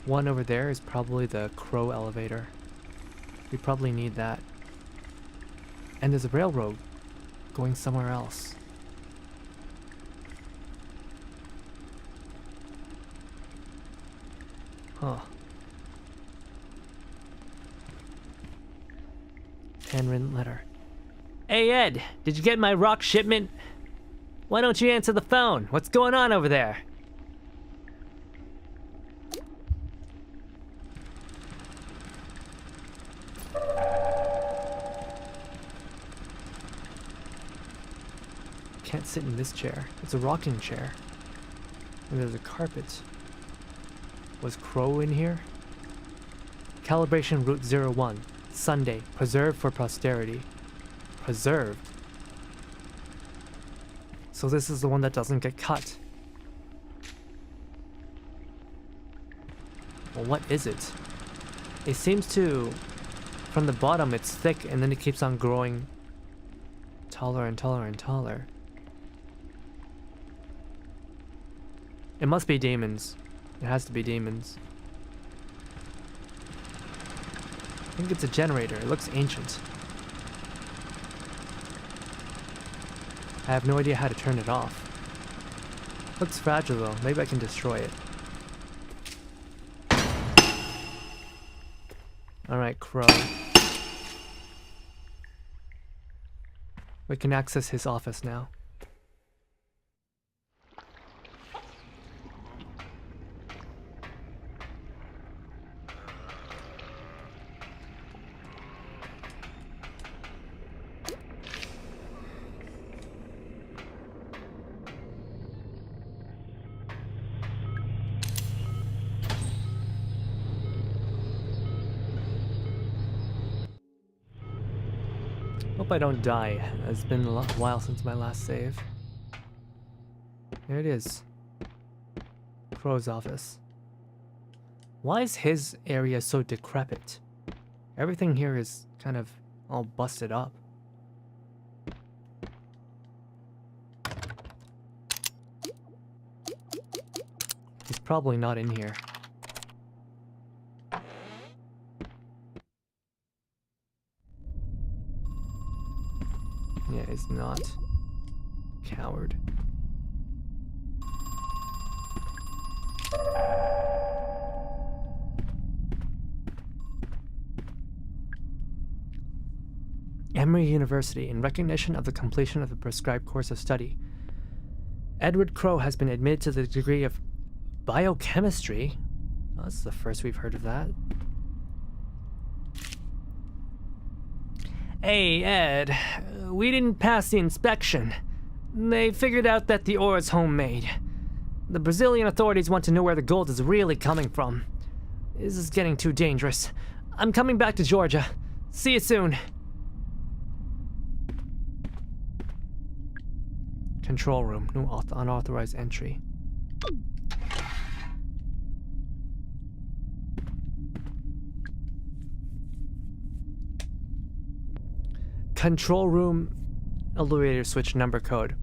one over there is probably the Crow elevator. We probably need that. And there's a railroad going somewhere else. Huh. Handwritten letter. Hey Ed, did you get my rock shipment? Why don't you answer the phone? What's going on over there? Can't sit in this chair. It's a rocking chair. And there's a carpet. Was Crow in here? Calibration Route 01. Sunday. Preserved for posterity. Preserved? So this is the one that doesn't get cut. Well, what is it? It seems to... From the bottom it's thick and then it keeps on growing taller and taller and taller. It must be demons. It has to be demons. think it's a generator. It looks ancient. I have no idea how to turn it off. Looks fragile though. Maybe I can destroy it. Alright, Crow. We can access his office now. Hope I don't die. It's been a while since my last save. There it is. Crow's office. Why is his area so decrepit? Everything here is kind of all busted up. He's probably not in here. Yeah, he's not. Coward. Emory University, in recognition of the completion of the prescribed course of study, Edward Crow has been admitted to the degree of biochemistry. Oh, that's the first we've heard of that. Hey, Ed, we didn't pass the inspection. They figured out that the ore is homemade. The Brazilian authorities want to know where the gold is really coming from. This is getting too dangerous. I'm coming back to Georgia. See you soon. Control room. No unauthorized entry. Control room elevator switch number code.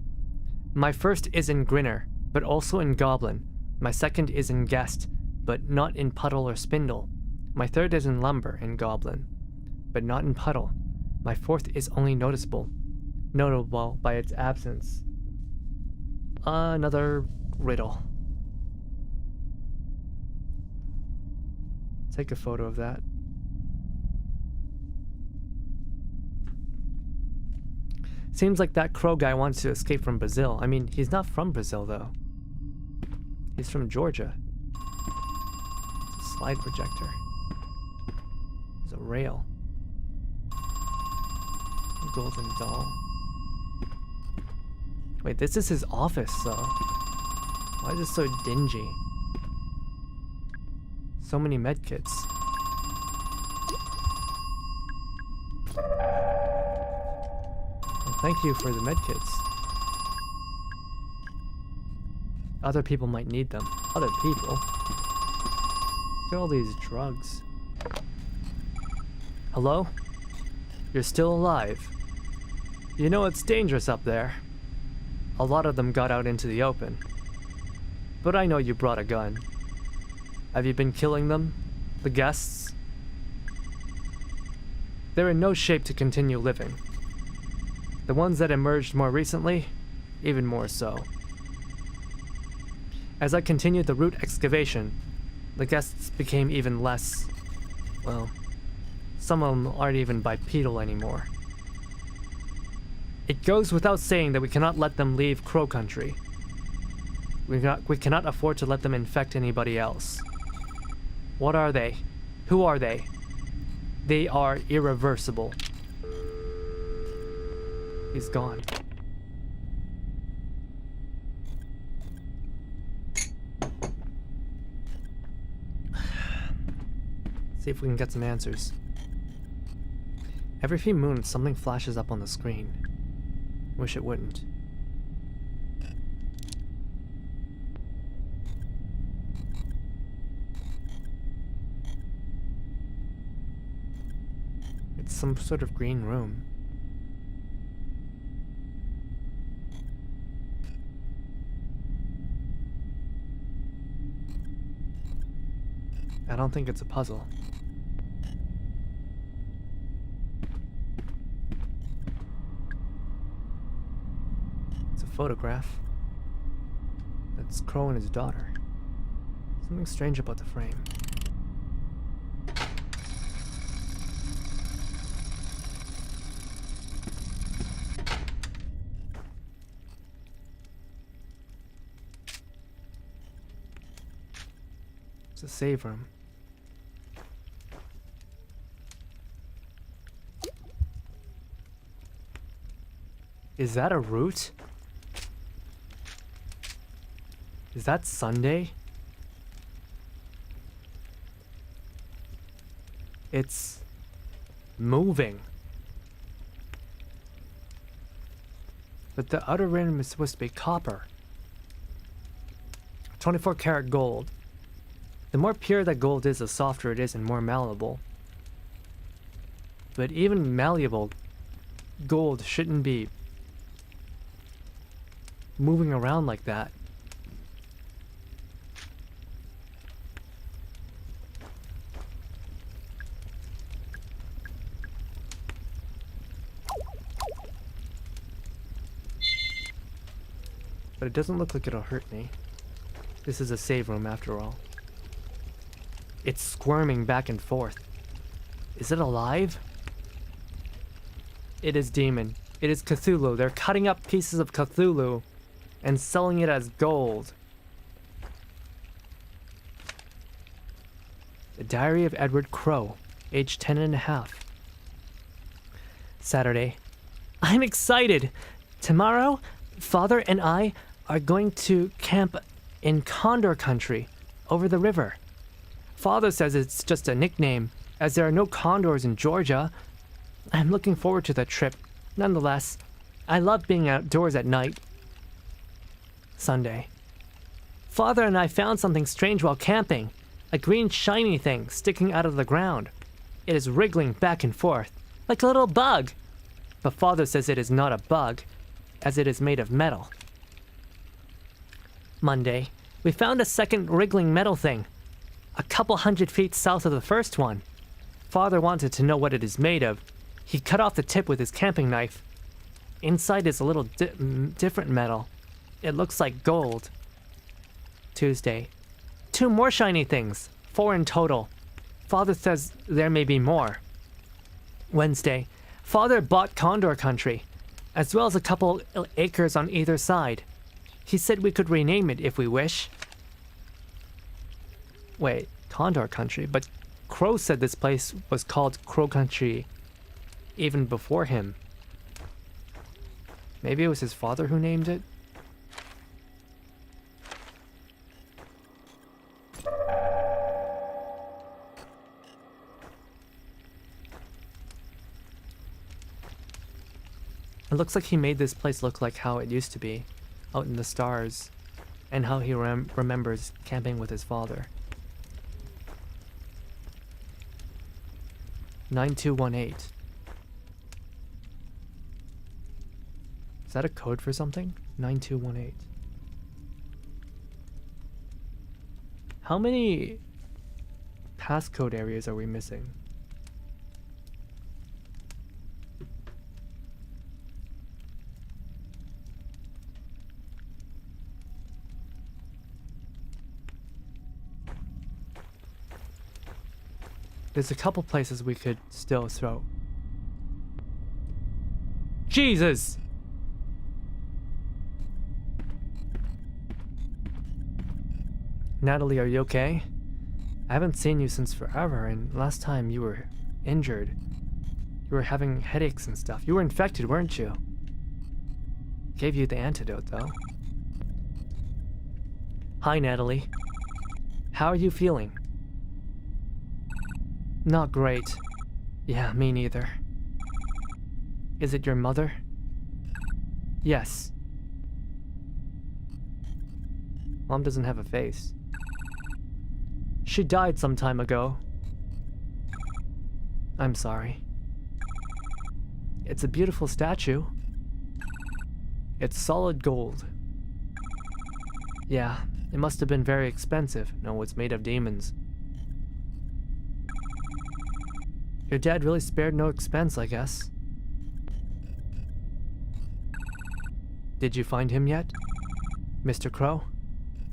My first is in Grinner, but also in Goblin. My second is in Guest, but not in Puddle or Spindle. My third is in Lumber in Goblin, but not in Puddle. My fourth is only notable by its absence. Another riddle. Take a photo of that. Seems like that Crow guy wants to escape from Brazil. I mean, he's not from Brazil, though. He's from Georgia. It's a slide projector. There's a rail. A golden doll. Wait, this is his office, though. Why is it so dingy? So many medkits. Thank you for the medkits. Other people might need them. Other people? Look at all these drugs. Hello? You're still alive. You know it's dangerous up there. A lot of them got out into the open. But I know you brought a gun. Have you been killing them? The guests? They're in no shape to continue living. The ones that emerged more recently, even more so. As I continued the root excavation, the guests became even less, well, some of them aren't even bipedal anymore. It goes without saying that we cannot let them leave Crow Country. We cannot afford to let them infect anybody else. What are they? Who are they? They are irreversible. He's gone. See if we can get some answers. Every few moons, something flashes up on the screen. Wish it wouldn't. It's some sort of green room. I don't think it's a puzzle. photograph. That's Crow and his daughter. Something strange about the frame. It's a save room. Is that a route? Is that Sunday? It's moving. But the outer rim is supposed to be copper. 24 karat gold. The more pure that gold is, the softer it is and more malleable. But even malleable gold shouldn't be moving around like that. But it doesn't look like it'll hurt me. This is a save room after all. It's squirming back and forth. Is it alive? It is demon. It is Cthulhu. They're cutting up pieces of Cthulhu and selling it as gold. The Diary of Edward Crow, age 10 and a half. Saturday. I'm excited! Tomorrow, Father and I are going to camp in Condor Country, over the river. Father says it's just a nickname, as there are no condors in Georgia. I'm looking forward to the trip. Nonetheless, I love being outdoors at night. Sunday. Father and I found something strange while camping. A green shiny thing sticking out of the ground. It is wriggling back and forth, like a little bug. But Father says it is not a bug, as it is made of metal. Monday. We found a second wriggling metal thing. A couple 100 feet south of the first one. Father wanted to know what it is made of. He cut off the tip with his camping knife. Inside is a little different metal. It looks like gold. Tuesday. 2 more shiny things. 4 in total. Father says there may be more. Wednesday. Father bought Condor Country, as well as a couple acres on either side. He said we could rename it if we wish. Wait, Condor Country? But Crow said this place was called Crow Country even before him. Maybe it was his father who named it? It looks like he made this place look like how it used to be, out in the stars, and how he remembers camping with his father. 9218. Is that a code for something? 9218. How many passcode areas are we missing? There's a couple places we could still throw. Jesus! Natalie, are you okay? I haven't seen you since forever, and last time you were injured. You were having headaches and stuff. You were infected, weren't you? Gave you the antidote, though. Hi, Natalie. How are you feeling? Not great. Yeah, me neither. Is it your mother? Yes. Mom doesn't have a face. She died some time ago. I'm sorry. It's a beautiful statue. It's solid gold. Yeah, it must have been very expensive. No, it's made of demons. Your dad really spared no expense, I guess. Did you find him yet? Mr. Crow?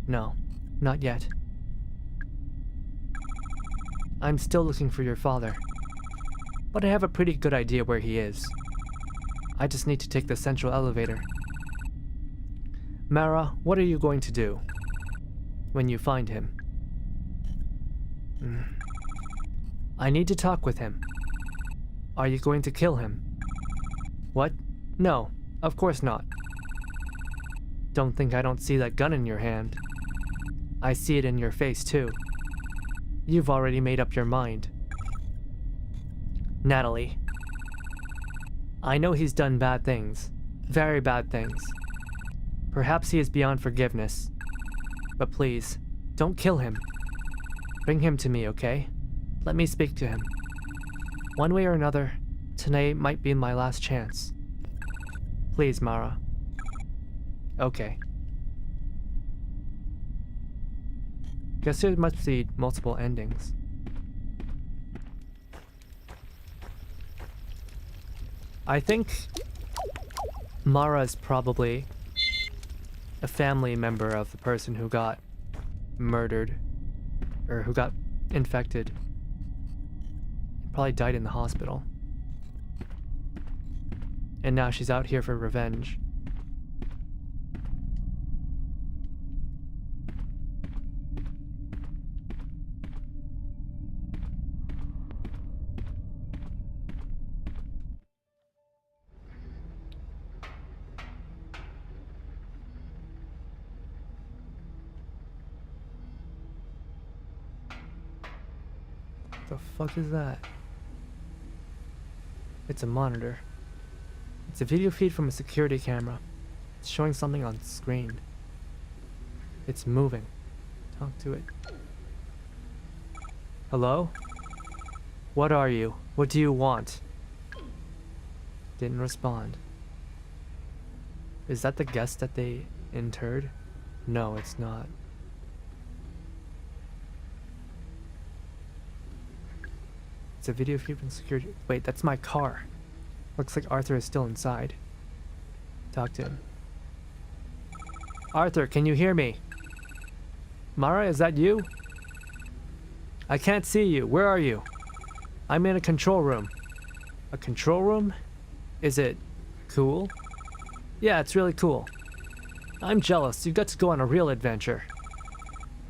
No, not yet. I'm still looking for your father. But I have a pretty good idea where he is. I just need to take the central elevator. Mara, what are you going to do when you find him? I need to talk with him. Are you going to kill him? What? No, of course not. Don't think I don't see that gun in your hand. I see it in your face too. You've already made up your mind. Natalie. I know he's done bad things. Very bad things. Perhaps he is beyond forgiveness. But please, don't kill him. Bring him to me, okay? Let me speak to him. One way or another, tonight might be my last chance. Please, Mara. Okay. Guess there must be multiple endings. I think Mara is probably a family member of the person who got murdered, or who got infected. Probably died in the hospital. And now she's out here for revenge. The fuck is that? It's a monitor. It's a video feed from a security camera. It's showing something on screen. It's moving. Talk to it. Hello? What are you? What do you want? Didn't respond. Is that the guest that they interred? No, it's not. It's a video feed from security. Wait, that's my car. Looks like Arthur is still inside. Talk to him. Arthur, can you hear me? Mara, is that you? I can't see you. Where are you? I'm in a control room. A control room? Is it cool? Yeah, it's really cool. I'm jealous. You got to go on a real adventure.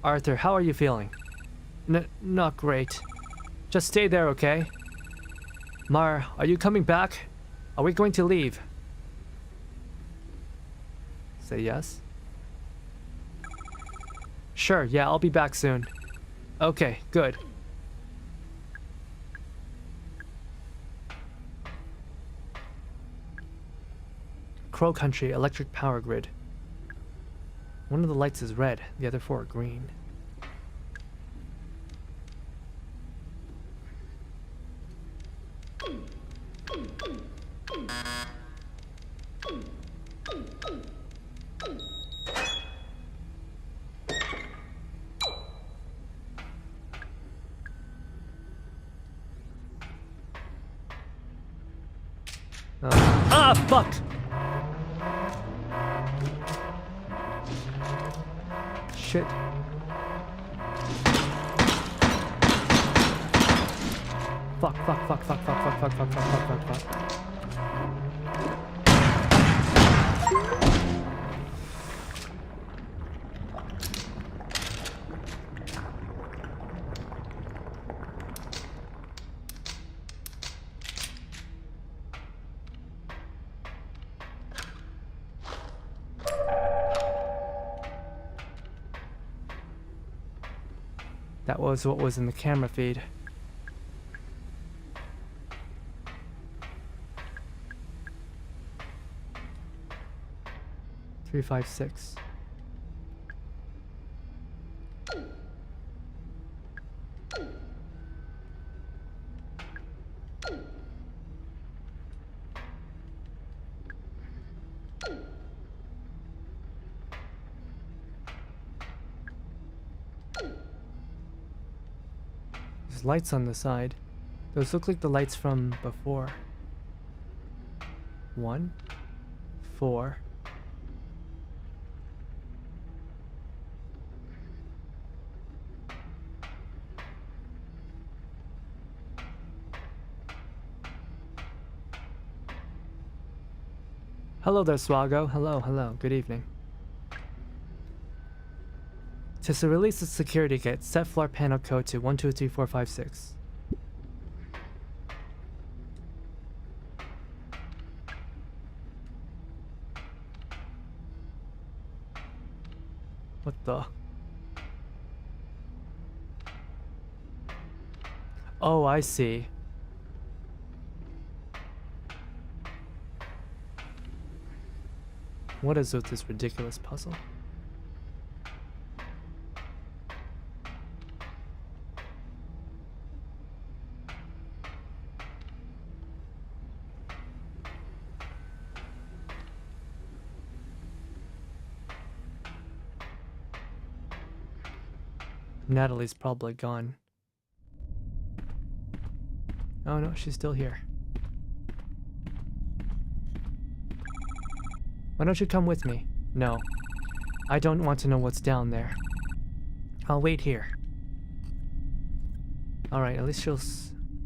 Arthur, how are you feeling? Not great. Just stay there, okay? Mara, are you coming back? Are we going to leave? Say yes. Sure, yeah, I'll be back soon. Okay, good. Crow Country electric power grid. One of the lights is red, the other four are green. Ah, fuck! Shit. Fuck. That was what was in the camera feed. Three, 5, 6. There's lights on the side. Those look like the lights from before. 1, 4, Hello there, Swago. Hello. Good evening. To release the security gate, set floor panel code to 123456. What the? Oh, I see. What is with this ridiculous puzzle? Natalie's probably gone. Oh no, she's still here. Why don't you come with me? No. I don't want to know what's down there. I'll wait here. Alright, at least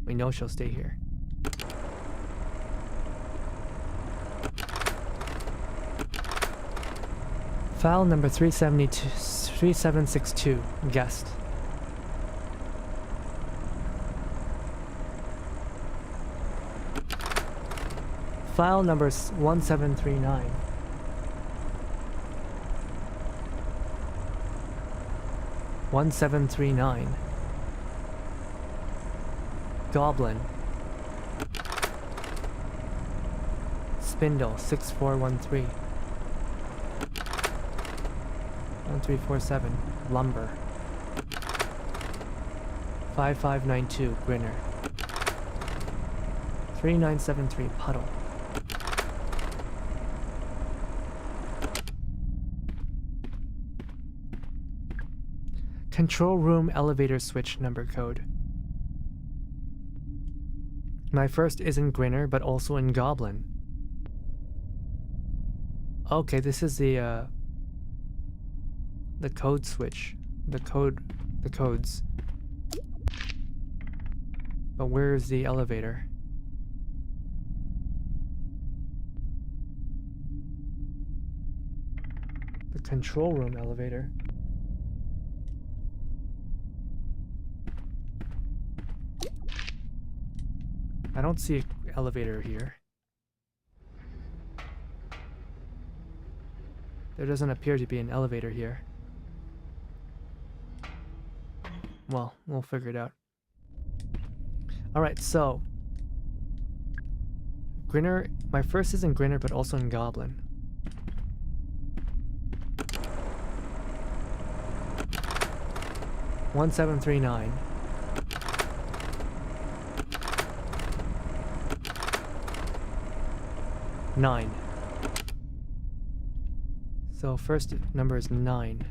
we know she'll stay here. File number 3762, guest. File number 1739. Goblin. Spindle 6413. 1347. Lumber. 5592. Grinner. 3973. Puddle. Control room elevator switch number code. My first is in Grinner, but also in Goblin. Okay, this is the code switch. The codes. But where is the elevator? The control room elevator. I don't see an elevator here. There doesn't appear to be an elevator here. Well, we'll figure it out. Alright, so Grinner, my first is in Grinner, but also in Goblin. One 739. Nine. So first number is 9.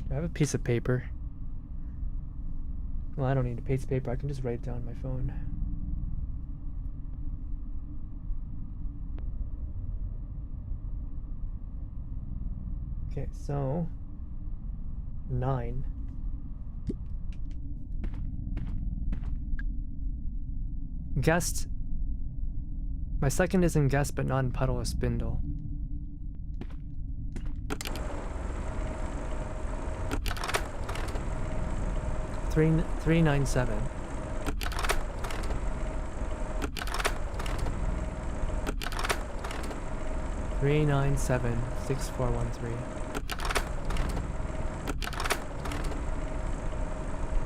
I have a piece of paper. Well, I don't need a piece of paper. I can just write it down on my phone. Okay, so 9. Guest. My second is in guest, but not in puddle or spindle. Three 397. Three 9 7 6 4 1 3.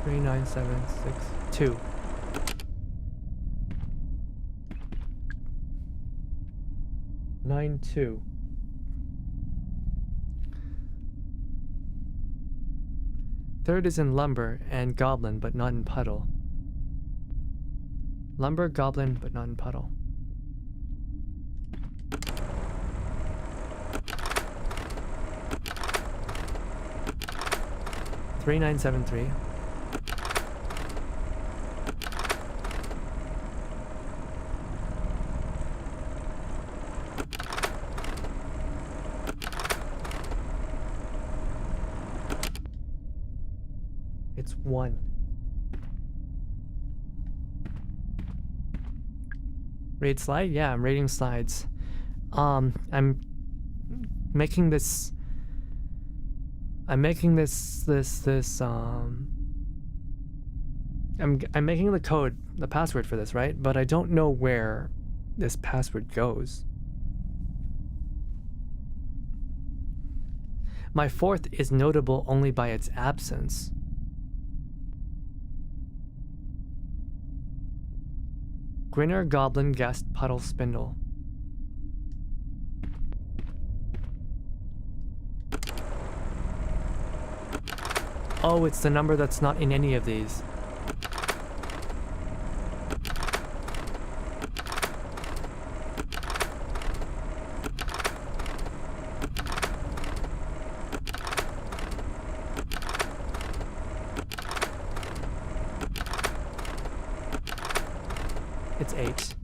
3 9 7 6 2. 9 2. Third is in lumber and goblin, but not in puddle. Lumber, goblin, but not in puddle. Three 9 7 3. It's 1. Rate slide? Yeah, I'm rating slides. I'm making this. I'm making this. I'm making the code, the password for this, right? But I don't know where this password goes. My fourth is notable only by its absence. Grinner, Goblin, Guest, Puddle, Spindle. Oh, it's the number that's not in any of these. It's 8.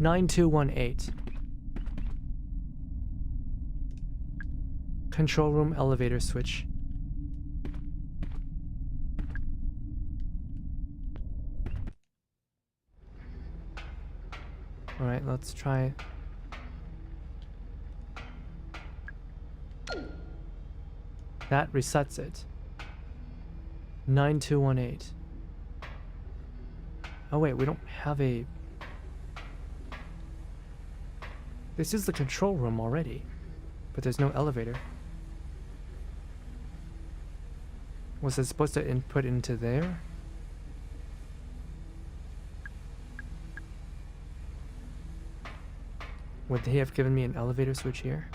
9218. Control room elevator switch. All right, let's try. That resets it. 9218. Oh wait, we don't have a... This is the control room already, but there's no elevator. Was it supposed to input into there? Would he have given me an elevator switch here?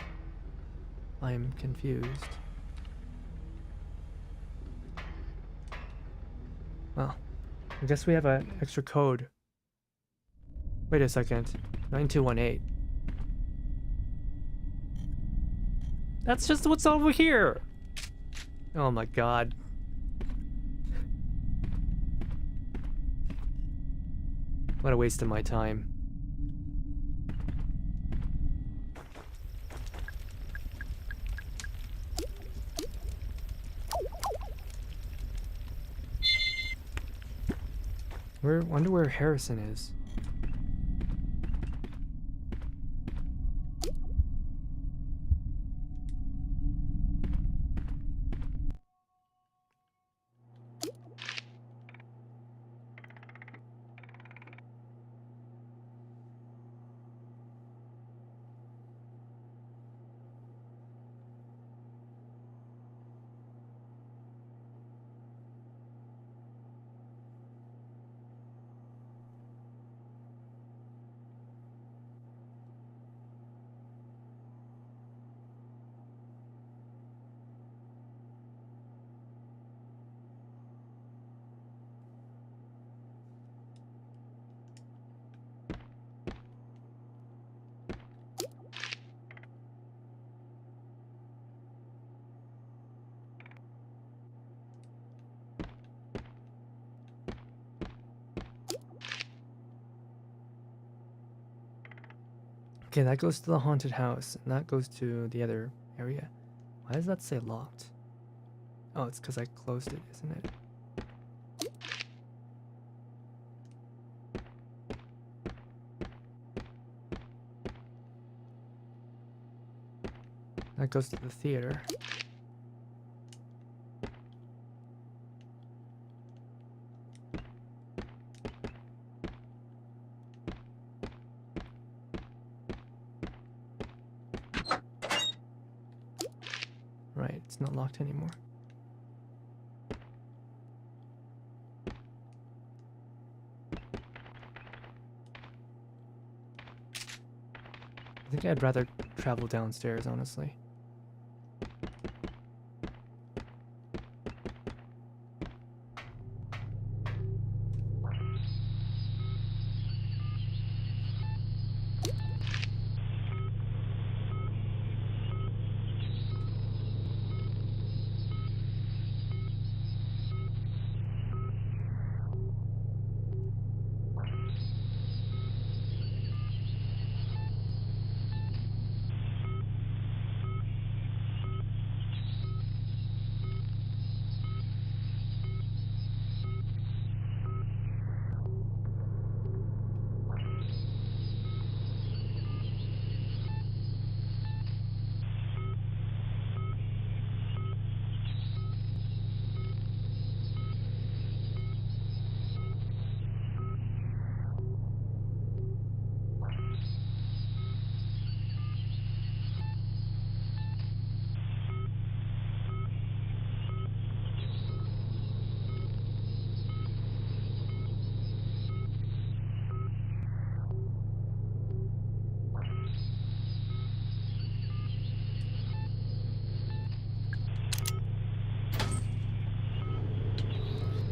I'm confused. Well, I guess we have an extra code. Wait a second. 9218. That's just what's over here! Oh my god. What a waste of my time. Wonder where Harrison is. Okay, that goes to the haunted house, and that goes to the other area. Why does that say locked? Oh, it's because I closed it, isn't it? That goes to the theater. Right, it's not locked anymore. I think I'd rather travel downstairs, honestly.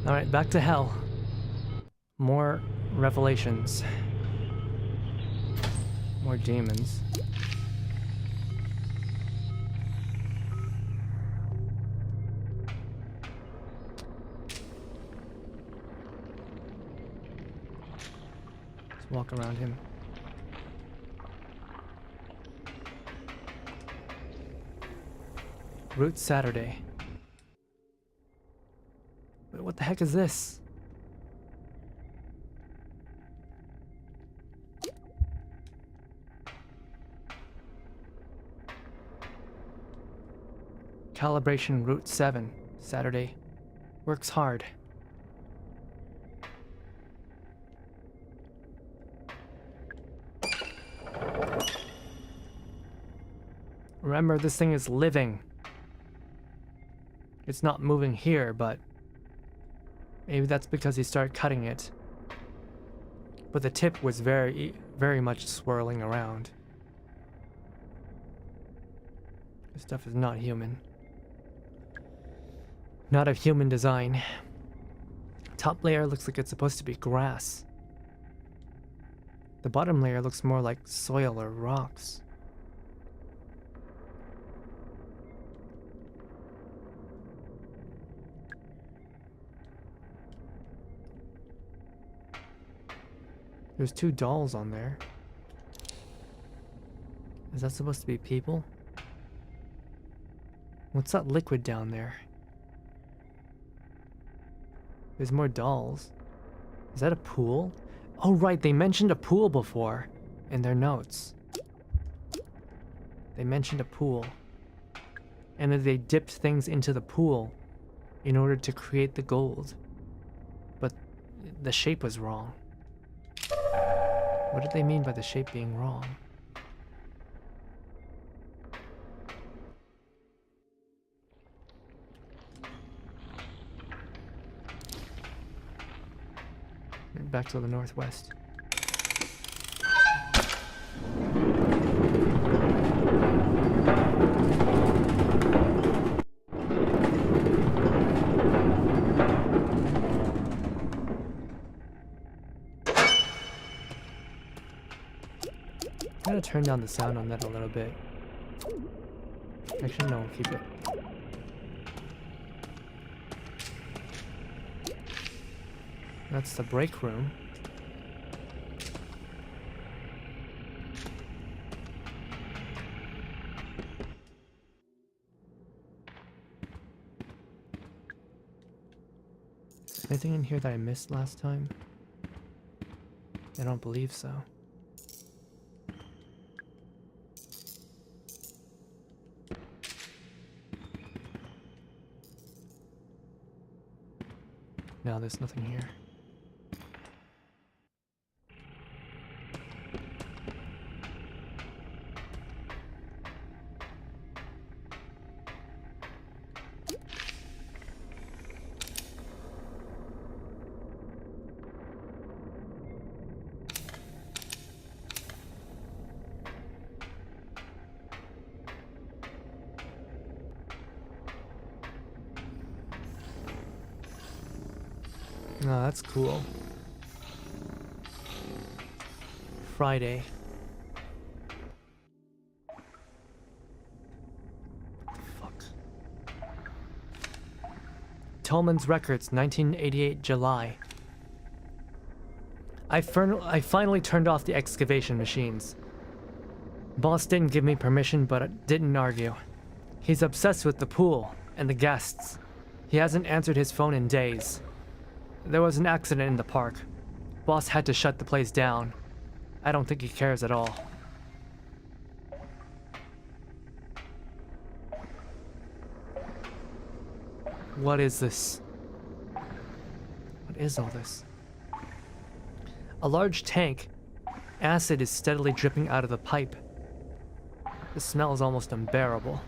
Alright, back to hell. More revelations. More demons. Let's walk around him. Root Saturday. Wait, what the heck is this? Calibration Route 7, Saturday. Works hard. Remember, this thing is living. It's not moving here, but maybe that's because he started cutting it. But the tip was very much swirling around. This stuff is not human. Not of human design. Top layer looks like it's supposed to be grass. The bottom layer looks more like soil or rocks. There's 2 dolls on there. Is that supposed to be people? What's that liquid down there? There's more dolls. Is that a pool? Oh right, they mentioned a pool before in their notes. They mentioned a pool. And that they dipped things into the pool in order to create the gold. But the shape was wrong. What did they mean by the shape being wrong? Back to the northwest. I'm gonna turn down the sound on that a little bit. Actually, no, we'll keep it. That's the break room. Anything in here that I missed last time? I don't believe so. No, there's nothing here. Oh, that's cool. Friday. Fuck. Tolman's Records, 1988 July. I finally turned off the excavation machines. Boss didn't give me permission, but didn't argue. He's obsessed with the pool and the guests. He hasn't answered his phone in days. There was an accident in the park. Boss had to shut the place down. I don't think he cares at all. What is this? What is all this? A large tank. Acid is steadily dripping out of the pipe. The smell is almost unbearable.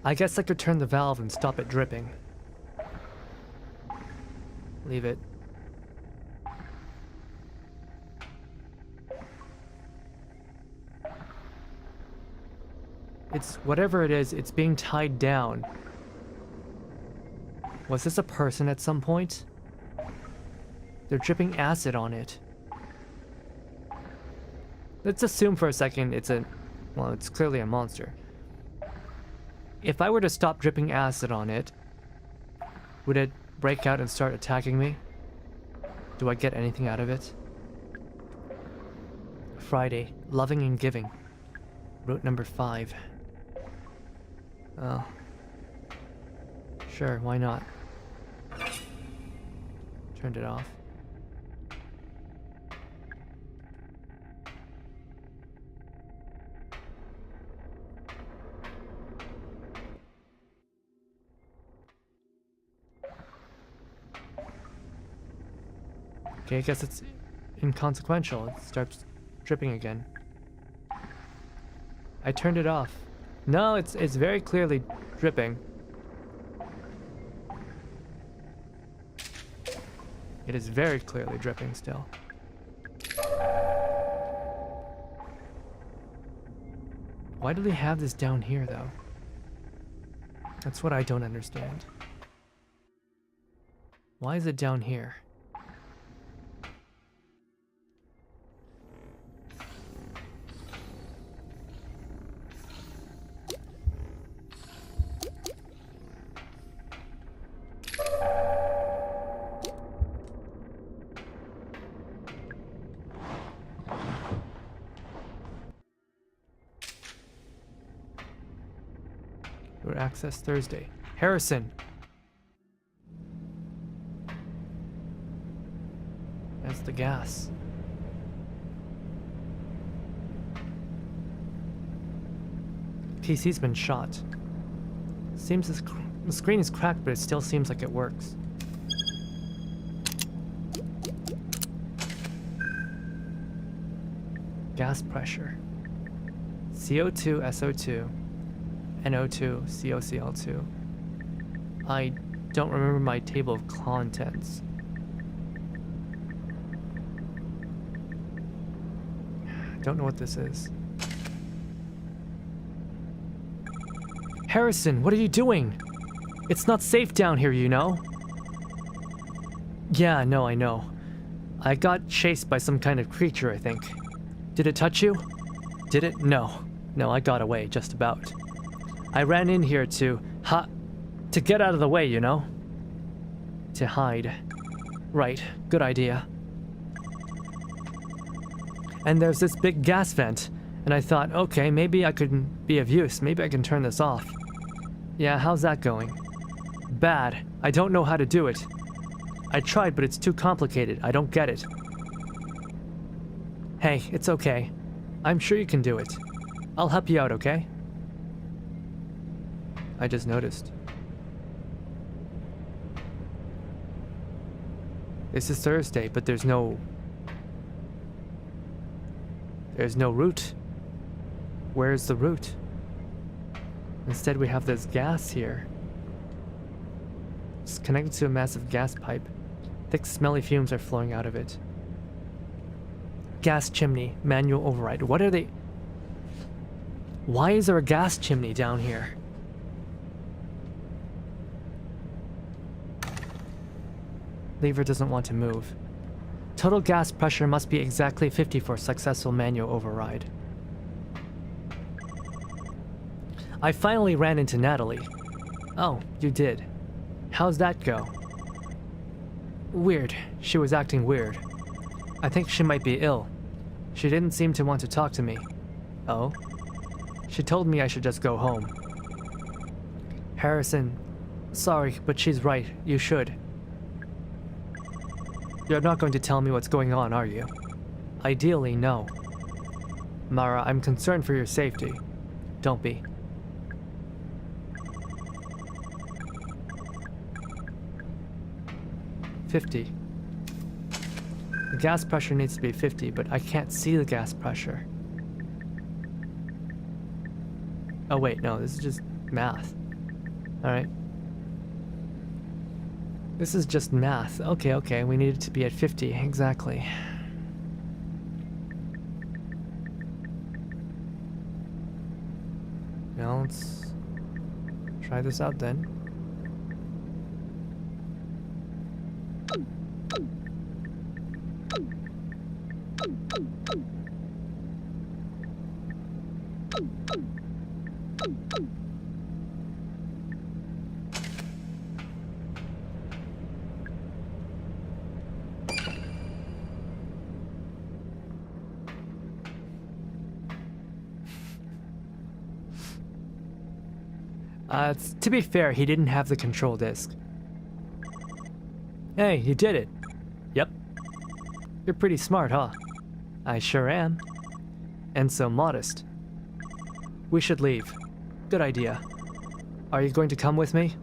I guess I could turn the valve and stop it dripping. Leave it. It's whatever it is, it's being tied down. Was this a person at some point? They're dripping acid on it. Let's assume for a second it's it's clearly a monster. If I were to stop dripping acid on it, would it break out and start attacking me? Do I get anything out of it? Friday, loving and giving. Route number 5. Oh. Sure, why not? Turned it off. Okay, I guess it's inconsequential. It starts dripping again. I turned it off. No, it's very clearly dripping. It is very clearly dripping still. Why do they have this down here, though? That's what I don't understand. Why is it down here? Access Thursday. Harrison! That's the gas. PC's been shot. Seems the screen is cracked, but it still seems like it works. Gas pressure. CO2, SO2. NO2, COCl2. I don't remember my table of contents. Don't know what this is. Harrison, what are you doing? It's not safe down here, you know? Yeah, no, I know. I got chased by some kind of creature, I think. Did it touch you? Did it? No. No, I got away, just about. I ran in here to get out of the way, you know? To hide. Right, good idea. And there's this big gas vent, and I thought, okay, maybe I could be of use. Maybe I can turn this off. Yeah, how's that going? Bad. I don't know how to do it. I tried, but it's too complicated. I don't get it. Hey, it's okay. I'm sure you can do it. I'll help you out, okay? I just noticed. This is Thursday, but there's no route. Where's the route? Instead, we have this gas here. It's connected to a massive gas pipe. Thick, smelly fumes are flowing out of it. Gas chimney, manual override. What are they? Why is there a gas chimney down here? Lever doesn't want to move. Total gas pressure must be exactly 50 for successful manual override. I finally ran into Natalie. Oh, you did. How's that go? Weird. She was acting weird. I think she might be ill. She didn't seem to want to talk to me. Oh? She told me I should just go home. Harrison, sorry, but she's right. You should. You're not going to tell me what's going on, are you? Ideally, no. Mara, I'm concerned for your safety. Don't be. $50. The gas pressure needs to be 50, but I can't see the gas pressure. Oh wait, no, this is just math. Alright. This is just math. Okay, we need it to be at 50, exactly. Now let's try this out then. To be fair, he didn't have the control disc. Hey, you did it. Yep. You're pretty smart, huh? I sure am. And so modest. We should leave. Good idea. Are you going to come with me?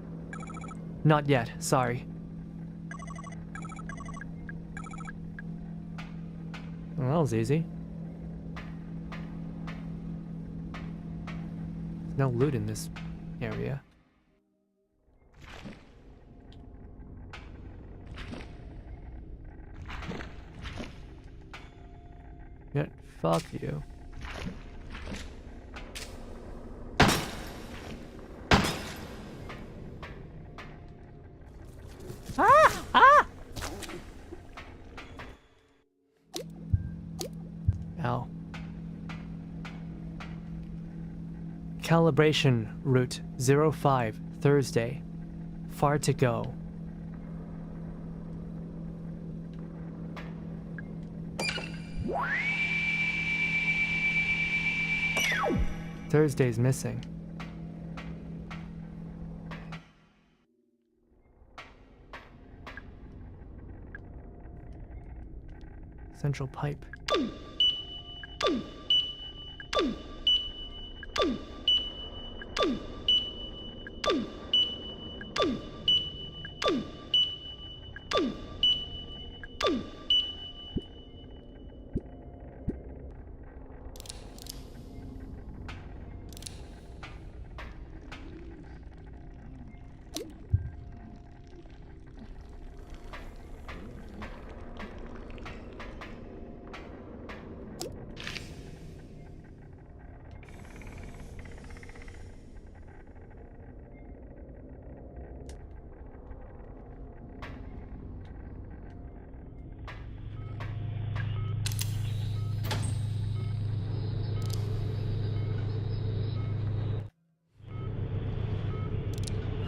Not yet, sorry. Well, that was easy. There's no loot in this area. Yeah, fuck you. Ow. Calibration route 05, Thursday. Far to go. Thursday's missing. Central pipe.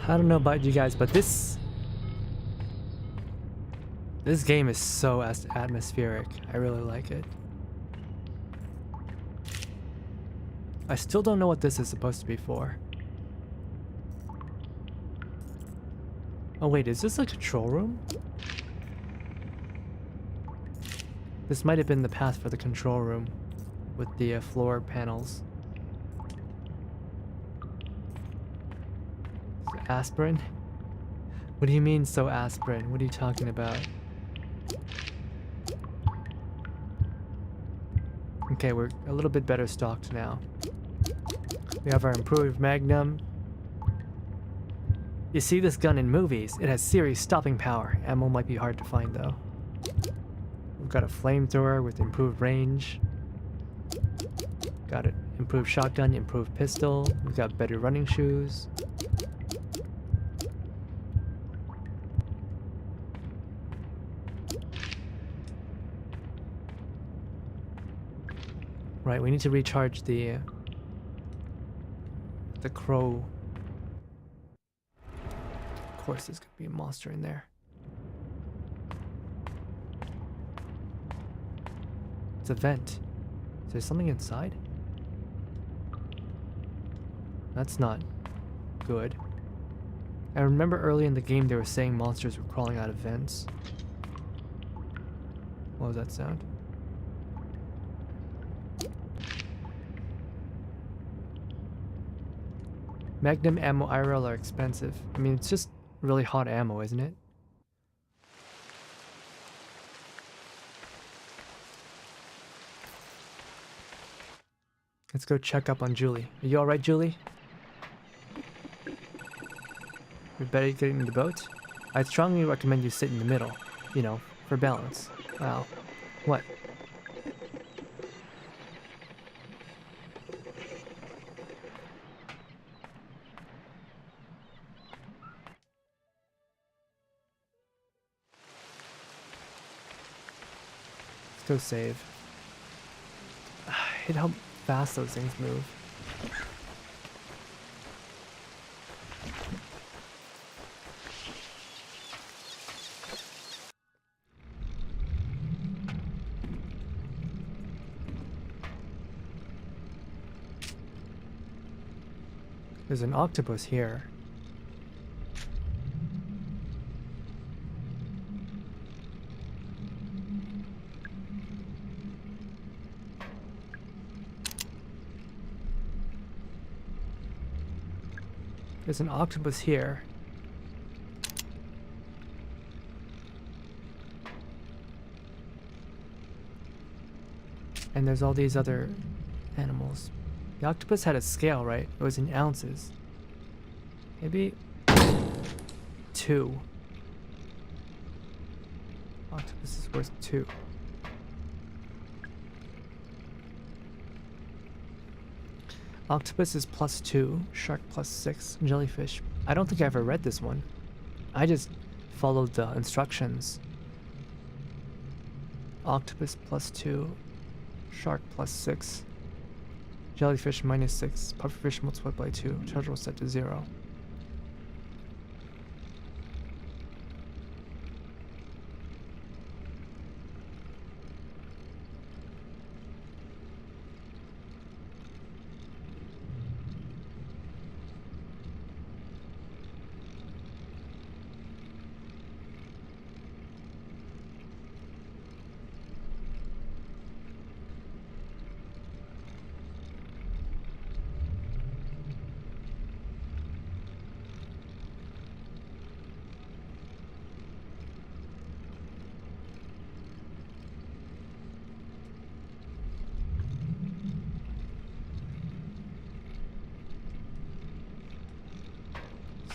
I don't know about you guys, but this game is so atmospheric. I really like it. I still don't know what this is supposed to be for. Oh wait, is this a control room? This might have been the path for the control room with the floor panels. Aspirin? What do you mean, so aspirin? What are you talking about? Okay, we're a little bit better stocked now. We have our improved magnum. You see this gun in movies. It has serious stopping power. Ammo might be hard to find though. We've got a flamethrower with improved range. Got an improved shotgun, improved pistol. We've got better running shoes. Right, we need to recharge the crow. Of course, there's gonna be a monster in there. It's a vent. Is there something inside? That's not good. I remember early in the game they were saying monsters were crawling out of vents. What was that sound? Magnum ammo IRL are expensive. I mean, it's just really hot ammo, isn't it? Let's go check up on Julie. Are you alright, Julie? We better get in the boat? I'd strongly recommend you sit in the middle, you know, for balance. Wow. What? Let's go save. I hate how fast those things move. There's an octopus here. There's an octopus here. And there's all these other animals. The octopus had a scale, right? It was in ounces. Maybe 2. Octopus is worth 2. Octopus is +2, shark +6, jellyfish. I don't think I ever read this one. I just followed the instructions. Octopus +2, shark +6, jellyfish -6, pufferfish multiplied by 2, turtle set to 0.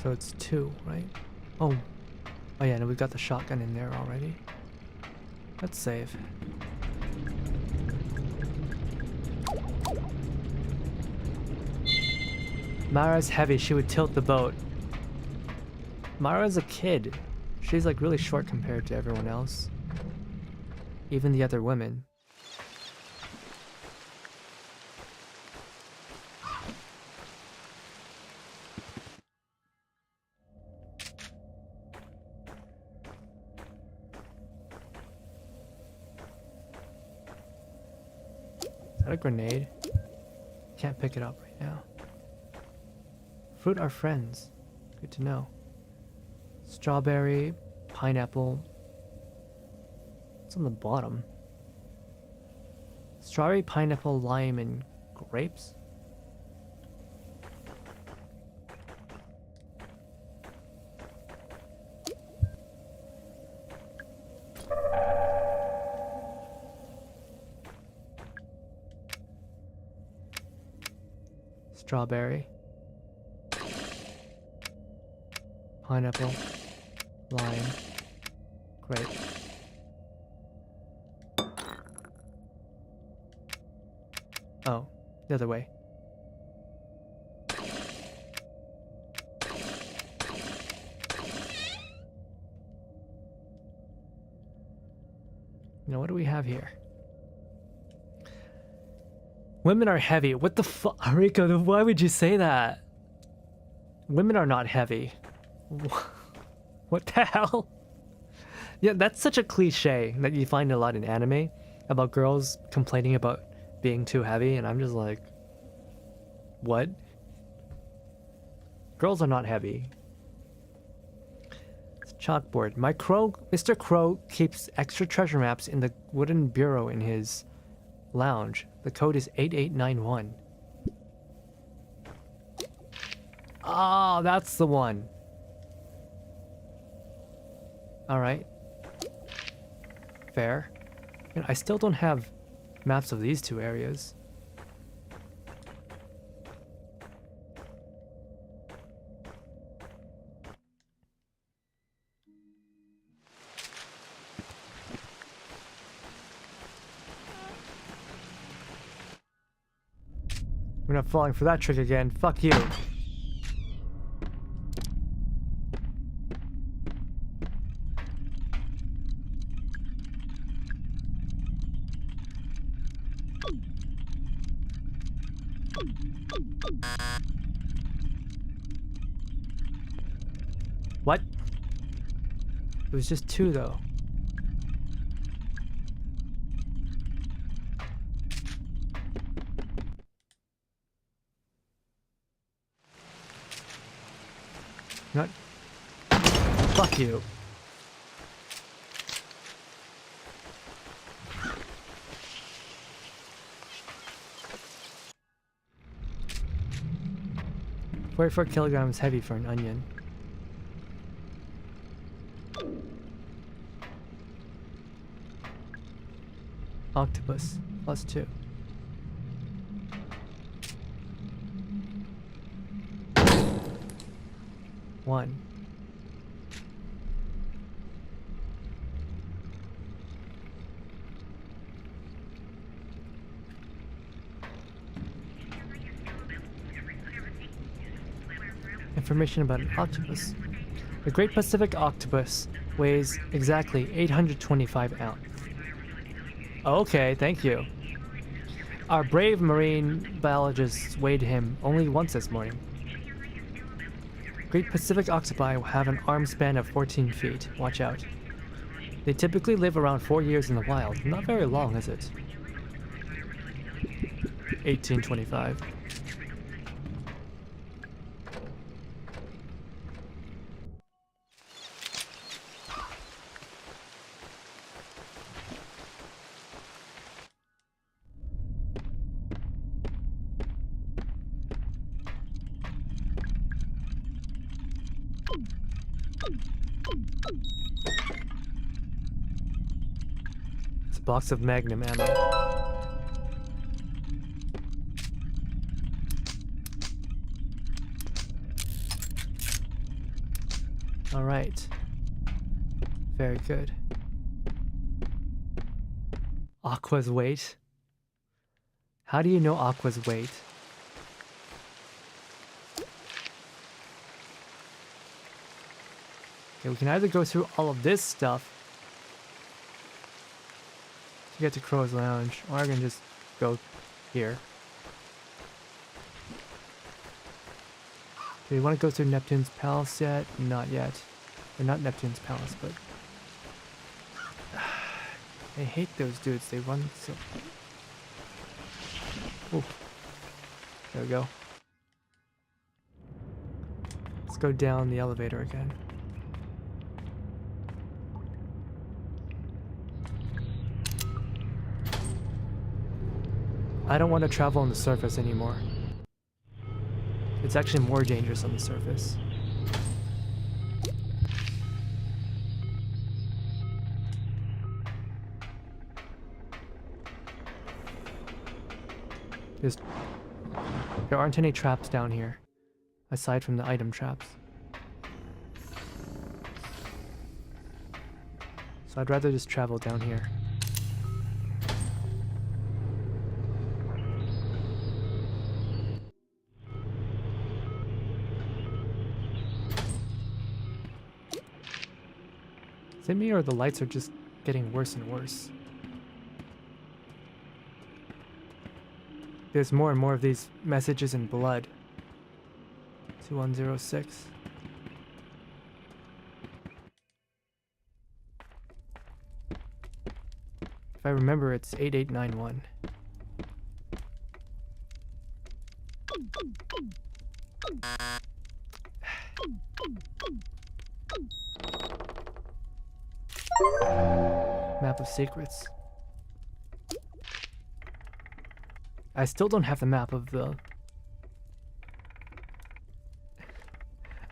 So it's 2, right? Oh yeah, and we got the shotgun in there already. Let's save. Mara's heavy, she would tilt the boat. Mara's a kid. She's like really short compared to everyone else. Even the other women. Is that a grenade? Can't pick it up right now. Fruit are friends. Good to know. Strawberry, pineapple. What's on the bottom? Strawberry, pineapple, lime, and grapes? Strawberry, pineapple, lime, grape. Oh, the other way. Now what do we have here? Women are heavy. What the fuck? Rico, why would you say that? Women are not heavy. What the hell? Yeah, that's such a cliche that you find a lot in anime about girls complaining about being too heavy, and I'm just like, what? Girls are not heavy. It's a chalkboard. Mr. Crow keeps extra treasure maps in the wooden bureau in his lounge. The code is 8891. Ah, that's the one. Alright. Fair. And I still don't have maps of these two areas. We're not falling for that trick again. Fuck you. What? It was just 2 though. Not. Fuck you. $44 heavy for an onion. Octopus +2. One. Information about an octopus. The Great Pacific Octopus weighs exactly 825 ounces. Okay, thank you. Our brave marine biologists weighed him only once this morning. Great Pacific octopi have an arm span of 14 feet. Watch out. They typically live around 4 years in the wild. Not very long, is it? 1825. It's a box of Magnum ammo. All right. Very good. Aqua's weight? How do you know Aqua's weight? Okay, we can either go through all of this stuff to get to Crow's Lounge, or I can just go here. Do you want to go through Neptune's Palace yet? Not yet. Or not Neptune's Palace, but... I hate those dudes. They run so... Ooh. There we go. Let's go down the elevator again. I don't want to travel on the surface anymore. It's actually more dangerous on the surface. There aren't any traps down here, aside from the item traps. So I'd rather just travel down here. Is it me or the lights are just getting worse and worse? There's more and more of these messages in blood. 2106. If I remember, it's 8891. Map of secrets. I still don't have the map of the...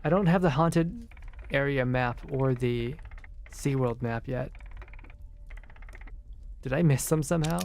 I don't have the haunted area map or the SeaWorld map yet. Did I miss them somehow?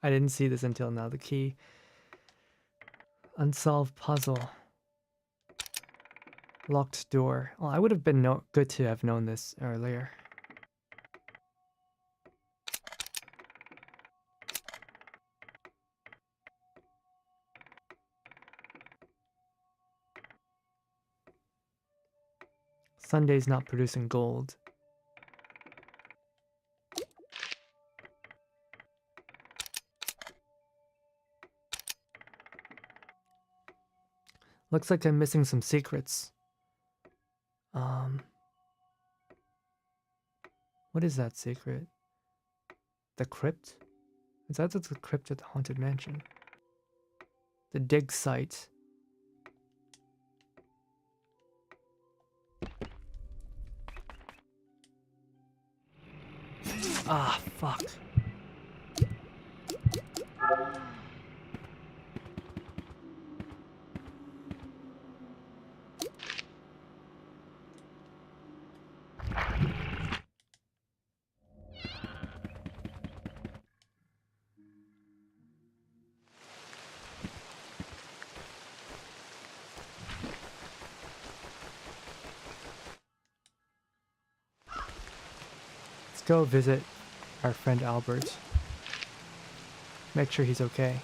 I didn't see this until now. The key. Unsolved puzzle. Locked door. Well, I would have been good to have known this earlier. Sunday's not producing gold. Looks like I'm missing some secrets. What is that secret? The crypt? Is that the crypt at the Haunted Mansion? The dig site. Ah, fuck. Let's go visit our friend Albert. Make sure he's okay.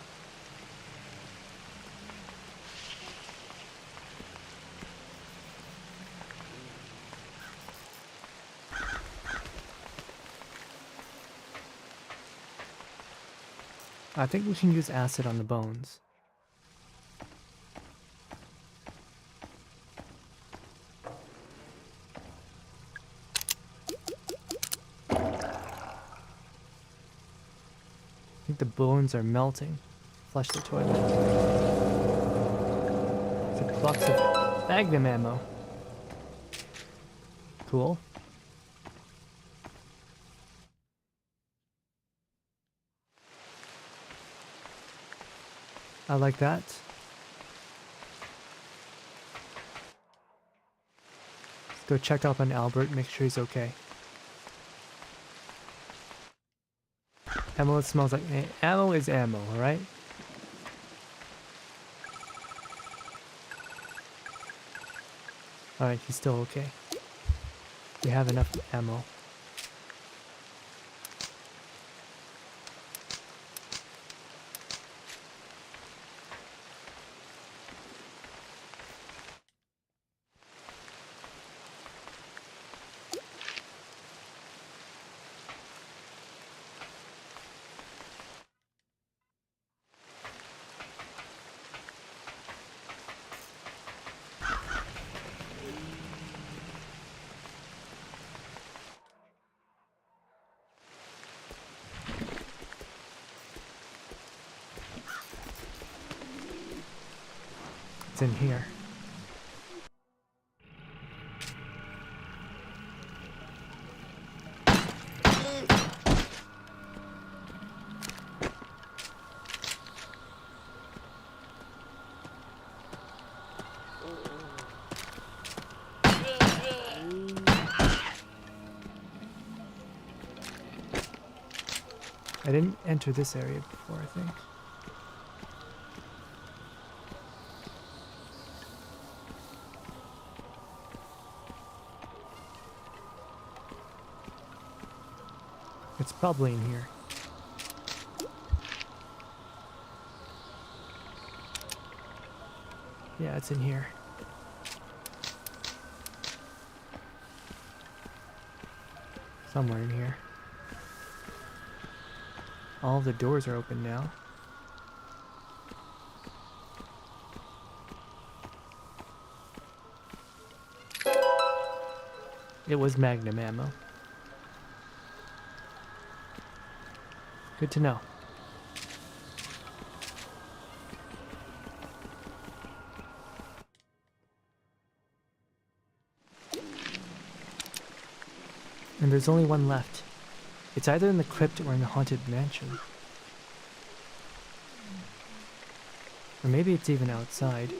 I think we can use acid on the bones. I think the bones are melting. Flush the toilet. It's a box of magnum ammo. Cool. I like that. Let's go check up on Albert, make sure he's okay. Ammo smells like ammo is ammo, alright? Alright, he's still okay. We have enough ammo. In here. I didn't enter this area before, I think. It's probably in here. Yeah, it's in here. Somewhere in here. All the doors are open now. It was magnum ammo. Good to know. And there's only one left. It's either in the crypt or in the Haunted Mansion. Or maybe it's even outside.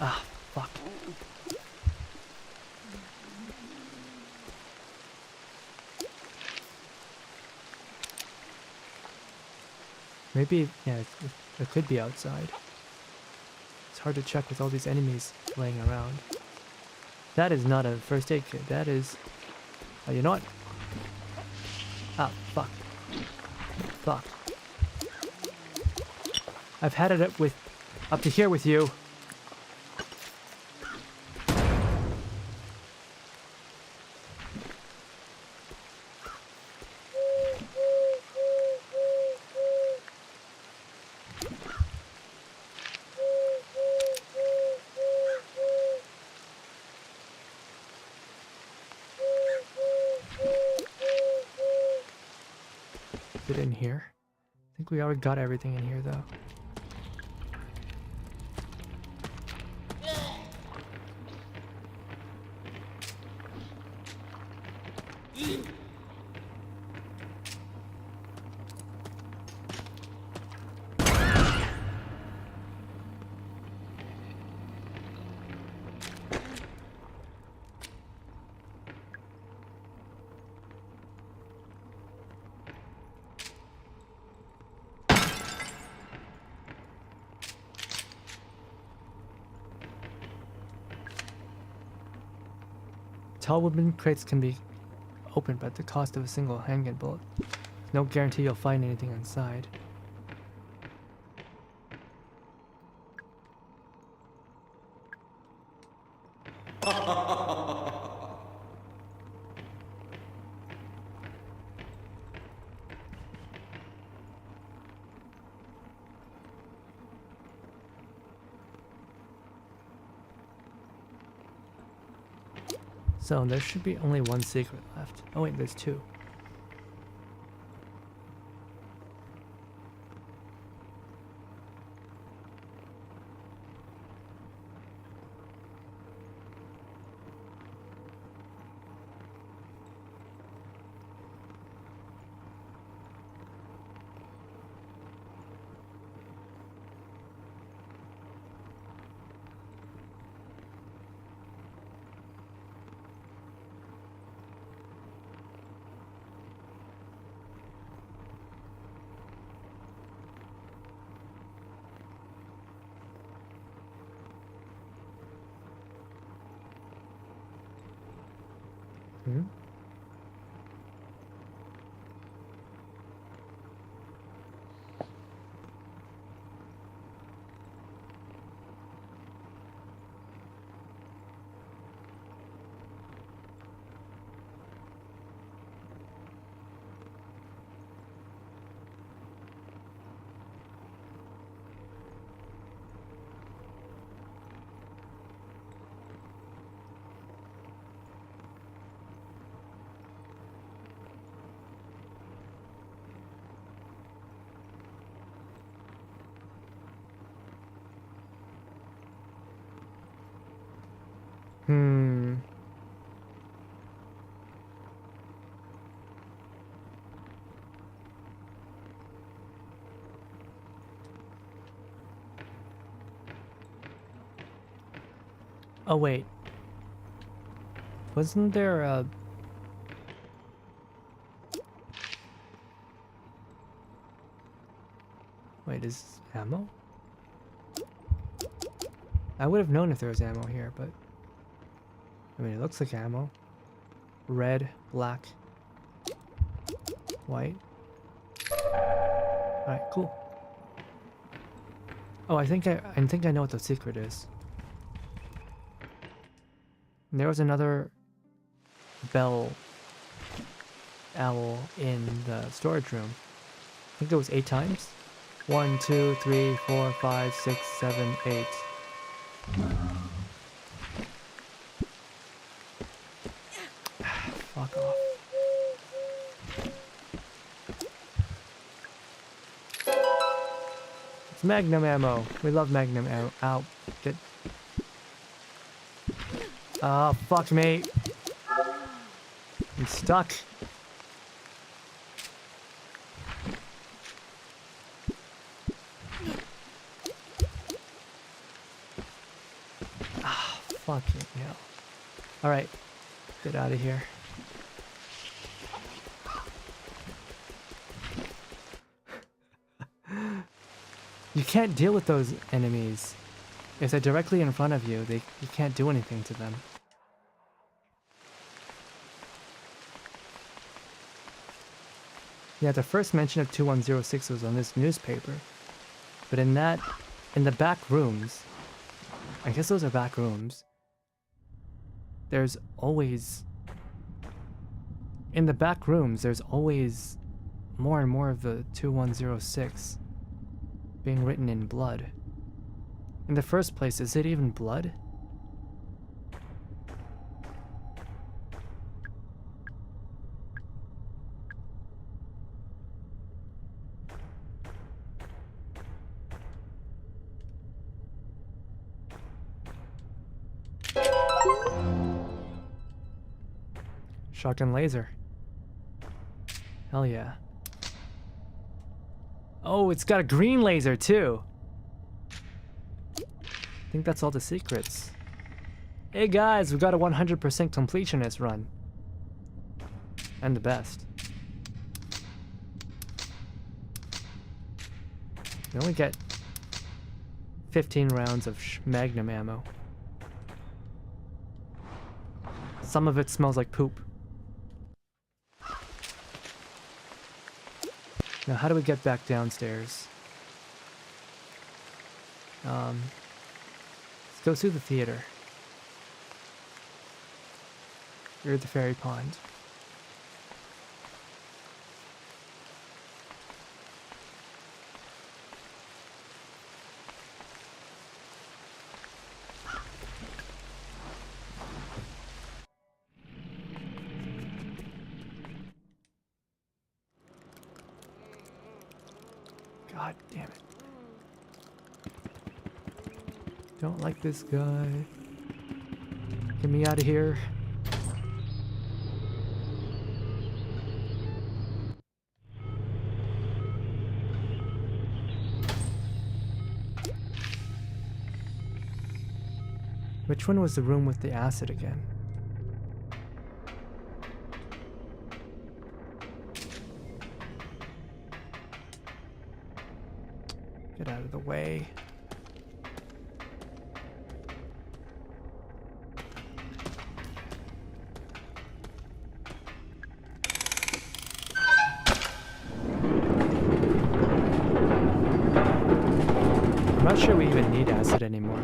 Ah, fuck. Maybe, yeah, it could be outside. It's hard to check with all these enemies laying around. That is not a first aid kit. That is... Oh, you know what? Ah, fuck. Fuck. I've had it up to here with you. Is it in here? I think we already got everything in here though. Tall wooden crates can be opened at the cost of a single handgun bullet. No guarantee you'll find anything inside. So there should be only one secret left. Oh wait, there's two. Hmm? Oh wait. Wasn't there a... Wait, is ammo? I would have known if there was ammo here, but... I mean, it looks like ammo. Red, black, white. Alright, cool. Oh, I think I know what the secret is. There was another bell owl in the storage room. I think it was 8 times. 1, 2, 3, 4, 5, 6, 7, 8. Fuck off. It's Magnum ammo. We love Magnum ammo. Ow. Get. Oh, fuck me. I'm stuck. Ah, fucking hell. Alright. Get out of here. You can't deal with those enemies. If they're directly in front of you, you can't do anything to them. Yeah, the first mention of 2106 was on this newspaper. But in the back rooms, I guess those are back rooms, there's always more and more of the 2106 being written in blood. In the first place, is it even blood? Shotgun laser. Hell yeah. Oh, it's got a green laser too. I think that's all the secrets. Hey guys, we got a 100% completionist run. And the best. We only get 15 rounds of magnum ammo. Some of it smells like poop. Now, how do we get back downstairs? Let's go through the theater. You're at the fairy pond. God damn it. Don't like this guy. Get me out of here. Which one was the room with the acid again? Get out of the way. I'm not sure we even need acid anymore.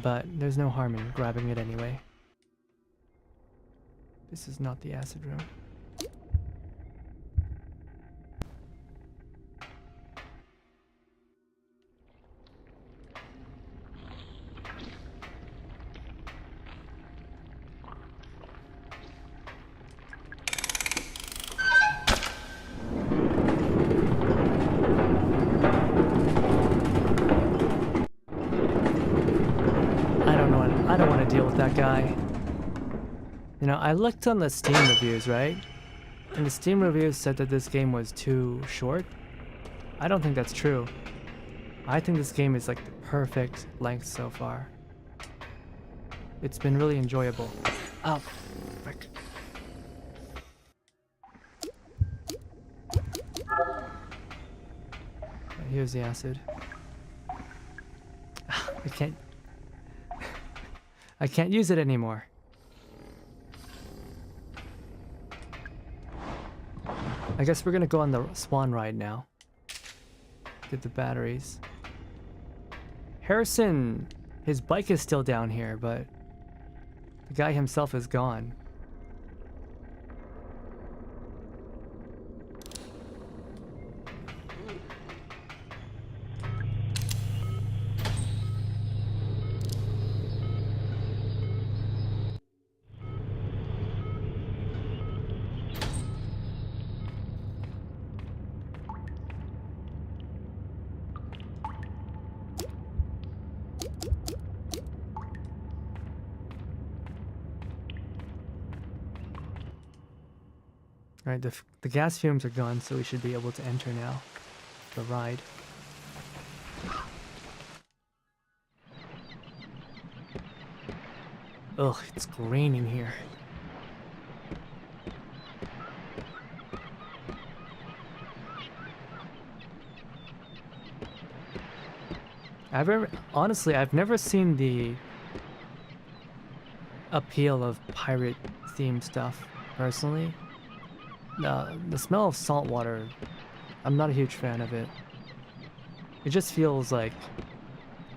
But there's no harm in grabbing it anyway. This is not the acid room. I don't want to deal with that guy. You know, I looked on the Steam reviews, right? And the Steam reviews said that this game was too short. I don't think that's true. I think this game is like the perfect length so far. It's been really enjoyable. Oh, frick. Here's the acid. I can't use it anymore. I guess we're gonna go on the swan ride now. Get the batteries. Harrison, his bike is still down here, but the guy himself is gone. Alright, the gas fumes are gone, so we should be able to enter now. The ride. Ugh, it's raining here. Honestly, I've never seen the appeal of pirate themed stuff personally. The smell of salt water, I'm not a huge fan of it. It just feels like,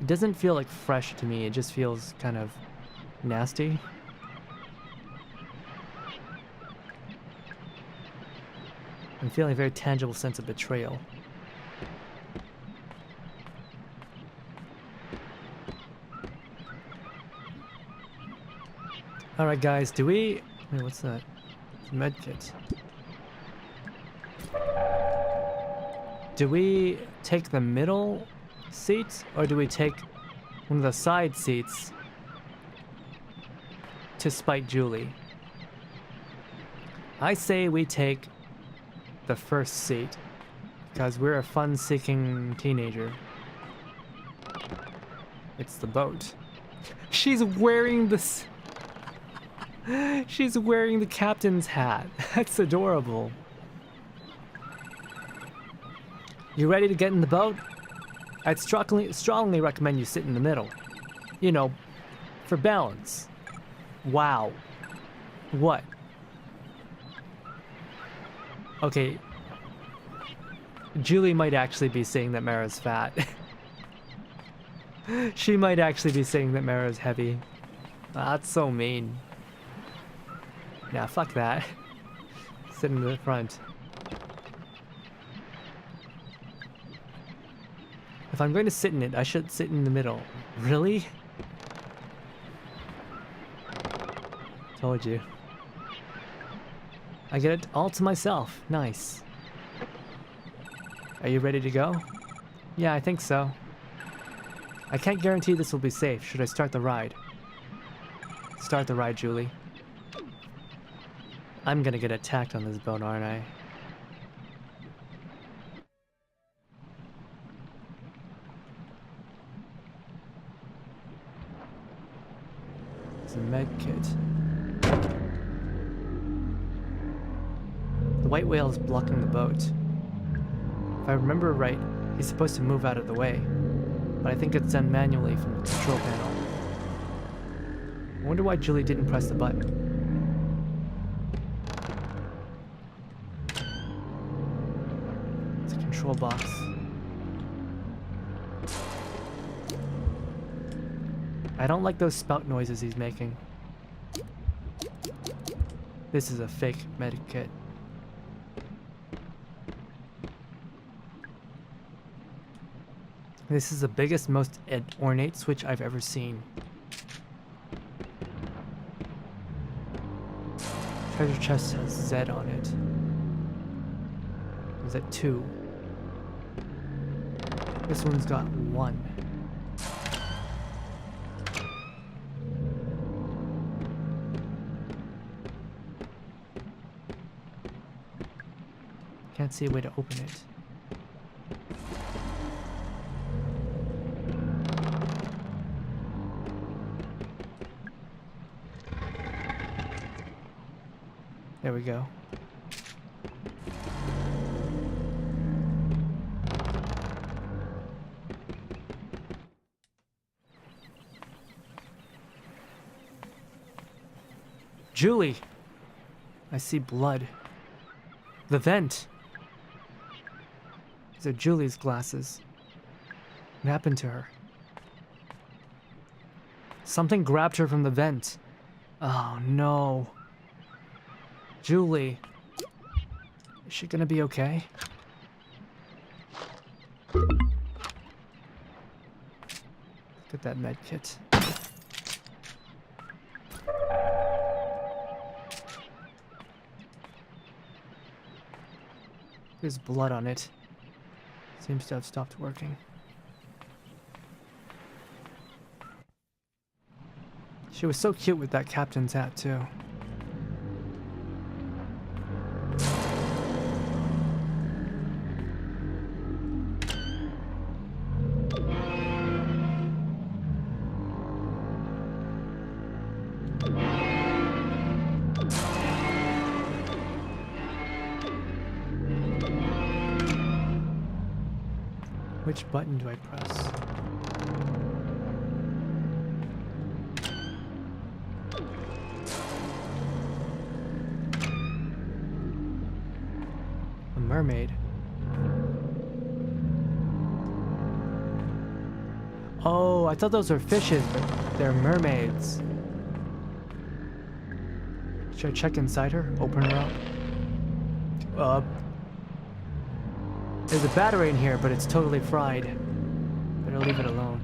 it doesn't feel like fresh to me, it just feels kind of nasty. I'm feeling a very tangible sense of betrayal. Alright guys, do we... Wait, what's that? It's a medkit. Do we take the middle seat, or do we take one of the side seats to spite Julie? I say we take the first seat, because we're a fun-seeking teenager. It's the boat. She's wearing this... She's wearing the captain's hat. That's adorable. You ready to get in the boat? I'd strongly recommend you sit in the middle. You know, for balance. Wow. What? Okay. Julie might actually be saying that Mara's fat. She might actually be saying that Mara's heavy. That's so mean. Nah, fuck that. Sit in the front. If I'm going to sit in it, I should sit in the middle. Really? Told you. I get it all to myself. Nice. Are you ready to go? Yeah, I think so. I can't guarantee this will be safe. Should I start the ride? Start the ride, Julie. I'm gonna get attacked on this boat, aren't I? It's a med kit. The white whale is blocking the boat. If I remember right, he's supposed to move out of the way, but I think it's done manually from the control panel. I wonder why Julie didn't press the button. It's a control box. I don't like those spout noises he's making. This is a fake medikit. This is the biggest, most ornate switch I've ever seen. Treasure chest has Z on it. Is that 2? This one's got 1. Can't see a way to open it. There we go. Julie! I see blood. The vent! These are Julie's glasses. What happened to her? Something grabbed her from the vent. Oh no. Julie. Is she gonna be okay? Look at that med kit. There's blood on it. Seems to have stopped working. She was so cute with that captain's hat too. Which button do I press? mermaid. Oh, I thought those were fishes, but they're mermaids. Should I check inside her? Open her up? There's a battery in here, but it's totally fried. Better leave it alone.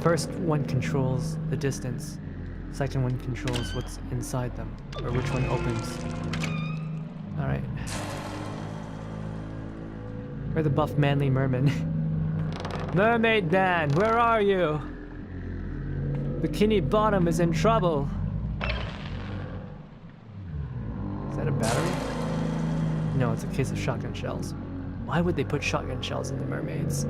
First one controls the distance. Second one controls what's inside them, or which one opens. Alright. We're the buff manly merman. Mermaid man, where are you? Bikini Bottom is in trouble. Is that a battery? No, it's a case of shotgun shells. Why would they put shotgun shells in the mermaids?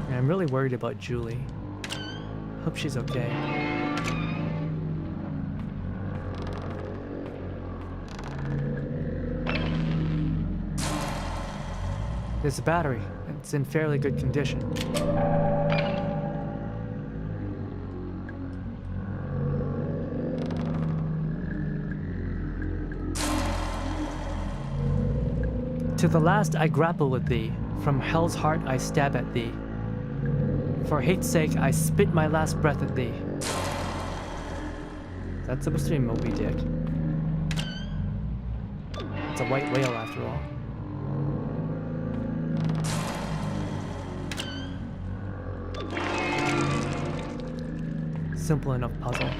I'm really worried about Julie. Hope she's okay. There's a battery. It's in fairly good condition. To the last I grapple with thee. From hell's heart I stab at thee. For hate's sake, I spit my last breath at thee. That's supposed to be Moby Dick. It's a white whale after all. Simple enough puzzle.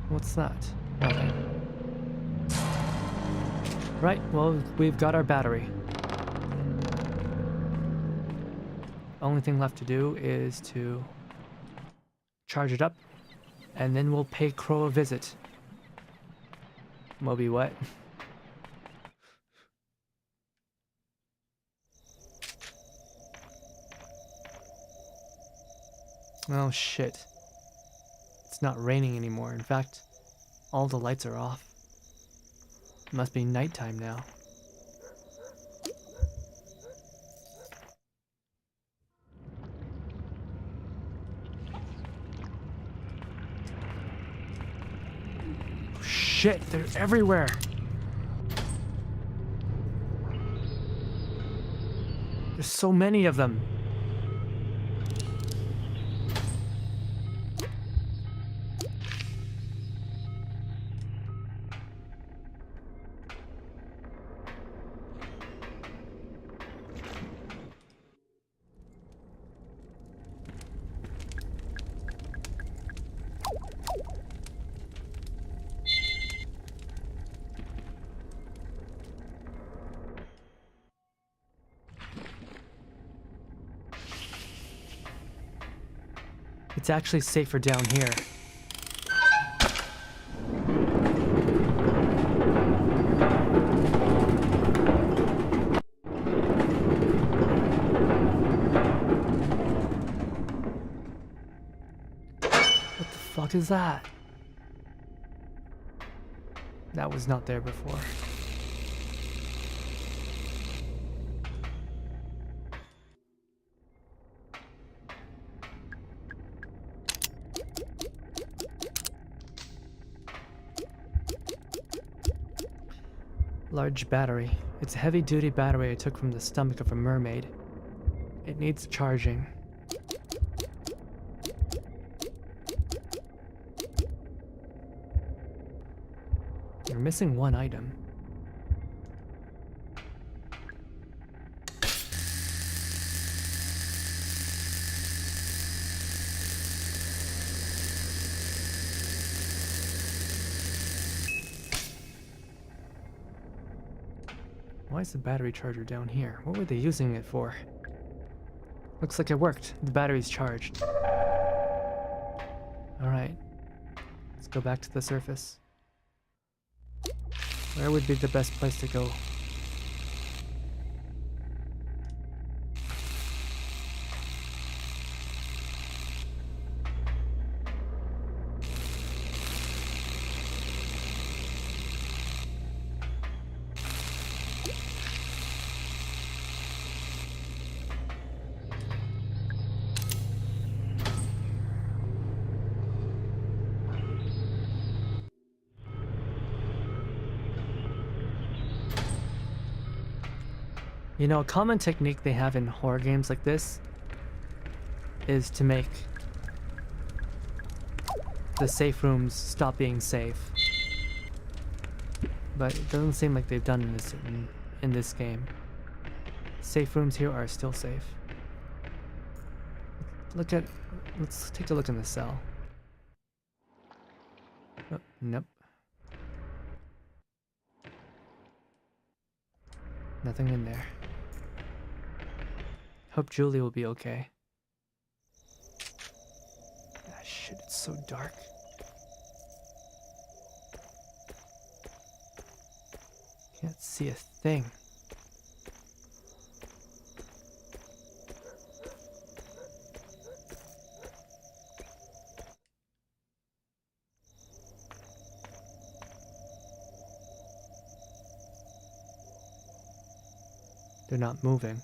What's that? Nothing. Right, well, we've got our battery. Only thing left to do is to charge it up, and then we'll pay Crow a visit. Moby what? Oh shit. It's not raining anymore. In fact, all the lights are off. It must be nighttime now. Shit, they're everywhere. There's so many of them. It's actually safer down here. What the fuck is that? That was not there before. Large battery. It's a heavy-duty battery I took from the stomach of a mermaid. It needs charging. You're missing one item. Why is the battery charger down here? What were they using it for? Looks like it worked. The battery's charged. Alright. Let's go back to the surface. Where would be the best place to go You know, a common technique they have in horror games like this is to make the safe rooms stop being safe. But it doesn't seem like they've done this in this game. Safe rooms here are still safe. Let's take a look in the cell. Oh, nope. Nothing in there. Hope Julie will be okay. Ah, shit, it's so dark. Can't see a thing. They're not moving.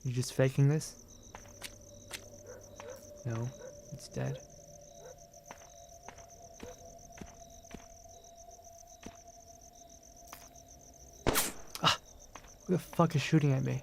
You just faking this? No, it's dead. Ah! Who the fuck is shooting at me?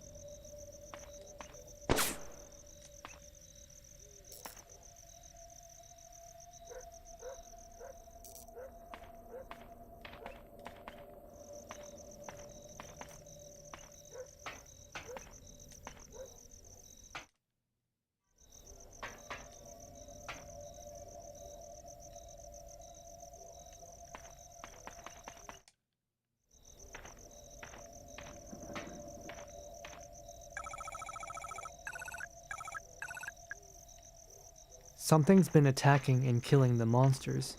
Something's been attacking and killing the monsters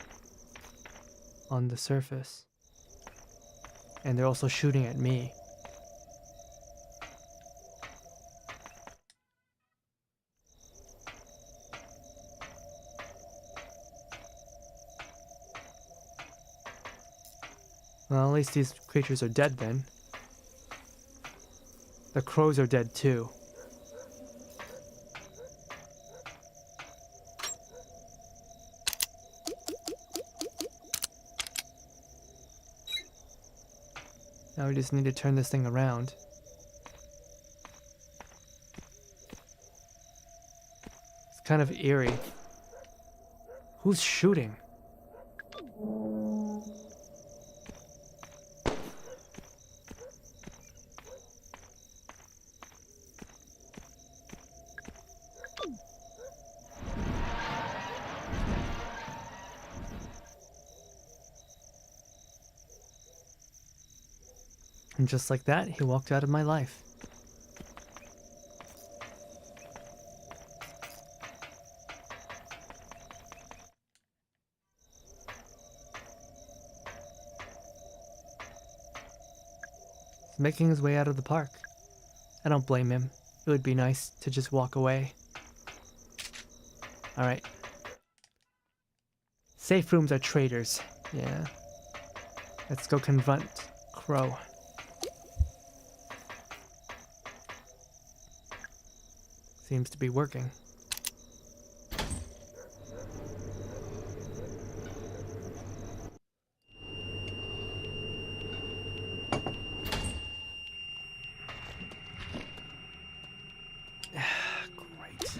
on the surface. And they're also shooting at me. Well, at least these creatures are dead then. The crows are dead too. Now we just need to turn this thing around. It's kind of eerie. Who's shooting? And just like that, he walked out of my life. He's making his way out of the park. I don't blame him. It would be nice to just walk away. Alright. Safe rooms are traitors. Yeah. Let's go confront Crow. Seems to be working. Great.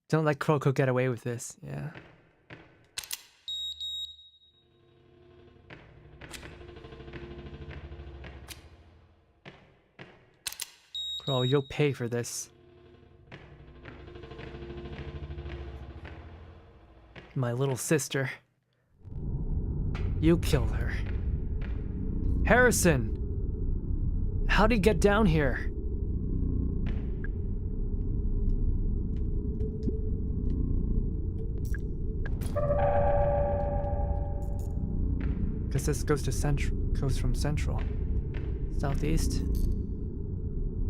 Don't let Croco get away with this, yeah. Crow, you'll pay for this. My little sister. You killed her. Harrison! How'd he get down here? Guess this goes to central. Goes from central, southeast,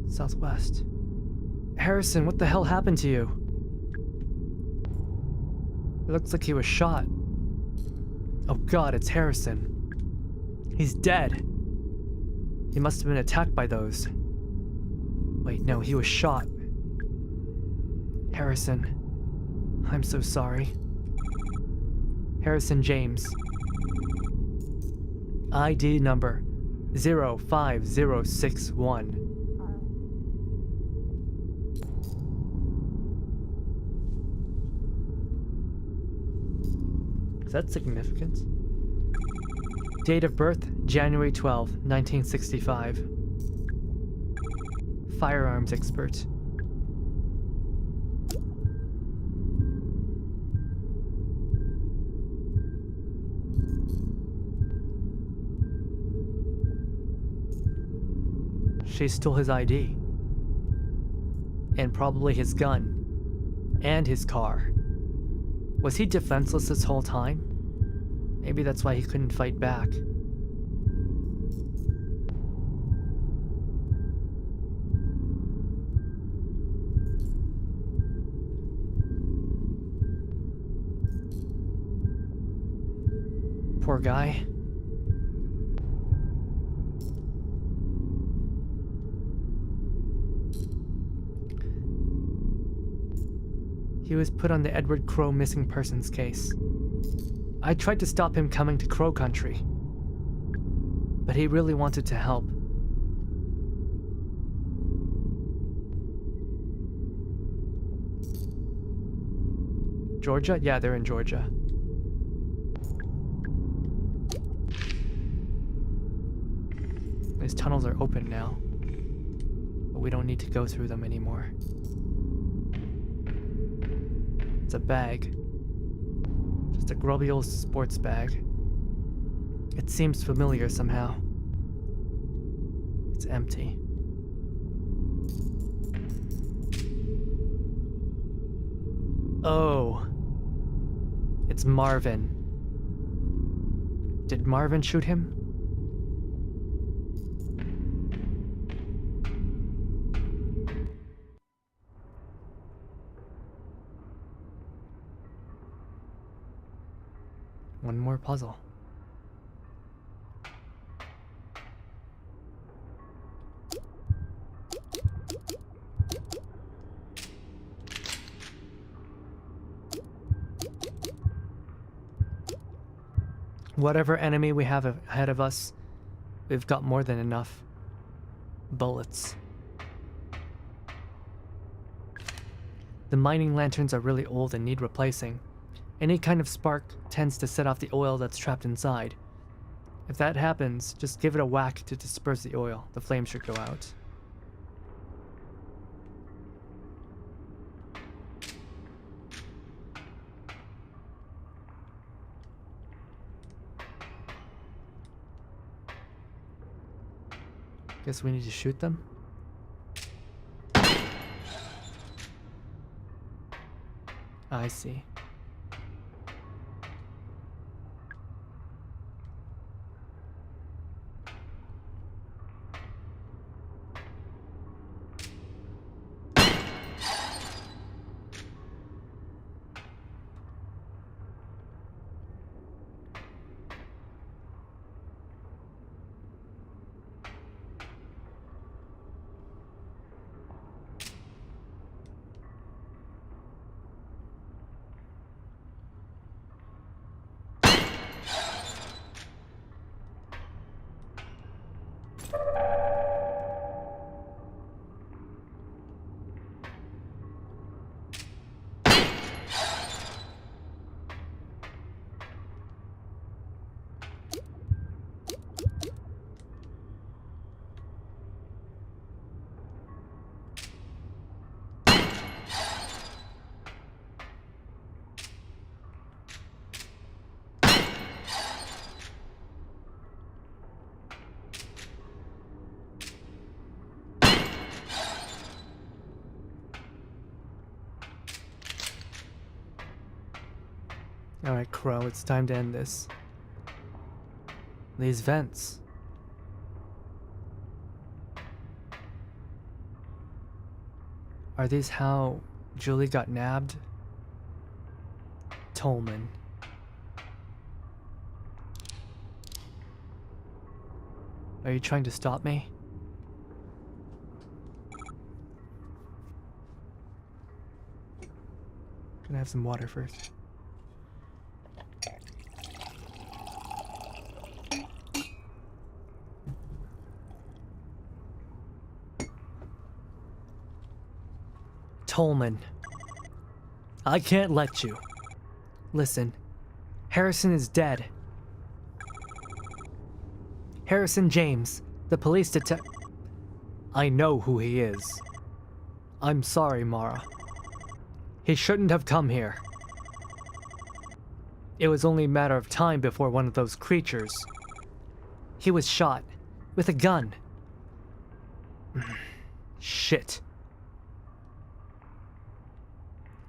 southwest. Harrison, what the hell happened to you? It looks like he was shot. Oh God, it's Harrison. He's dead. He must have been attacked by those. Wait, no, he was shot. Harrison, I'm so sorry. Harrison James. ID number 05061. Is that significant? Date of birth, January 12, 1965. Firearms expert. She stole his ID. And probably his gun. And his car. Was he defenseless this whole time? Maybe that's why he couldn't fight back. Poor guy. He was put on the Edward Crow missing persons case. I tried to stop him coming to Crow Country, but he really wanted to help. Georgia? Yeah, they're in Georgia. These tunnels are open now, but we don't need to go through them anymore. It's a bag. Just a grubby old sports bag. It seems familiar somehow. It's empty. Oh. It's Marvin. Did Marvin shoot him? One more puzzle. Whatever enemy we have ahead of us, we've got more than enough bullets. The mining lanterns are really old and need replacing. Any kind of spark tends to set off the oil that's trapped inside. If that happens, just give it a whack to disperse the oil. The flame should go out. Guess we need to shoot them? I see. Alright, Crow, it's time to end this. These vents. Are these how Julie got nabbed? Tolman. Are you trying to stop me? Gonna have some water first. Tolman. I can't let you. Listen, Harrison is dead. Harrison James, the police detective. I know who he is. I'm sorry, Mara. He shouldn't have come here. It was only a matter of time before one of those creatures. He was shot with a gun. Shit.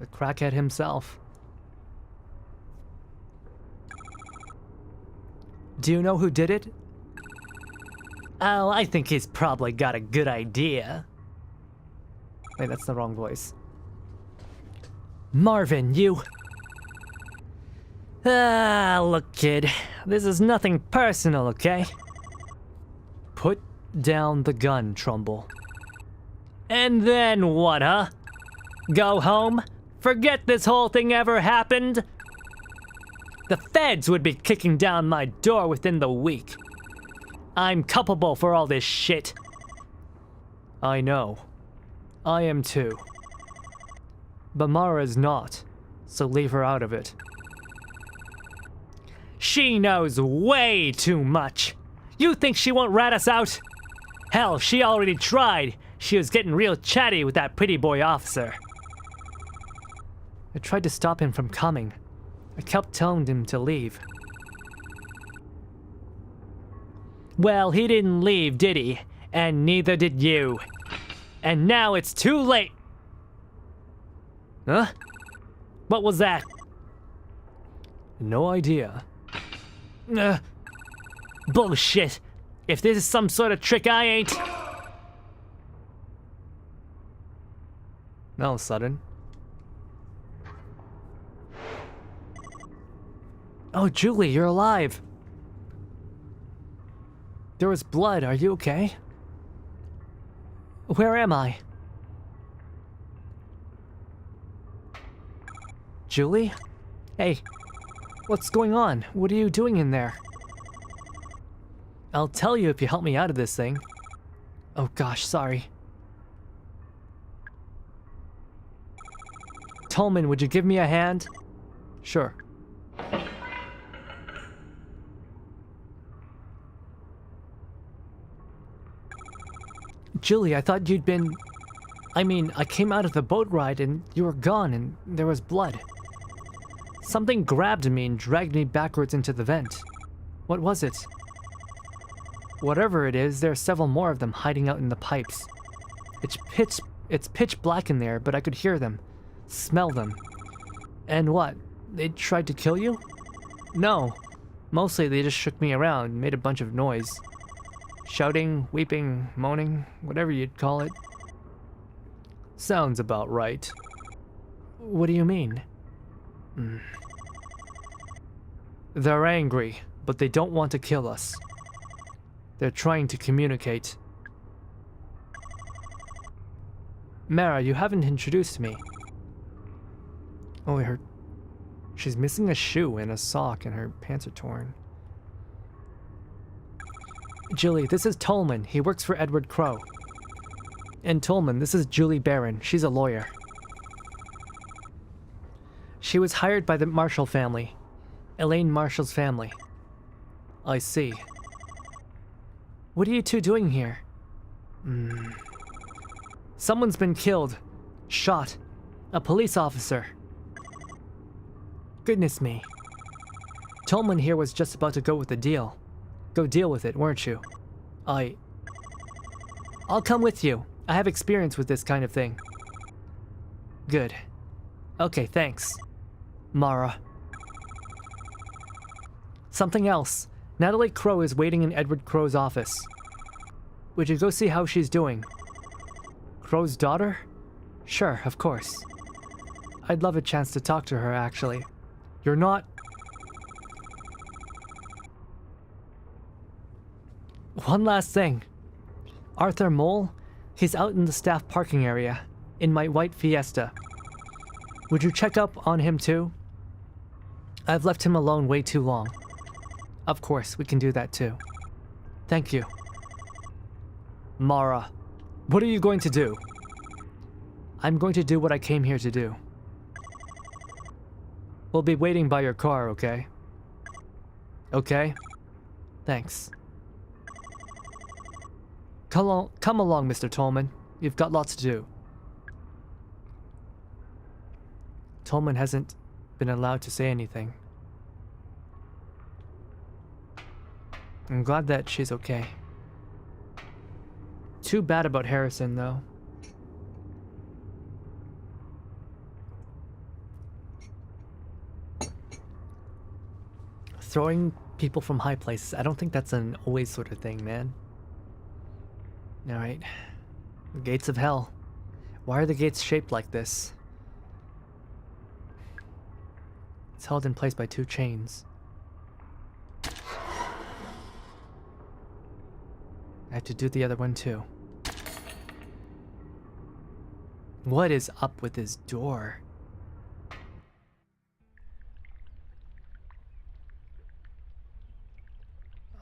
The crackhead himself. Do you know who did it? Oh, I think he's probably got a good idea. Wait, that's the wrong voice. Marvin, you... Ah, look, kid. This is nothing personal, okay? Put down the gun, Trumbull. And then what, huh? Go home? Forget this whole thing ever happened? The feds would be kicking down my door within the week. I'm culpable for all this shit. I know. I am too. But Mara's not, so leave her out of it. She knows way too much. You think she won't rat us out? Hell, she already tried. She was getting real chatty with that pretty boy officer. I tried to stop him from coming. I kept telling him to leave. Well, he didn't leave, did he? And neither did you. And now it's too late. Huh? What was that? No idea. Bullshit. If this is some sort of trick, I ain't... That was sudden. Oh, Julie, you're alive. There was blood. Are you okay? Where am I? Julie? Hey, what's going on? What are you doing in there? I'll tell you if you help me out of this thing. Oh gosh, sorry. Tolman, would you give me a hand? Sure. Julie, I thought you'd been... I mean, I came out of the boat ride and you were gone and there was blood. Something grabbed me and dragged me backwards into the vent. What was it? Whatever it is, there are several more of them hiding out in the pipes. It's pitch black in there, but I could hear them, smell them. And what? They tried to kill you? No. Mostly they just shook me around, made a bunch of noise. Shouting, weeping, moaning, whatever you'd call it. Sounds about right. What do you mean? They're angry, but they don't want to kill us. They're trying to communicate. Mara, you haven't introduced me. Oh, she's missing a shoe and a sock and her pants are torn. Julie, this is Tolman. He works for Edward Crowe. And Tolman, this is Julie Barron. She's a lawyer. She was hired by the Marshall family. Elaine Marshall's family. I see. What are you two doing here? Someone's been killed. Shot. A police officer. Goodness me. Tolman here was just about to go with the deal. Go deal with it, weren't you? I'll come with you. I have experience with this kind of thing. Good. Okay, thanks. Mara. Something else. Natalie Crow is waiting in Edward Crow's office. Would you go see how she's doing? Crow's daughter? Sure, of course. I'd love a chance to talk to her, actually. You're not... One last thing. Arthur Mole? He's out in the staff parking area, in my white Fiesta. Would you check up on him too? I've left him alone way too long. Of course, we can do that too. Thank you. Mara, what are you going to do? I'm going to do what I came here to do. We'll be waiting by your car, okay? Okay? Thanks. Come along, Mr. Tolman. You've got lots to do. Tolman hasn't been allowed to say anything. I'm glad that she's okay. Too bad about Harrison, though. Throwing people from high places, I don't think that's an always sort of thing, man. Alright. The gates of hell. Why are the gates shaped like this? It's held in place by two chains. I have to do the other one too. What is up with this door?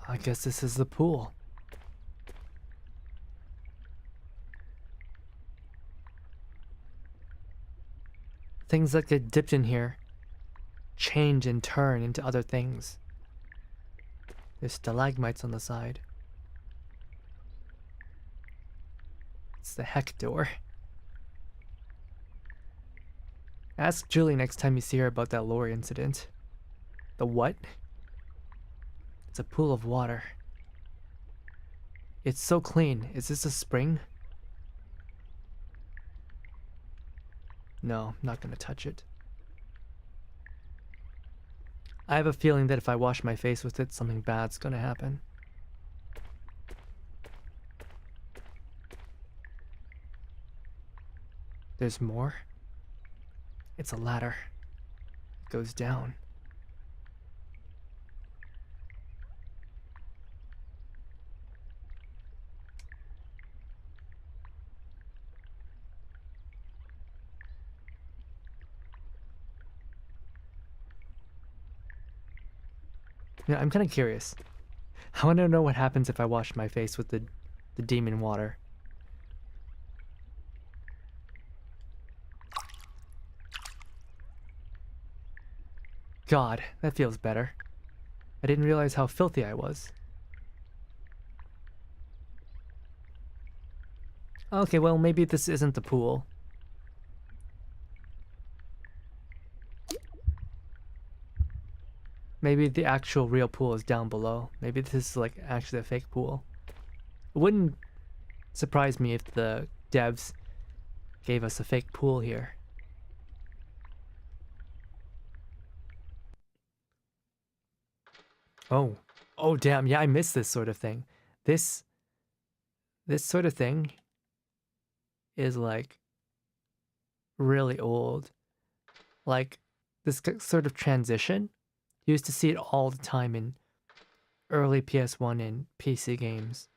I guess this is the pool. Things that get dipped in here change and turn into other things. There's stalagmites on the side. It's the heck door. Ask Julie next time you see her about that lorry incident. The what? It's a pool of water. It's so clean. Is this a spring? No, I'm not gonna touch it. I have a feeling that if I wash my face with it, something bad's gonna happen. There's more? It's a ladder. It goes down. Yeah, I'm kind of curious. I want to know what happens if I wash my face with the demon water. God, that feels better. I didn't realize how filthy I was. Okay, well, maybe this isn't the pool. Maybe the actual real pool is down below. Maybe this is like actually a fake pool. It wouldn't surprise me if the devs gave us a fake pool here. Oh. Oh, damn. Yeah, I miss this sort of thing. This sort of thing is like really old. Like this sort of transition. You used to see it all the time in early PS1 and PC games.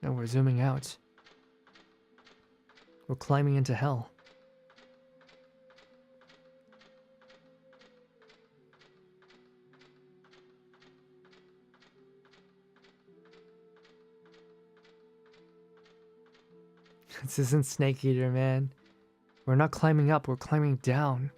Now we're zooming out. We're climbing into hell. This isn't Snake Eater, man. We're not climbing up, we're climbing down.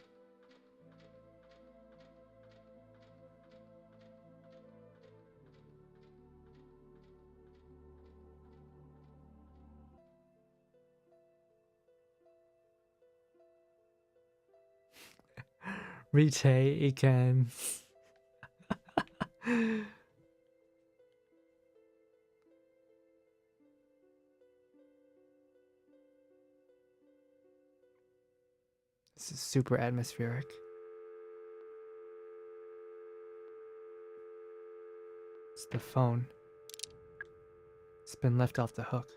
Retake again. This is super atmospheric. It's the phone. It's been left off the hook.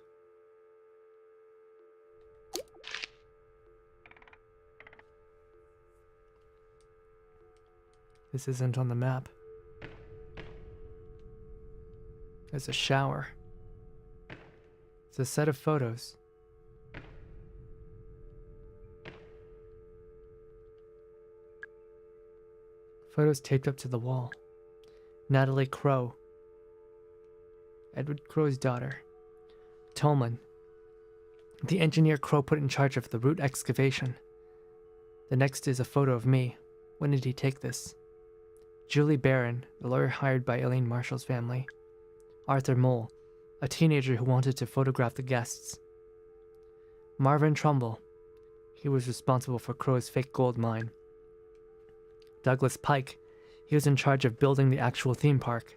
This isn't on the map. There's a shower. It's a set of photos. Photos taped up to the wall. Natalie Crow. Edward Crow's daughter. Tolman. The engineer Crow put in charge of the root excavation. The next is a photo of me. When did he take this? Julie Barron, the lawyer hired by Elaine Marshall's family. Arthur Mole, a teenager who wanted to photograph the guests. Marvin Trumbull. He was responsible for Crow's fake gold mine. Douglas Pike. He was in charge of building the actual theme park.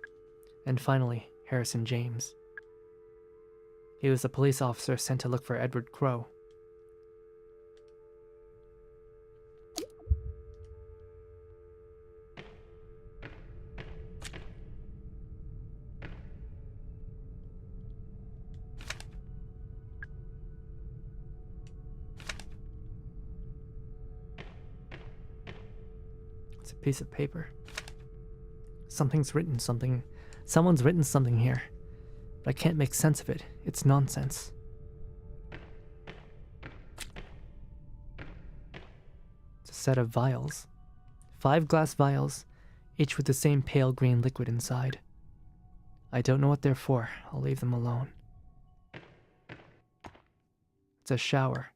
And finally, Harrison James. He was a police officer sent to look for Edward Crow. It's a piece of paper. Someone's written something here, but I can't make sense of it. It's nonsense. It's a set of vials. 5 glass vials, each with the same pale green liquid inside. I don't know what they're for. I'll leave them alone. It's a shower.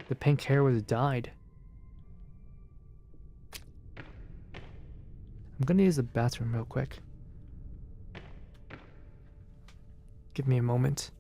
The pink hair was dyed. I'm gonna use the bathroom real quick. Give me a moment.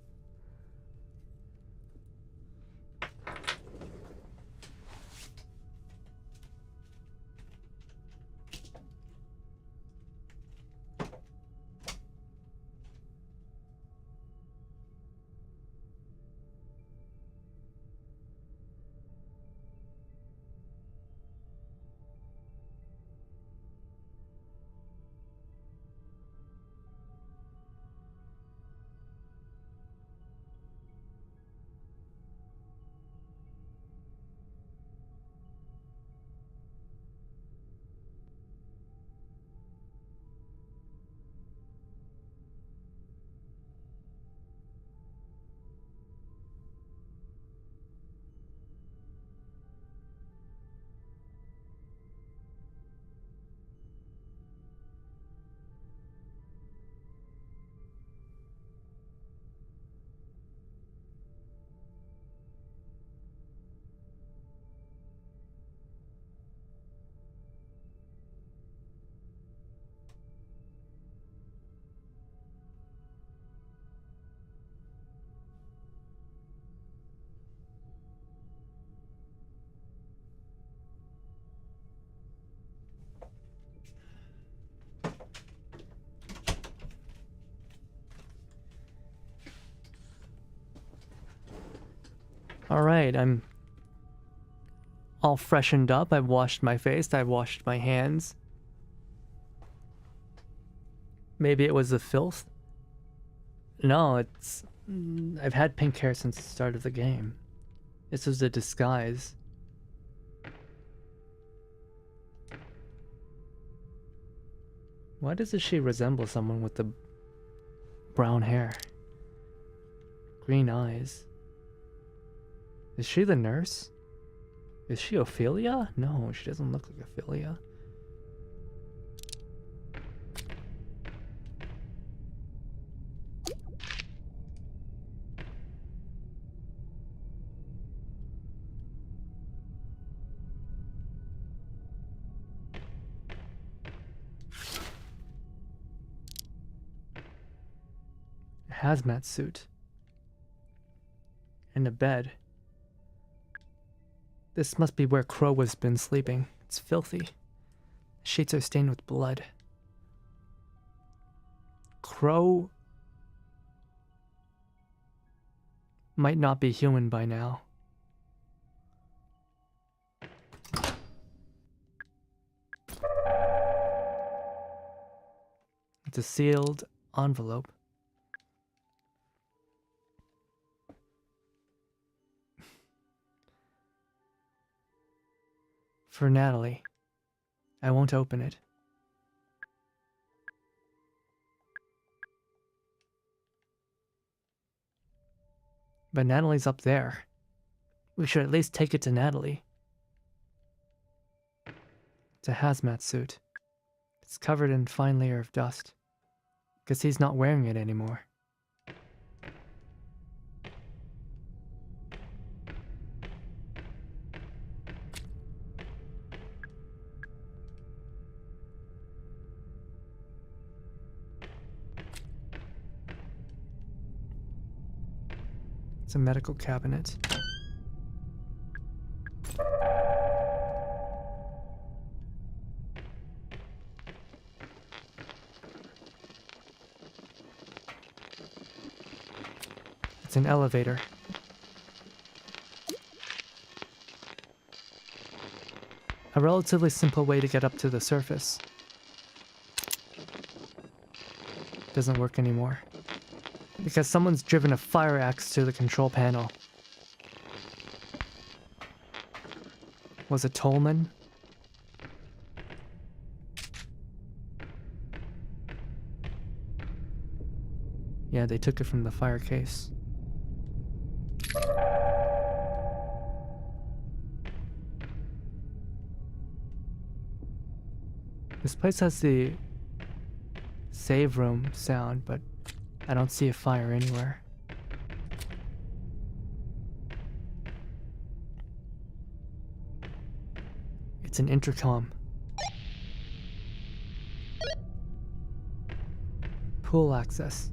Alright, I'm all freshened up. I've washed my face. I've washed my hands. Maybe it was the filth? No, it's... I've had pink hair since the start of the game. This was a disguise. Why doesn't she resemble someone with the brown hair? Green eyes. Is she the nurse? Is she Ophelia? No, she doesn't look like Ophelia. A hazmat suit. And a bed. This must be where Crow has been sleeping. It's filthy. The sheets are stained with blood. Crow might not be human by now. It's a sealed envelope. For Natalie. I won't open it. But Natalie's up there. We should at least take it to Natalie. It's a hazmat suit. It's covered in a fine layer of dust. Guess he's not wearing it anymore. It's a medical cabinet. It's an elevator. A relatively simple way to get up to the surface. Doesn't work anymore. Because someone's driven a fire axe to the control panel. Was it Tolman? Yeah, they took it from the fire case. This place has the save room sound, but I don't see a fire anywhere. It's an intercom. Pool access.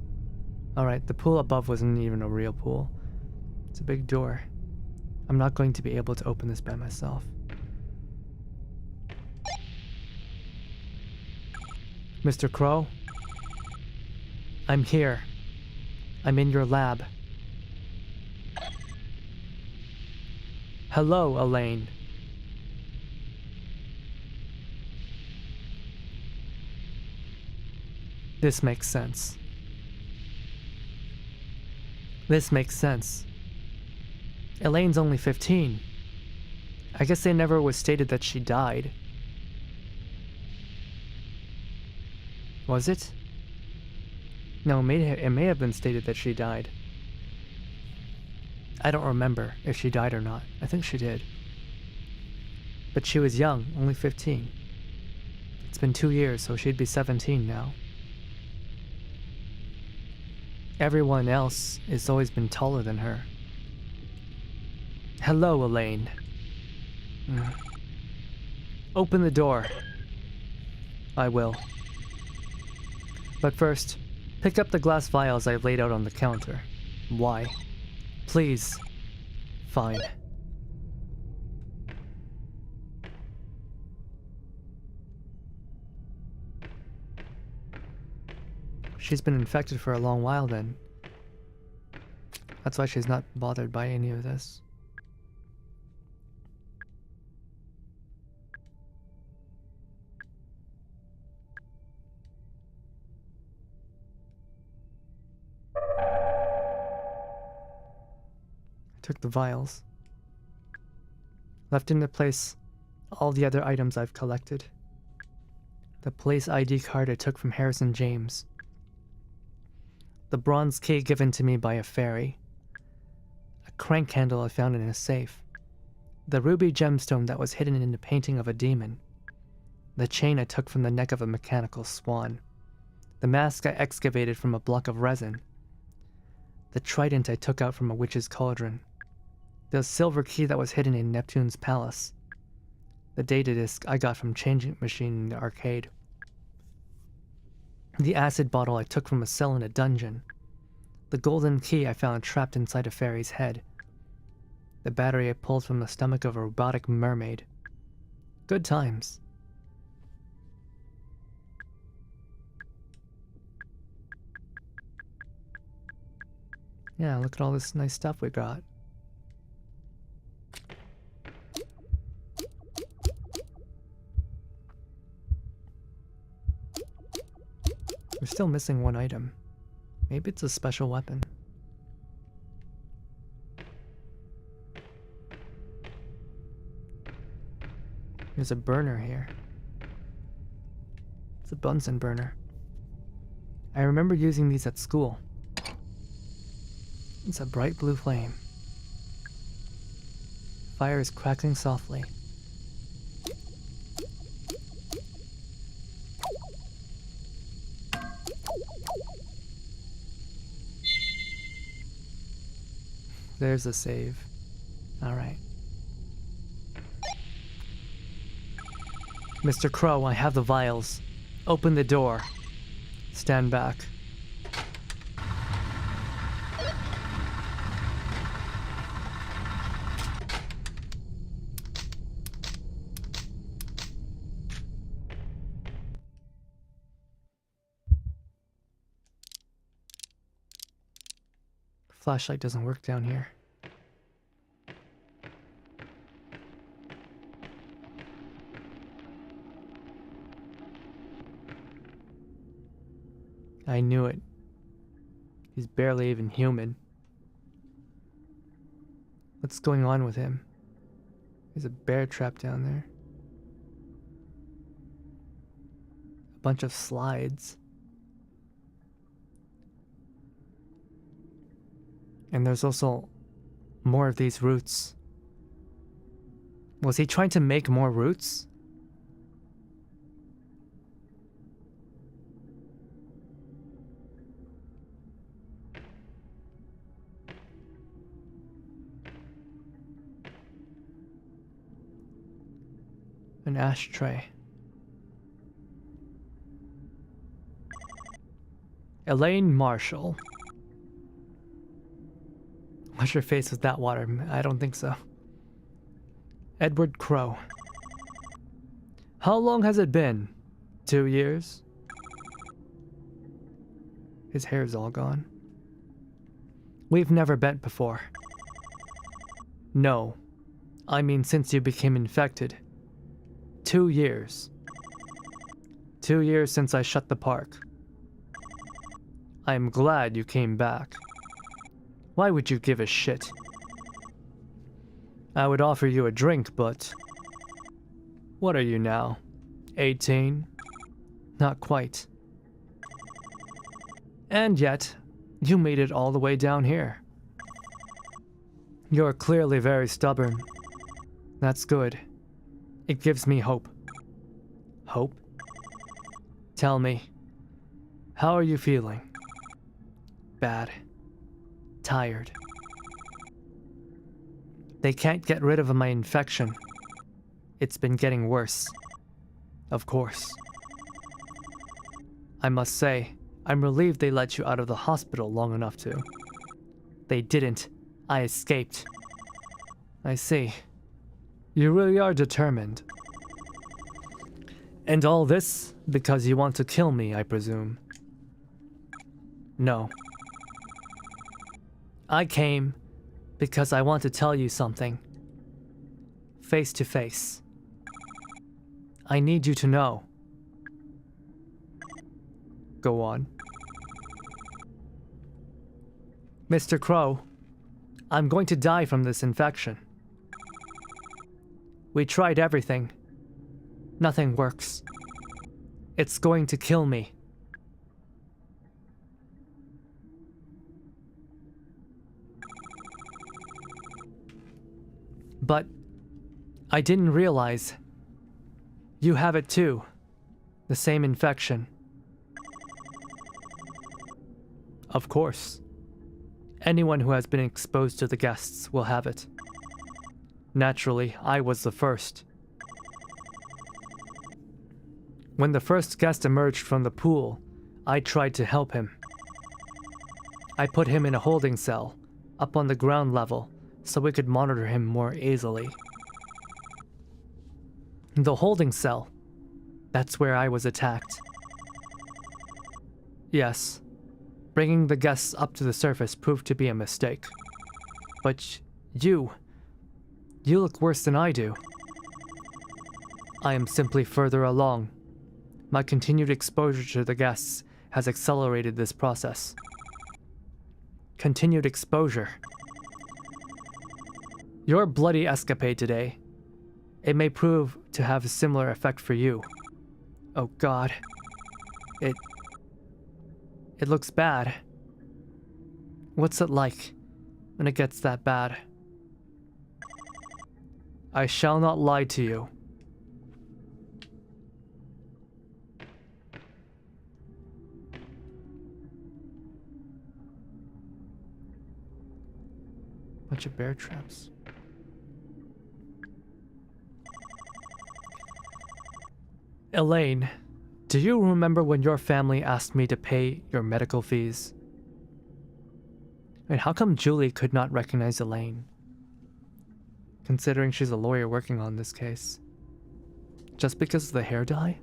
Alright, the pool above wasn't even a real pool. It's a big door. I'm not going to be able to open this by myself. Mr. Crow? I'm here. I'm in your lab. Hello, Elaine. This makes sense. This makes sense. Elaine's only 15. I guess it never was stated that she died. Was it? No, it may have been stated that she died. I don't remember if she died or not. I think she did. But she was young, only 15. It's been 2 years, so she'd be 17 now. Everyone else has always been taller than her. Hello, Elaine. Open the door. I will. But first, pick up the glass vials I've laid out on the counter. Why? Please. Fine. She's been infected for a long while then. That's why she's not bothered by any of this. Took the vials. Left in their place all the other items I've collected. The police ID card I took from Harrison James. The bronze key given to me by a fairy. A crank handle I found in a safe. The ruby gemstone that was hidden in the painting of a demon. The chain I took from the neck of a mechanical swan. The mask I excavated from a block of resin. The trident I took out from a witch's cauldron. The silver key that was hidden in Neptune's palace. The data disc I got from changing machine in the arcade. The acid bottle I took from a cell in a dungeon. The golden key I found trapped inside a fairy's head. The battery I pulled from the stomach of a robotic mermaid. Good times. Yeah, look at all this nice stuff we got. We're still missing one item. Maybe it's a special weapon. There's a burner here. It's a Bunsen burner. I remember using these at school. It's a bright blue flame. Fire is crackling softly. There's a save. Alright. Mr. Crow, I have the vials. Open the door. Stand back. Flashlight doesn't work down here. I knew it. He's barely even human. What's going on with him? There's a bear trap down there. A bunch of slides. And there's also more of these roots. Was he trying to make more roots? An ashtray. Elaine Marshall. Wash your face with that water. I don't think so. Edward Crow. How long has it been? 2 years? His hair's all gone. We've never met before. No. I mean since you became infected. 2 years. 2 years since I shut the park. I am glad you came back. Why would you give a shit? I would offer you a drink, but... What are you now? 18? Not quite. And yet, you made it all the way down here. You're clearly very stubborn. That's good. It gives me hope. Hope? Tell me, how are you feeling? Bad. Tired. They can't get rid of my infection. It's been getting worse. Of course. I must say, I'm relieved they let you out of the hospital long enough to. They didn't. I escaped. I see. You really are determined. And all this because you want to kill me, I presume. No. I came because I want to tell you something. Face to face. I need you to know. Go on. Mr. Crow, I'm going to die from this infection. We tried everything. Nothing works. It's going to kill me. But I didn't realize you have it too. The same infection. Of course. Anyone who has been exposed to the guests will have it. Naturally, I was the first. When the first guest emerged from the pool, I tried to help him. I put him in a holding cell, up on the ground level, so we could monitor him more easily. The holding cell. That's where I was attacked. Yes, bringing the guests up to the surface proved to be a mistake. But you look worse than I do. I am simply further along. My continued exposure to the guests has accelerated this process. Continued exposure. Your bloody escapade today. It may prove to have a similar effect for you. Oh God. It looks bad. What's it like when it gets that bad? I shall not lie to you. Bunch of bear traps. Elaine, do you remember when your family asked me to pay your medical fees? And how come Julie could not recognize Elaine? Considering she's a lawyer working on this case. Just because of the hair dye?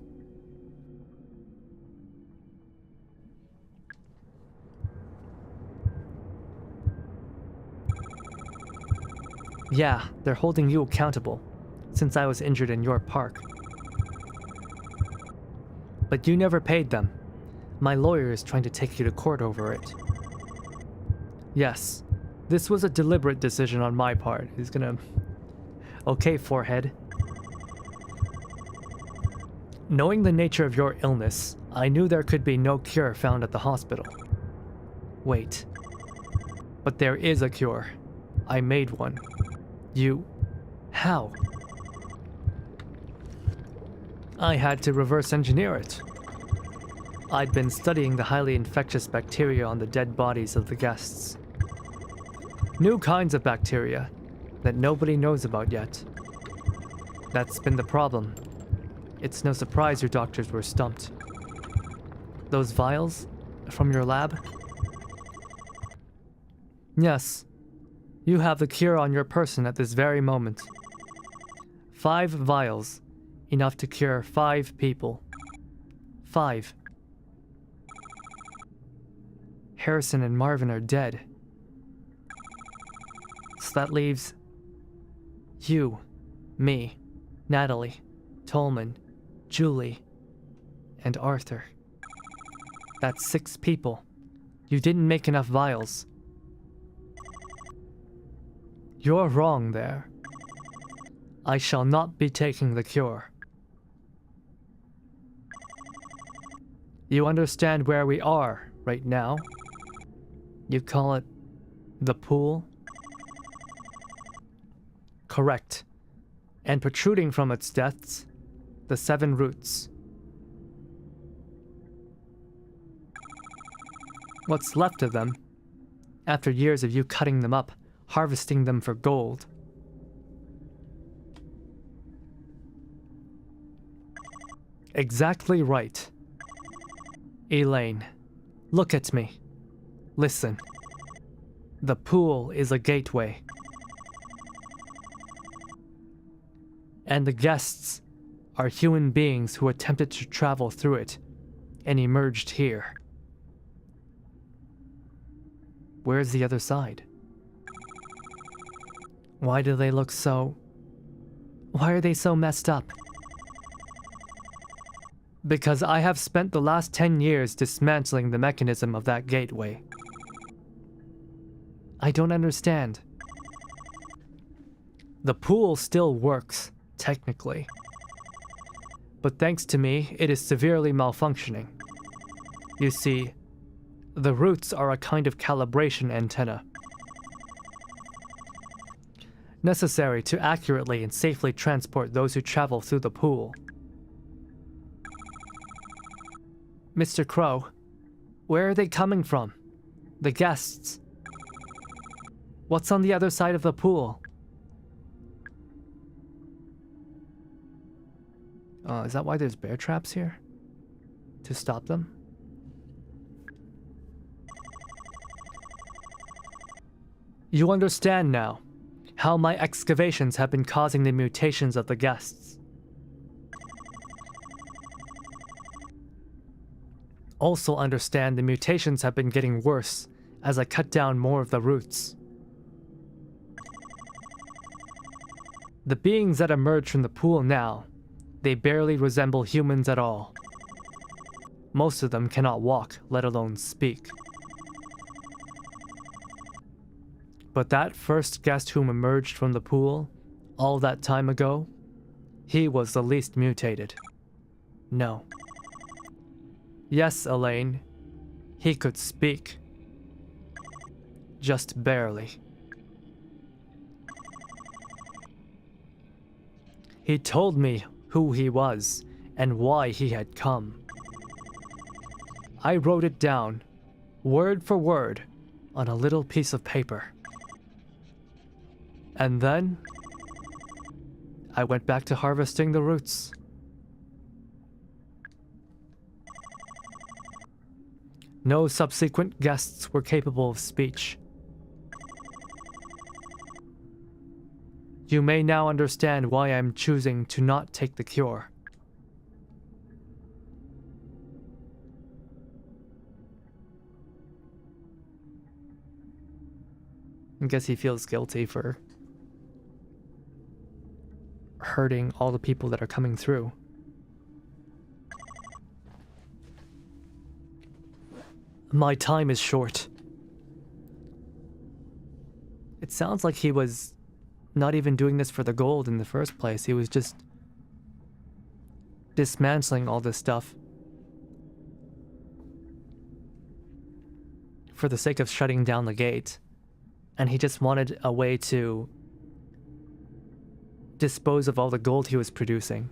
Yeah, they're holding you accountable, since I was injured in your park. But you never paid them. My lawyer is trying to take you to court over it. Yes, this was a deliberate decision on my part. He's gonna... Okay, forehead. Knowing the nature of your illness, I knew there could be no cure found at the hospital. Wait. But there is a cure. I made one. You... How? I had to reverse engineer it. I'd been studying the highly infectious bacteria on the dead bodies of the guests. New kinds of bacteria that nobody knows about yet. That's been the problem. It's no surprise your doctors were stumped. Those vials from your lab? Yes. You have the cure on your person at this very moment. 5 vials. Enough to cure 5 people. 5. Harrison and Marvin are dead. So that leaves you, me, Natalie, Tolman, Julie, and Arthur. That's 6 people. You didn't make enough vials. You're wrong there. I shall not be taking the cure. You understand where we are right now? You call it the pool? Correct. And protruding from its depths, the 7 roots. What's left of them, after years of you cutting them up, harvesting them for gold. Exactly right. Elaine, look at me. Listen. The pool is a gateway. And the guests are human beings who attempted to travel through it and emerged here. Where's the other side? Why do they look so... Why are they so messed up? Because I have spent the last 10 years dismantling the mechanism of that gateway. I don't understand. The pool still works, technically. But thanks to me, it is severely malfunctioning. You see, the roots are a kind of calibration antenna. Necessary to accurately and safely transport those who travel through the pool. Mr. Crow, where are they coming from? The guests. What's on the other side of the pool? Is that why there's bear traps here? To stop them? You understand now. how my excavations have been causing the mutations of the guests. Also understand the mutations have been getting worse as I cut down more of the roots. The beings that emerge from the pool now, they barely resemble humans at all. Most of them cannot walk, let alone speak. But that first guest whom emerged from the pool, all that time ago, he was the least mutated. No. Yes, Elaine, he could speak. Just barely. He told me who he was and why he had come. I wrote it down, word for word, on a little piece of paper. And then, I went back to harvesting the roots. No subsequent guests were capable of speech. You may now understand why I am choosing to not take the cure. I guess he feels guilty for hurting all the people that are coming through. My time is short. It sounds like he was not even doing this for the gold in the first place. He was just dismantling all this stuff for the sake of shutting down the gate. And he just wanted a way to dispose of all the gold he was producing.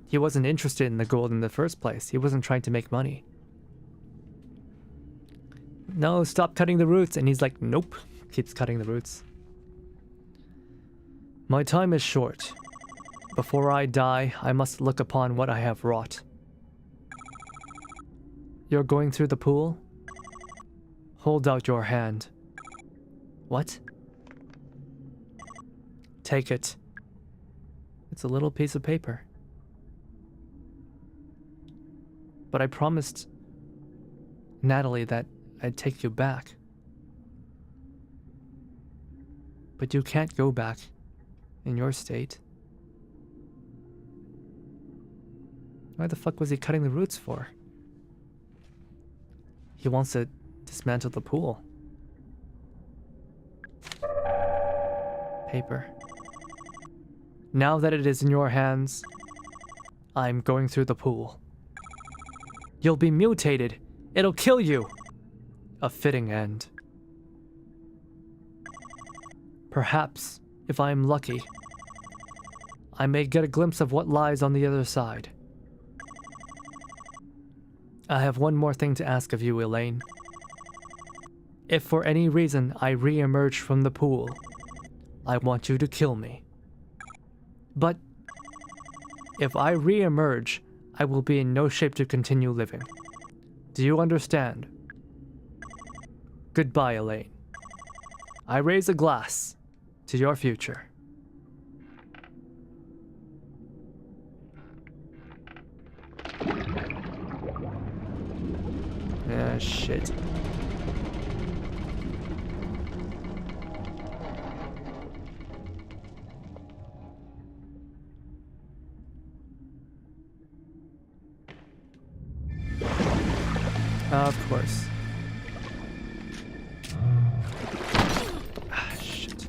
He wasn't interested in the gold in the first place. He wasn't trying to make money. No, stop cutting the roots. And he's like, nope. Keeps cutting the roots. My time is short. Before I die, I must look upon what I have wrought. You're going through the pool? Hold out your hand. What? Take it. It's a little piece of paper. But I promised Natalie that I'd take you back. But you can't go back in your state. Why the fuck was he cutting the roots for? He wants to dismantle the pool. Paper. Now that it is in your hands, I'm going through the pool. You'll be mutated. It'll kill you. A fitting end. Perhaps, if I am lucky, I may get a glimpse of what lies on the other side. I have one more thing to ask of you, Elaine. If for any reason I re-emerge from the pool, I want you to kill me. But if I re-emerge, I will be in no shape to continue living. Do you understand? Goodbye, Elaine. I raise a glass to your future. Ah, shit. Of course. Ah, shit.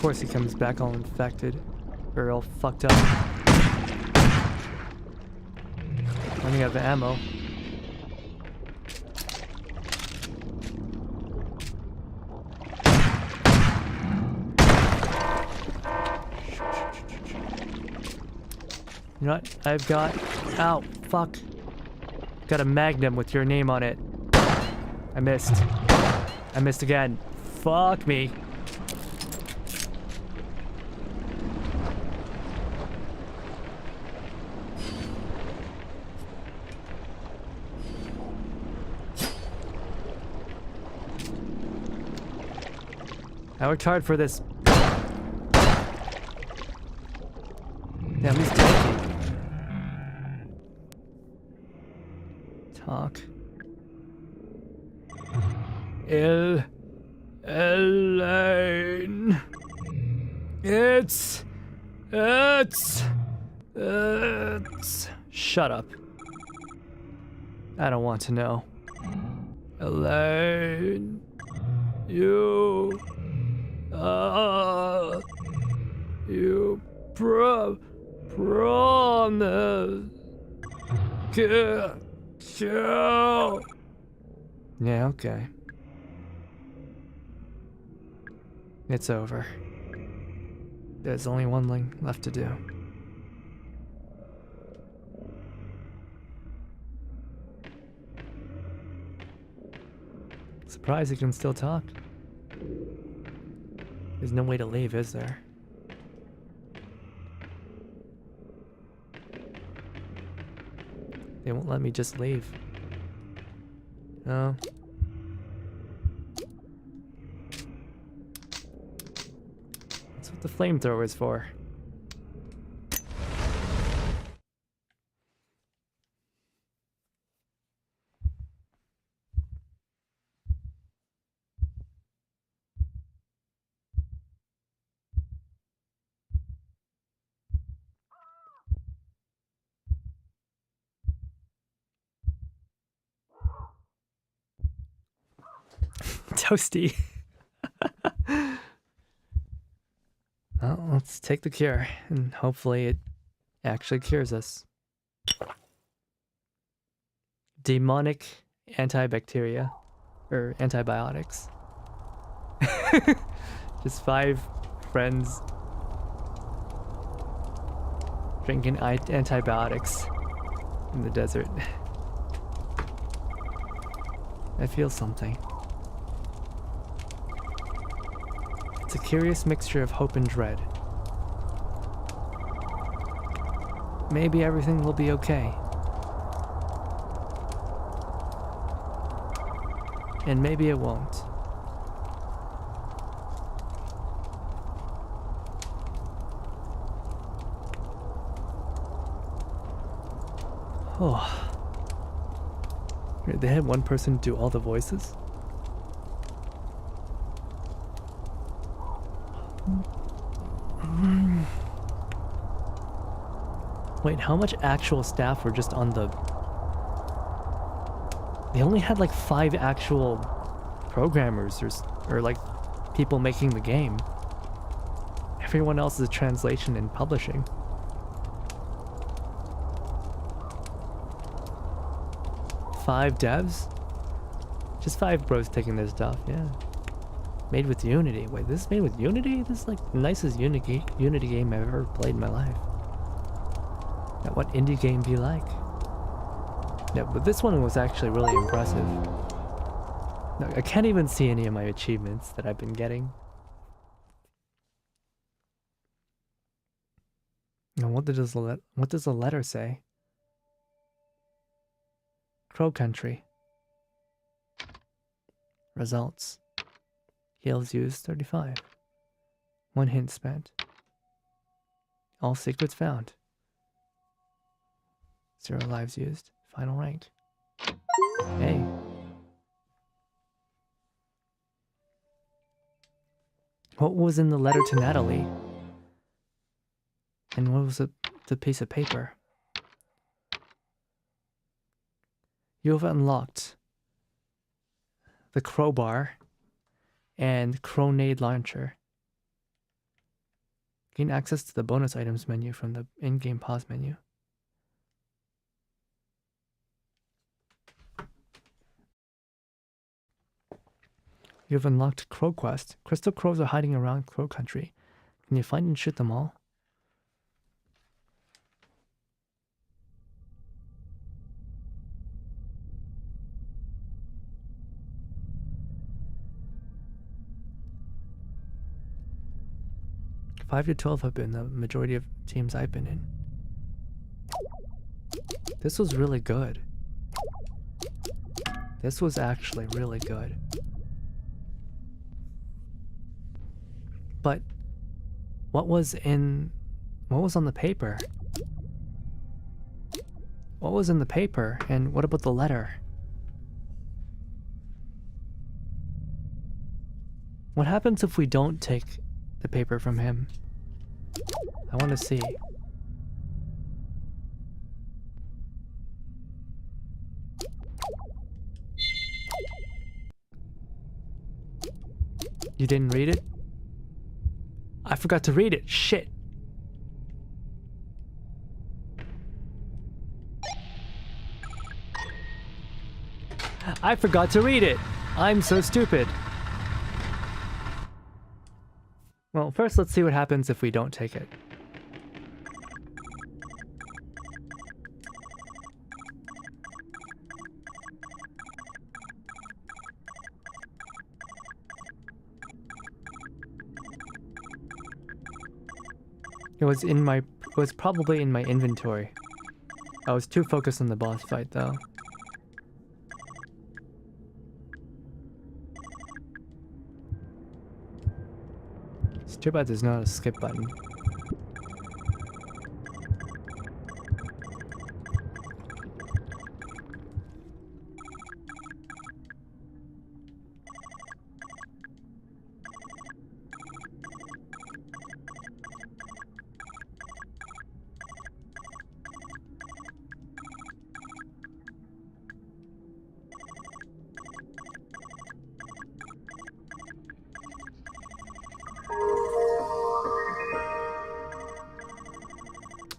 course he comes back all infected. Or all fucked up. Running out of ammo. You know what? I've got... Ow, fuck. Got a magnum with your name on it. I missed. I missed again. Fuck me. I worked hard for this. Damn, he's taking. Talk. Elaine. It's. Shut up. I don't want to know. Elaine. You promise. Kill. Yeah, okay. It's over. There's only one thing left to do. Surprised he can still talk. There's no way to leave, is there? They won't let me just leave. No. That's what the flamethrower is for. Toasty. Well, let's take the cure, and hopefully it actually cures us. Demonic antibacteria, or antibiotics. Just 5 friends drinking antibiotics in the desert. I feel something. It's a curious mixture of hope and dread. Maybe everything will be okay. And maybe it won't. Oh. They had one person do all the voices? Wait, how much actual staff were just on the... They only had like 5 actual programmers or like people making the game. Everyone else is translation and publishing. Five devs? Just 5 bros taking this stuff, yeah. Made with Unity. Wait, this is made with Unity? This is like the nicest Unity game I've ever played in my life. Now, what indie game do you like? Yeah, but this one was actually really impressive. No, I can't even see any of my achievements that I've been getting. Now, what does the letter say? Crow Country. Results. Heals used 35. 1 hint spent. All secrets found. 0 lives used. Final rank. Hey. What was in the letter to Natalie? And what was the piece of paper? You have unlocked the crowbar and Cronade launcher. Gain access to the bonus items menu from the in-game pause menu. You have unlocked Crow Quest. Crystal crows are hiding around Crow Country. Can you find and shoot them all? Five to 12 have been the majority of teams I've been in. This was really good. This was actually really good. But what was on the paper? What was in the paper, and what about the letter? What happens if we don't take the paper from him? I want to see. You didn't read it? I forgot to read it. Shit. I forgot to read it. I'm so stupid. Well, first let's see what happens if we don't take it. It was probably in my inventory. I was too focused on the boss fight though. It's too bad there's not a skip button.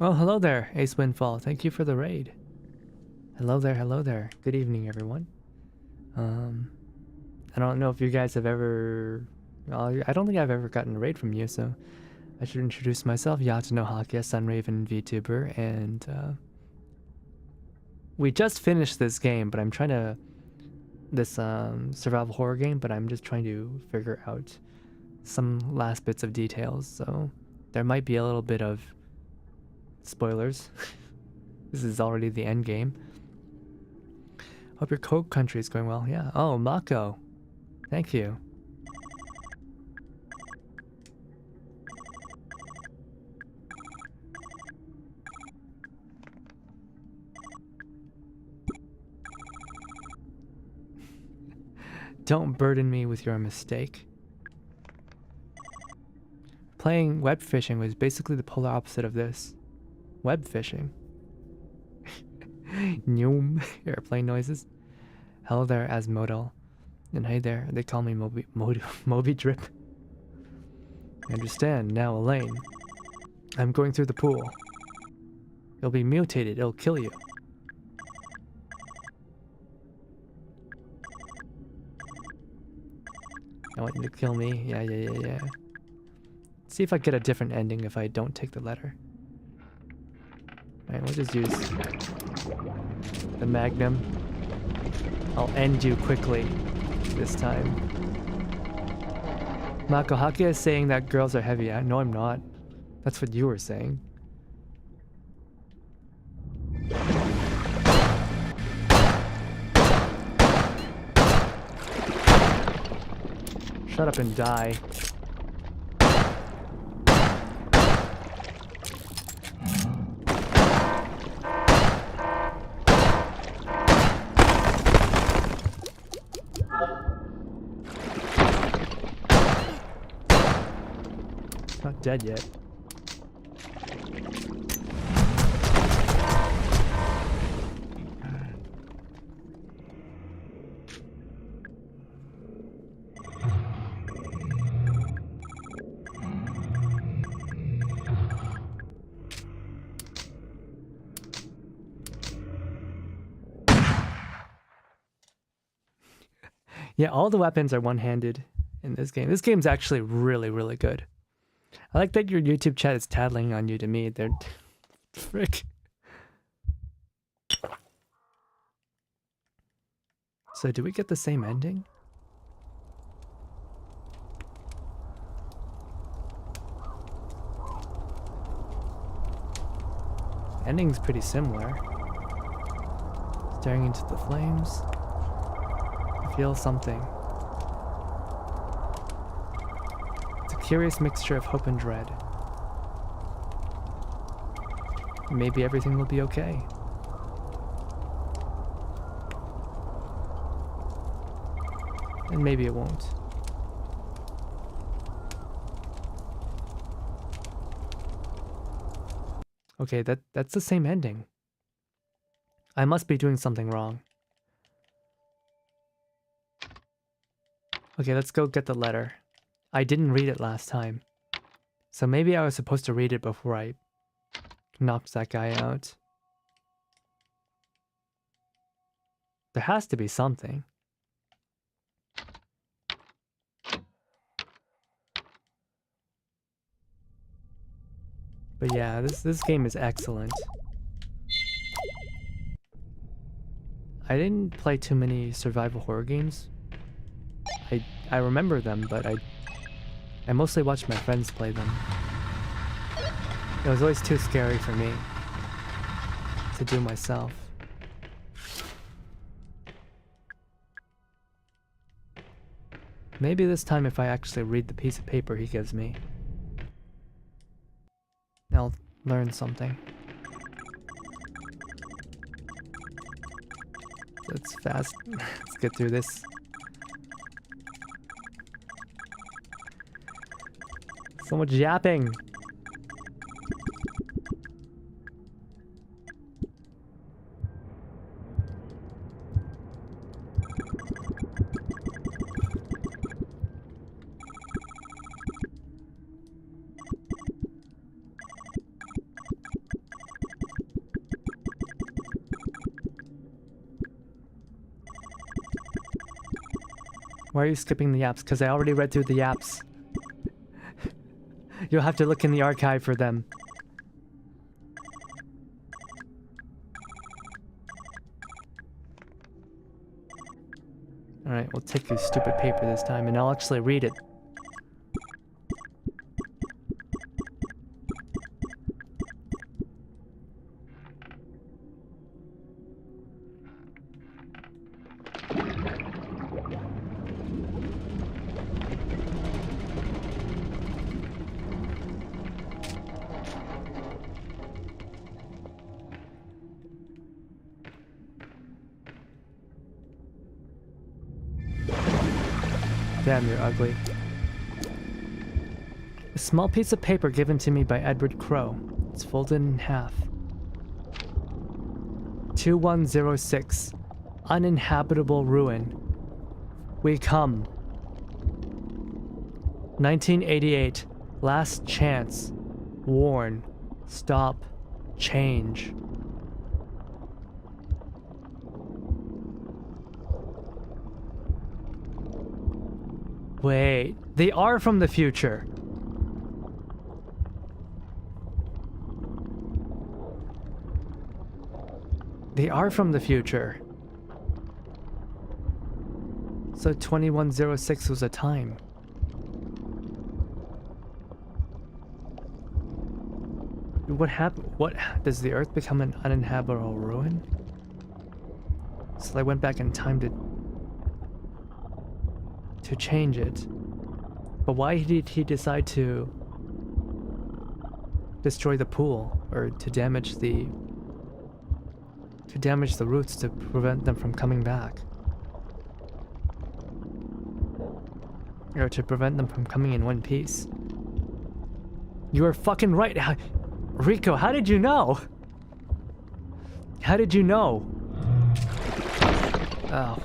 Oh, hello there, Ace Windfall. Thank you for the raid. Hello there, hello there. Good evening, everyone. I don't know if you guys have ever... Well, I don't think I've ever gotten a raid from you, so I should introduce myself. Yatano Hakia, Sunraven, VTuber, and we just finished this game, but I'm trying to... This survival horror game, but I'm just trying to figure out some last bits of details, so there might be a little bit of spoilers. This is already the end game. Hope your Coke country is going well. Yeah. Oh, Mako. Thank you. Don't burden me with your mistake. Playing web fishing was basically the polar opposite of this. Web fishing. Noom. Airplane noises. Hello there, Asmodal. And hey there, they call me Moby Drip. I understand. Now, Elaine. I'm going through the pool. You'll be mutated. It'll kill you. I want you to kill me. Yeah. See if I get a different ending if I don't take the letter. Alright, we'll just use the Magnum. I'll end you quickly this time. Mako Hakia is saying that girls are heavy. No, I'm not. That's what you were saying. Shut up and die. Not dead yet. Yeah, all the weapons are one-handed in this game. This game's actually really, really good. I like that your YouTube chat is tattling on you to me. They're... Frick. So do we get the same ending? Ending's pretty similar. Staring into the flames. I feel something. It's a curious mixture of hope and dread. Maybe everything will be okay. And maybe it won't. Okay, that's the same ending. I must be doing something wrong. Okay, let's go get the letter. I didn't read it last time. So maybe I was supposed to read it before I knocked that guy out. There has to be something. But yeah, this game is excellent. I didn't play too many survival horror games. I remember them, but I mostly watched my friends play them. It was always too scary for me to do myself. Maybe this time if I actually read the piece of paper he gives me, I'll learn something. Let's fast. Let's get through this. So much yapping. Why are you skipping the yaps? Because I already read through the yaps. You'll have to look in the archive for them. Alright, we'll take the stupid paper this time and I'll actually read it. Damn, you're ugly. A small piece of paper given to me by Edward Crow. It's folded in half. 2106. Uninhabitable ruin. We come. 1988. Last chance. Warn. Stop. Change. Wait, they are from the future. They are from the future. So 2106 was a time. What happened? What does the Earth become an uninhabitable ruin? So I went back in time to change it. But why did he decide to destroy the pool or to damage the roots to prevent them from coming back? Or to prevent them from coming in one piece? You are fucking right. Rico, how did you know? How did you know? Oh.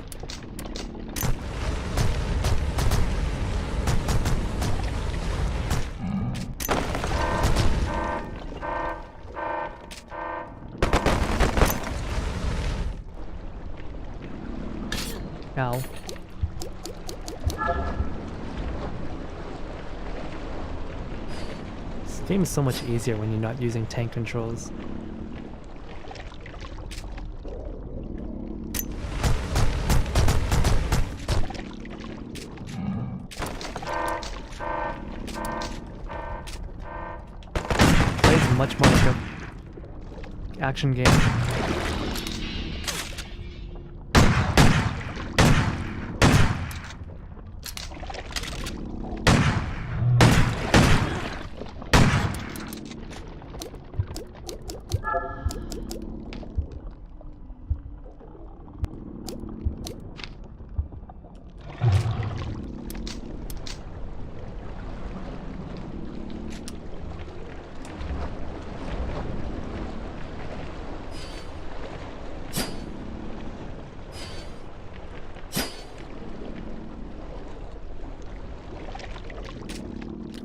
Ow. Game is so much easier when you're not using tank controls. Plays much more like a action game.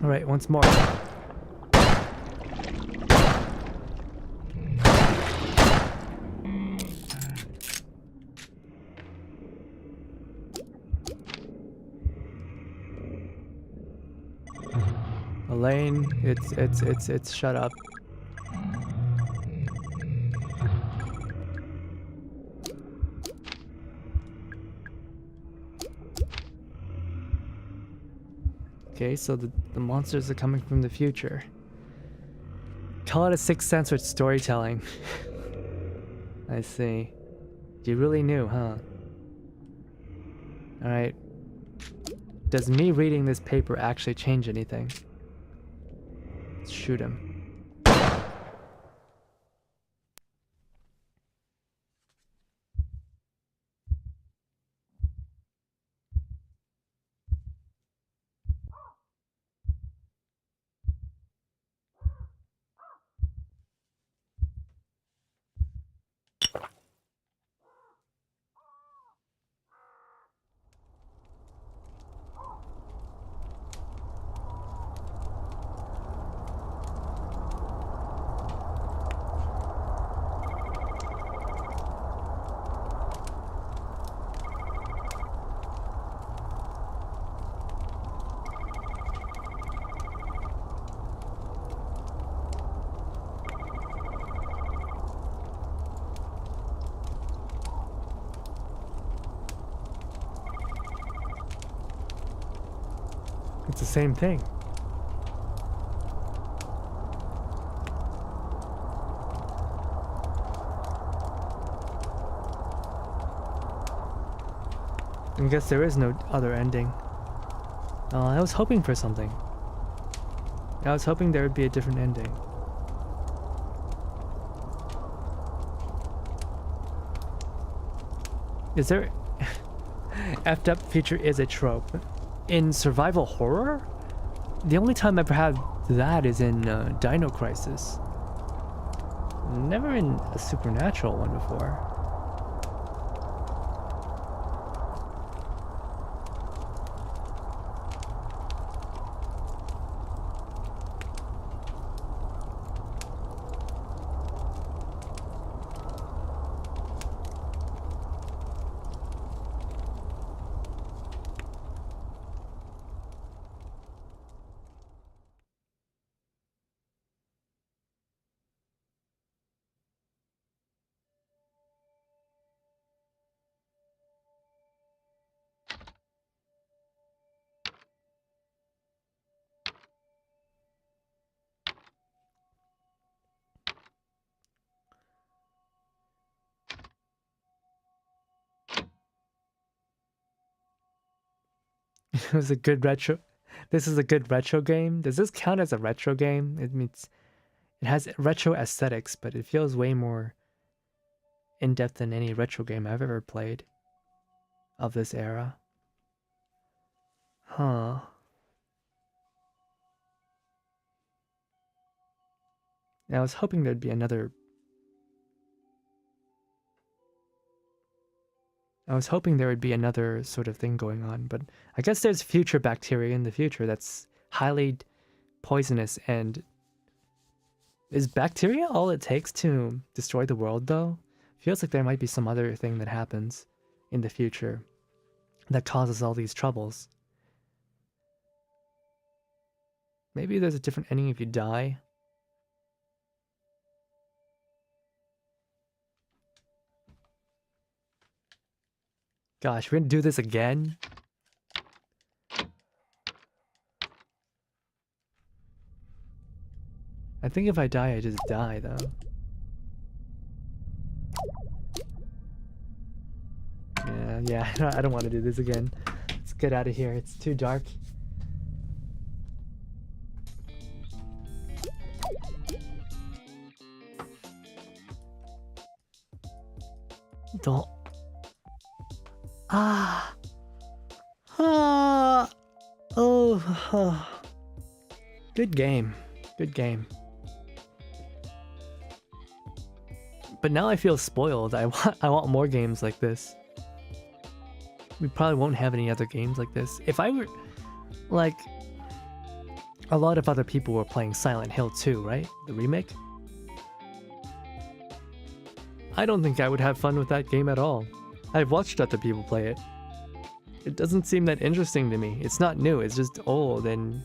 All right, once more. Elaine, it's shut up. Okay, so the monsters are coming from the future. Call it a sixth sense with storytelling. I see. You really knew, huh? Alright. Does me reading this paper actually change anything? Let's shoot him. It's the same thing. I guess there is no other ending. I was hoping for something. I was hoping there would be a different ending. Is there... Effed up future is a trope. In survival horror? The only time I've had that is in Dino Crisis. Never in a supernatural one before. It was a good retro. This is a good retro game. Does this count as a retro game? It means it has retro aesthetics, but it feels way more in-depth than any retro game I've ever played of this era. Huh. I was hoping there'd be another... I was hoping there would be another sort of thing going on, but I guess there's future bacteria in the future that's highly poisonous. And is bacteria all it takes to destroy the world, though? Feels like there might be some other thing that happens in the future that causes all these troubles. Maybe there's a different ending if you die. Gosh, we're gonna do this again? I think if I die, I just die, though. Yeah, I don't want to do this again. Let's get out of here. It's too dark. Don't. Oh. Good game. Good game. But now I feel spoiled. I want more games like this. We probably won't have any other games like this. If I were, like, a lot of other people were playing Silent Hill 2, right? The remake? I don't think I would have fun with that game at all. I've watched other people play it. It doesn't seem that interesting to me. It's not new, it's just old and...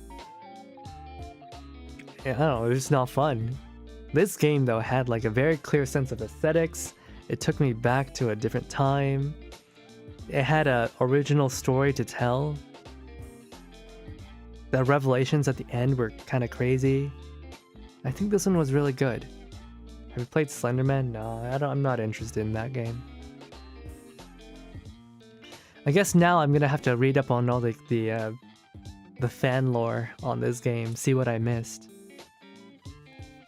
I don't know, it's just not fun. This game, though, had like a very clear sense of aesthetics. It took me back to a different time. It had an original story to tell. The revelations at the end were kind of crazy. I think this one was really good. Have you played Slenderman? No, I'm not interested in that game. I guess now I'm gonna have to read up on all the fan lore on this game, see what I missed.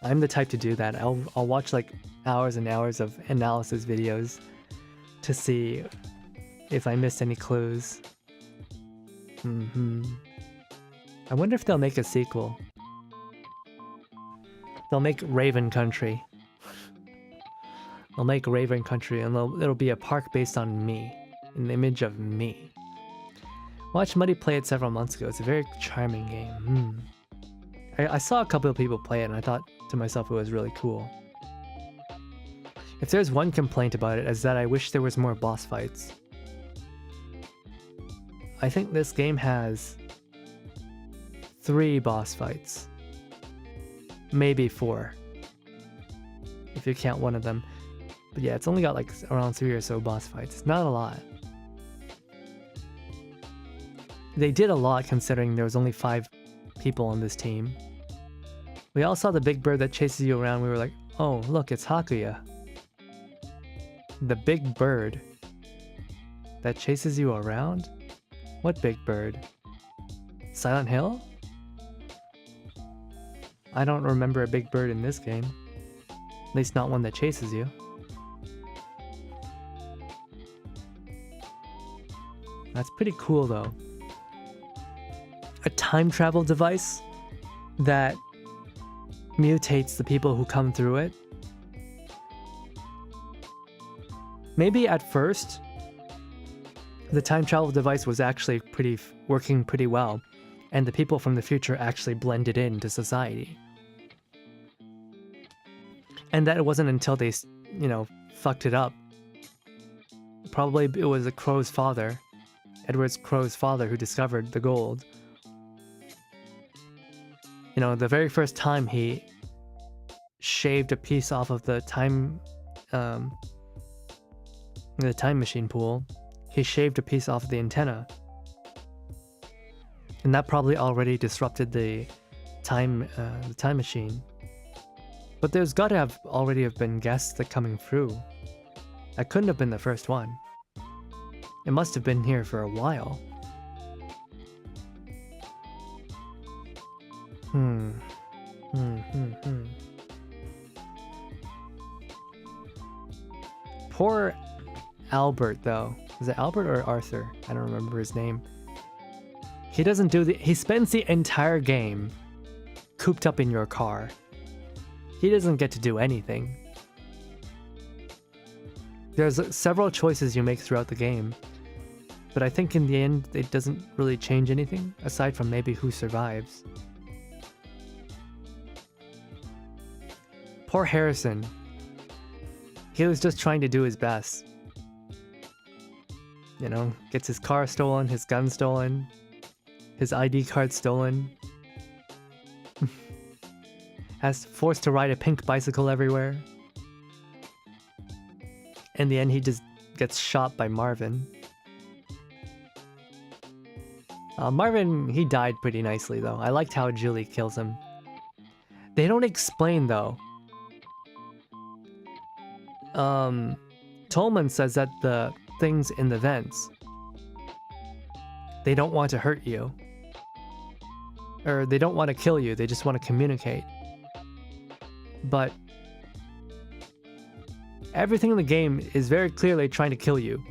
I'm the type to do that. I'll watch like hours and hours of analysis videos to see if I missed any clues. I wonder if they'll make a sequel. They'll make Raven Country. They'll make Raven Country and it'll be a park based on me. An image of me. Watched Muddy play it several months ago. It's a very charming game. I saw a couple of people play it and I thought to myself it was really cool. If there's one complaint about it, is that I wish there was more boss fights. I think this game has 3 boss fights. Maybe 4. If you count one of them. But yeah, it's only got like around 3 or so boss fights. It's not a lot. They did a lot considering there was only 5 people on this team. We all saw the big bird that chases you around. We were like, oh, look, it's Hakuya. The big bird that chases you around? What big bird? Silent Hill? I don't remember a big bird in this game. At least not one that chases you. That's pretty cool though. A time travel device that mutates the people who come through it. Maybe at first, the time travel device was actually working pretty well, and the people from the future actually blended into society. And that it wasn't until they, fucked it up. Probably it was Crow's father, Edward Crow's father, who discovered the gold. The very first time he shaved a piece off of the time machine pool, he shaved a piece off of the antenna. And that probably already disrupted the time machine. But there's got to already have been guests that coming through. That couldn't have been the first one. It must have been here for a while. Poor Albert, though. Is it Albert or Arthur? I don't remember his name. He doesn't do he spends the entire game cooped up in your car. He doesn't get to do anything. There's several choices you make throughout the game, but I think in the end it doesn't really change anything, aside from maybe who survives. Poor Harrison. He was just trying to do his best. Gets his car stolen, his gun stolen, his ID card stolen. has forced to ride a pink bicycle everywhere. In the end, he just gets shot by Marvin. Marvin, he died pretty nicely though. I liked how Julie kills him. They don't explain though. Tolman says that the things in the vents, they don't want to hurt you. Or they don't want to kill you, they just want to communicate. But everything in the game is very clearly trying to kill you.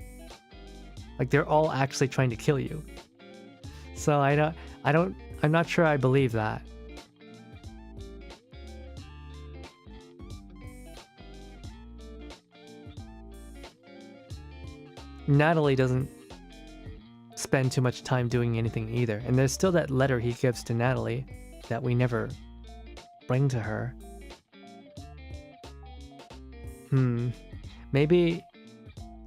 Like they're all actually trying to kill you. So I'm not sure I believe that. Natalie doesn't spend too much time doing anything either. And there's still that letter he gives to Natalie that we never bring to her. Maybe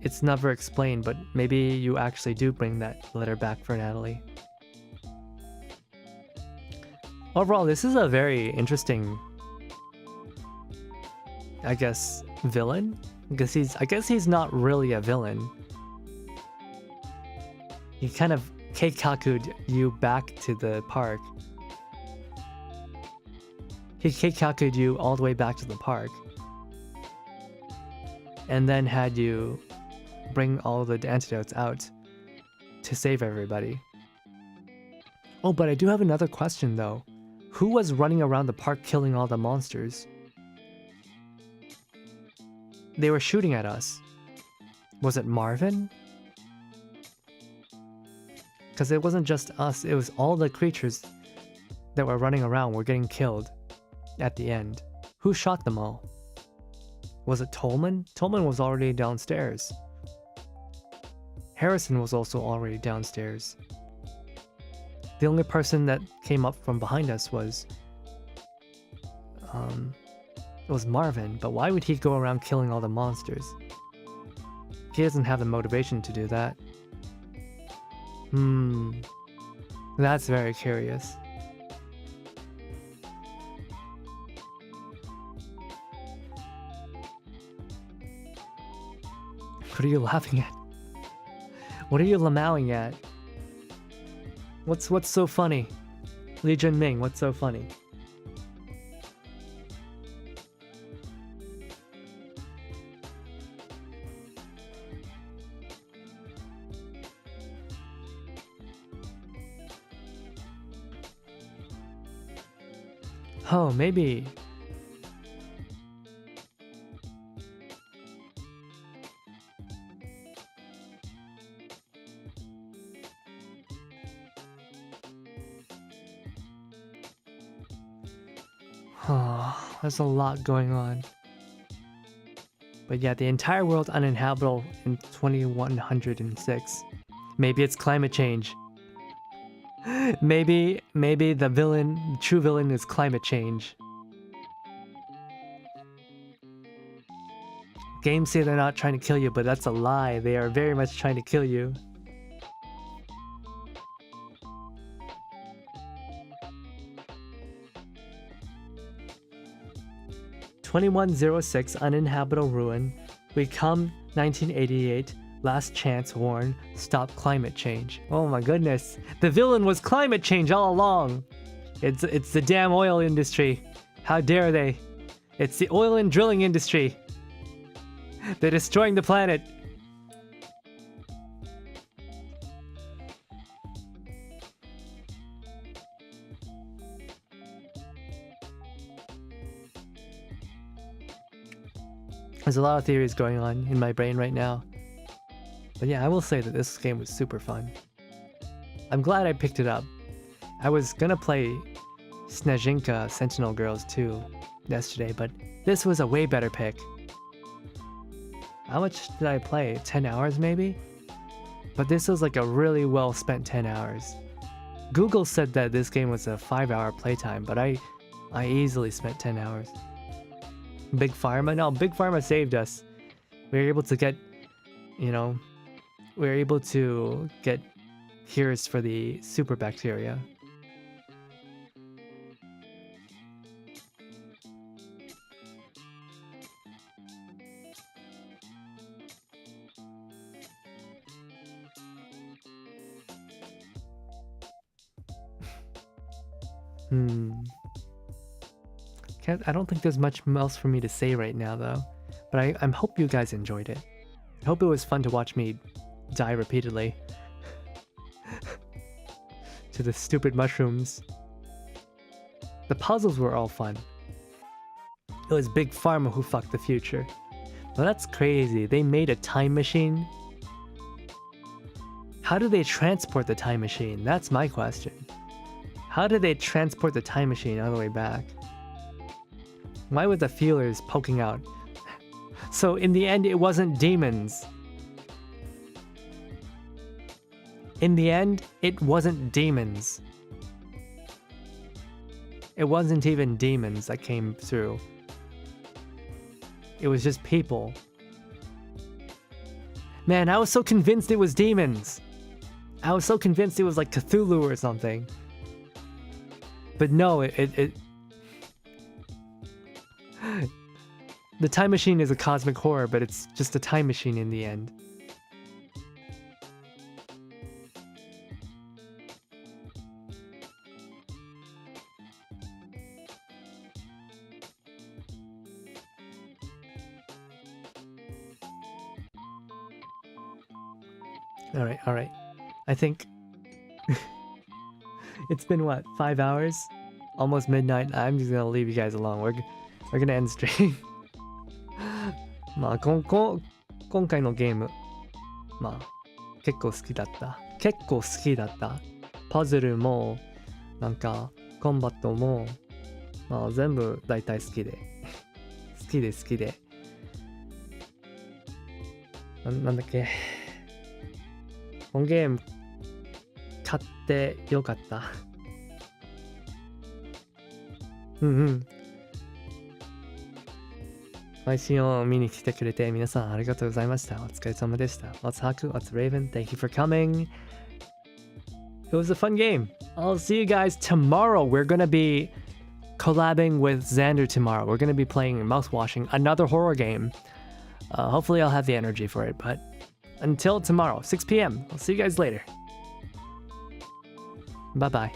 it's never explained, but maybe you actually do bring that letter back for Natalie. Overall, this is a very interesting, I guess, villain? I guess he's not really a villain. He kind of keikaku'd you back to the park. He keikaku'd you all the way back to the park. And then had you bring all the antidotes out to save everybody. Oh, but I do have another question though. Who was running around the park killing all the monsters? They were shooting at us. Was it Marvin? Because it wasn't just us, it was all the creatures that were running around were getting killed at the end. Who shot them all? Was it Tolman? Tolman was already downstairs. Harrison was also already downstairs. The only person that came up from behind us was Marvin, but why would he go around killing all the monsters? He doesn't have the motivation to do that. That's very curious. What are you laughing at? What are you lamowing at? What's so funny? Lee Jun-ming, what's so funny? Oh, maybe... Oh, there's a lot going on. But yeah, the entire world uninhabitable in 2106. Maybe it's climate change. Maybe the true villain is climate change. Games say they're not trying to kill you, but that's a lie. They are very much trying to kill you. "2106 uninhabitable ruin. We come 1988. Last chance warn. Stop climate change." Oh my goodness. The villain was climate change all along. It's the damn oil industry. How dare they? It's the oil and drilling industry. They're destroying the planet. There's a lot of theories going on in my brain right now. But yeah, I will say that this game was super fun. I'm glad I picked it up. I was gonna play Snezhinka Sentinel Girls 2 yesterday, but this was a way better pick. How much did I play? 10 hours maybe? But this was like a really well spent 10 hours. Google said that this game was a 5-hour playtime, but I easily spent 10 hours. Big Pharma? No, Big Pharma saved us. We were able to get, we were able to get cures for the super bacteria. I don't think there's much else for me to say right now, though. But I hope you guys enjoyed it. I hope it was fun to watch me die repeatedly to the stupid mushrooms. The puzzles were all fun. It was Big Pharma who fucked the future. Well, that's crazy. They made a time machine. How do they transport the time machine? That's my question. How did they transport the time machine all the way back? Why were the feelers poking out? So in the end, it wasn't demons. In the end, it wasn't demons. It wasn't even demons that came through. It was just people. Man, I was so convinced it was demons. I was so convinced it was like Cthulhu or something. But no, the time machine is a cosmic horror, but it's just a time machine in the end. All right. I think it's been what, 5 hours? Almost midnight. I'm just gonna leave you guys alone. We're gonna end stream. まあ今回のゲーム、まあ結構好きだった。パズルもなんかコンバットもまあ全部大体好きで好きでなんだっけ。このゲーム買ってよかった。配信を見に来てくれて皆さんありがとうございました。お疲れ様でした。What's Haku? What's Raven? Thank you for coming. It was a fun game. I'll see you guys tomorrow. We're gonna be collabing with Xander tomorrow. We're gonna be playing Mouth Washing, another horror game. Hopefully I'll have the energy for it, but until tomorrow, 6 p.m. I'll see you guys later. Bye-bye.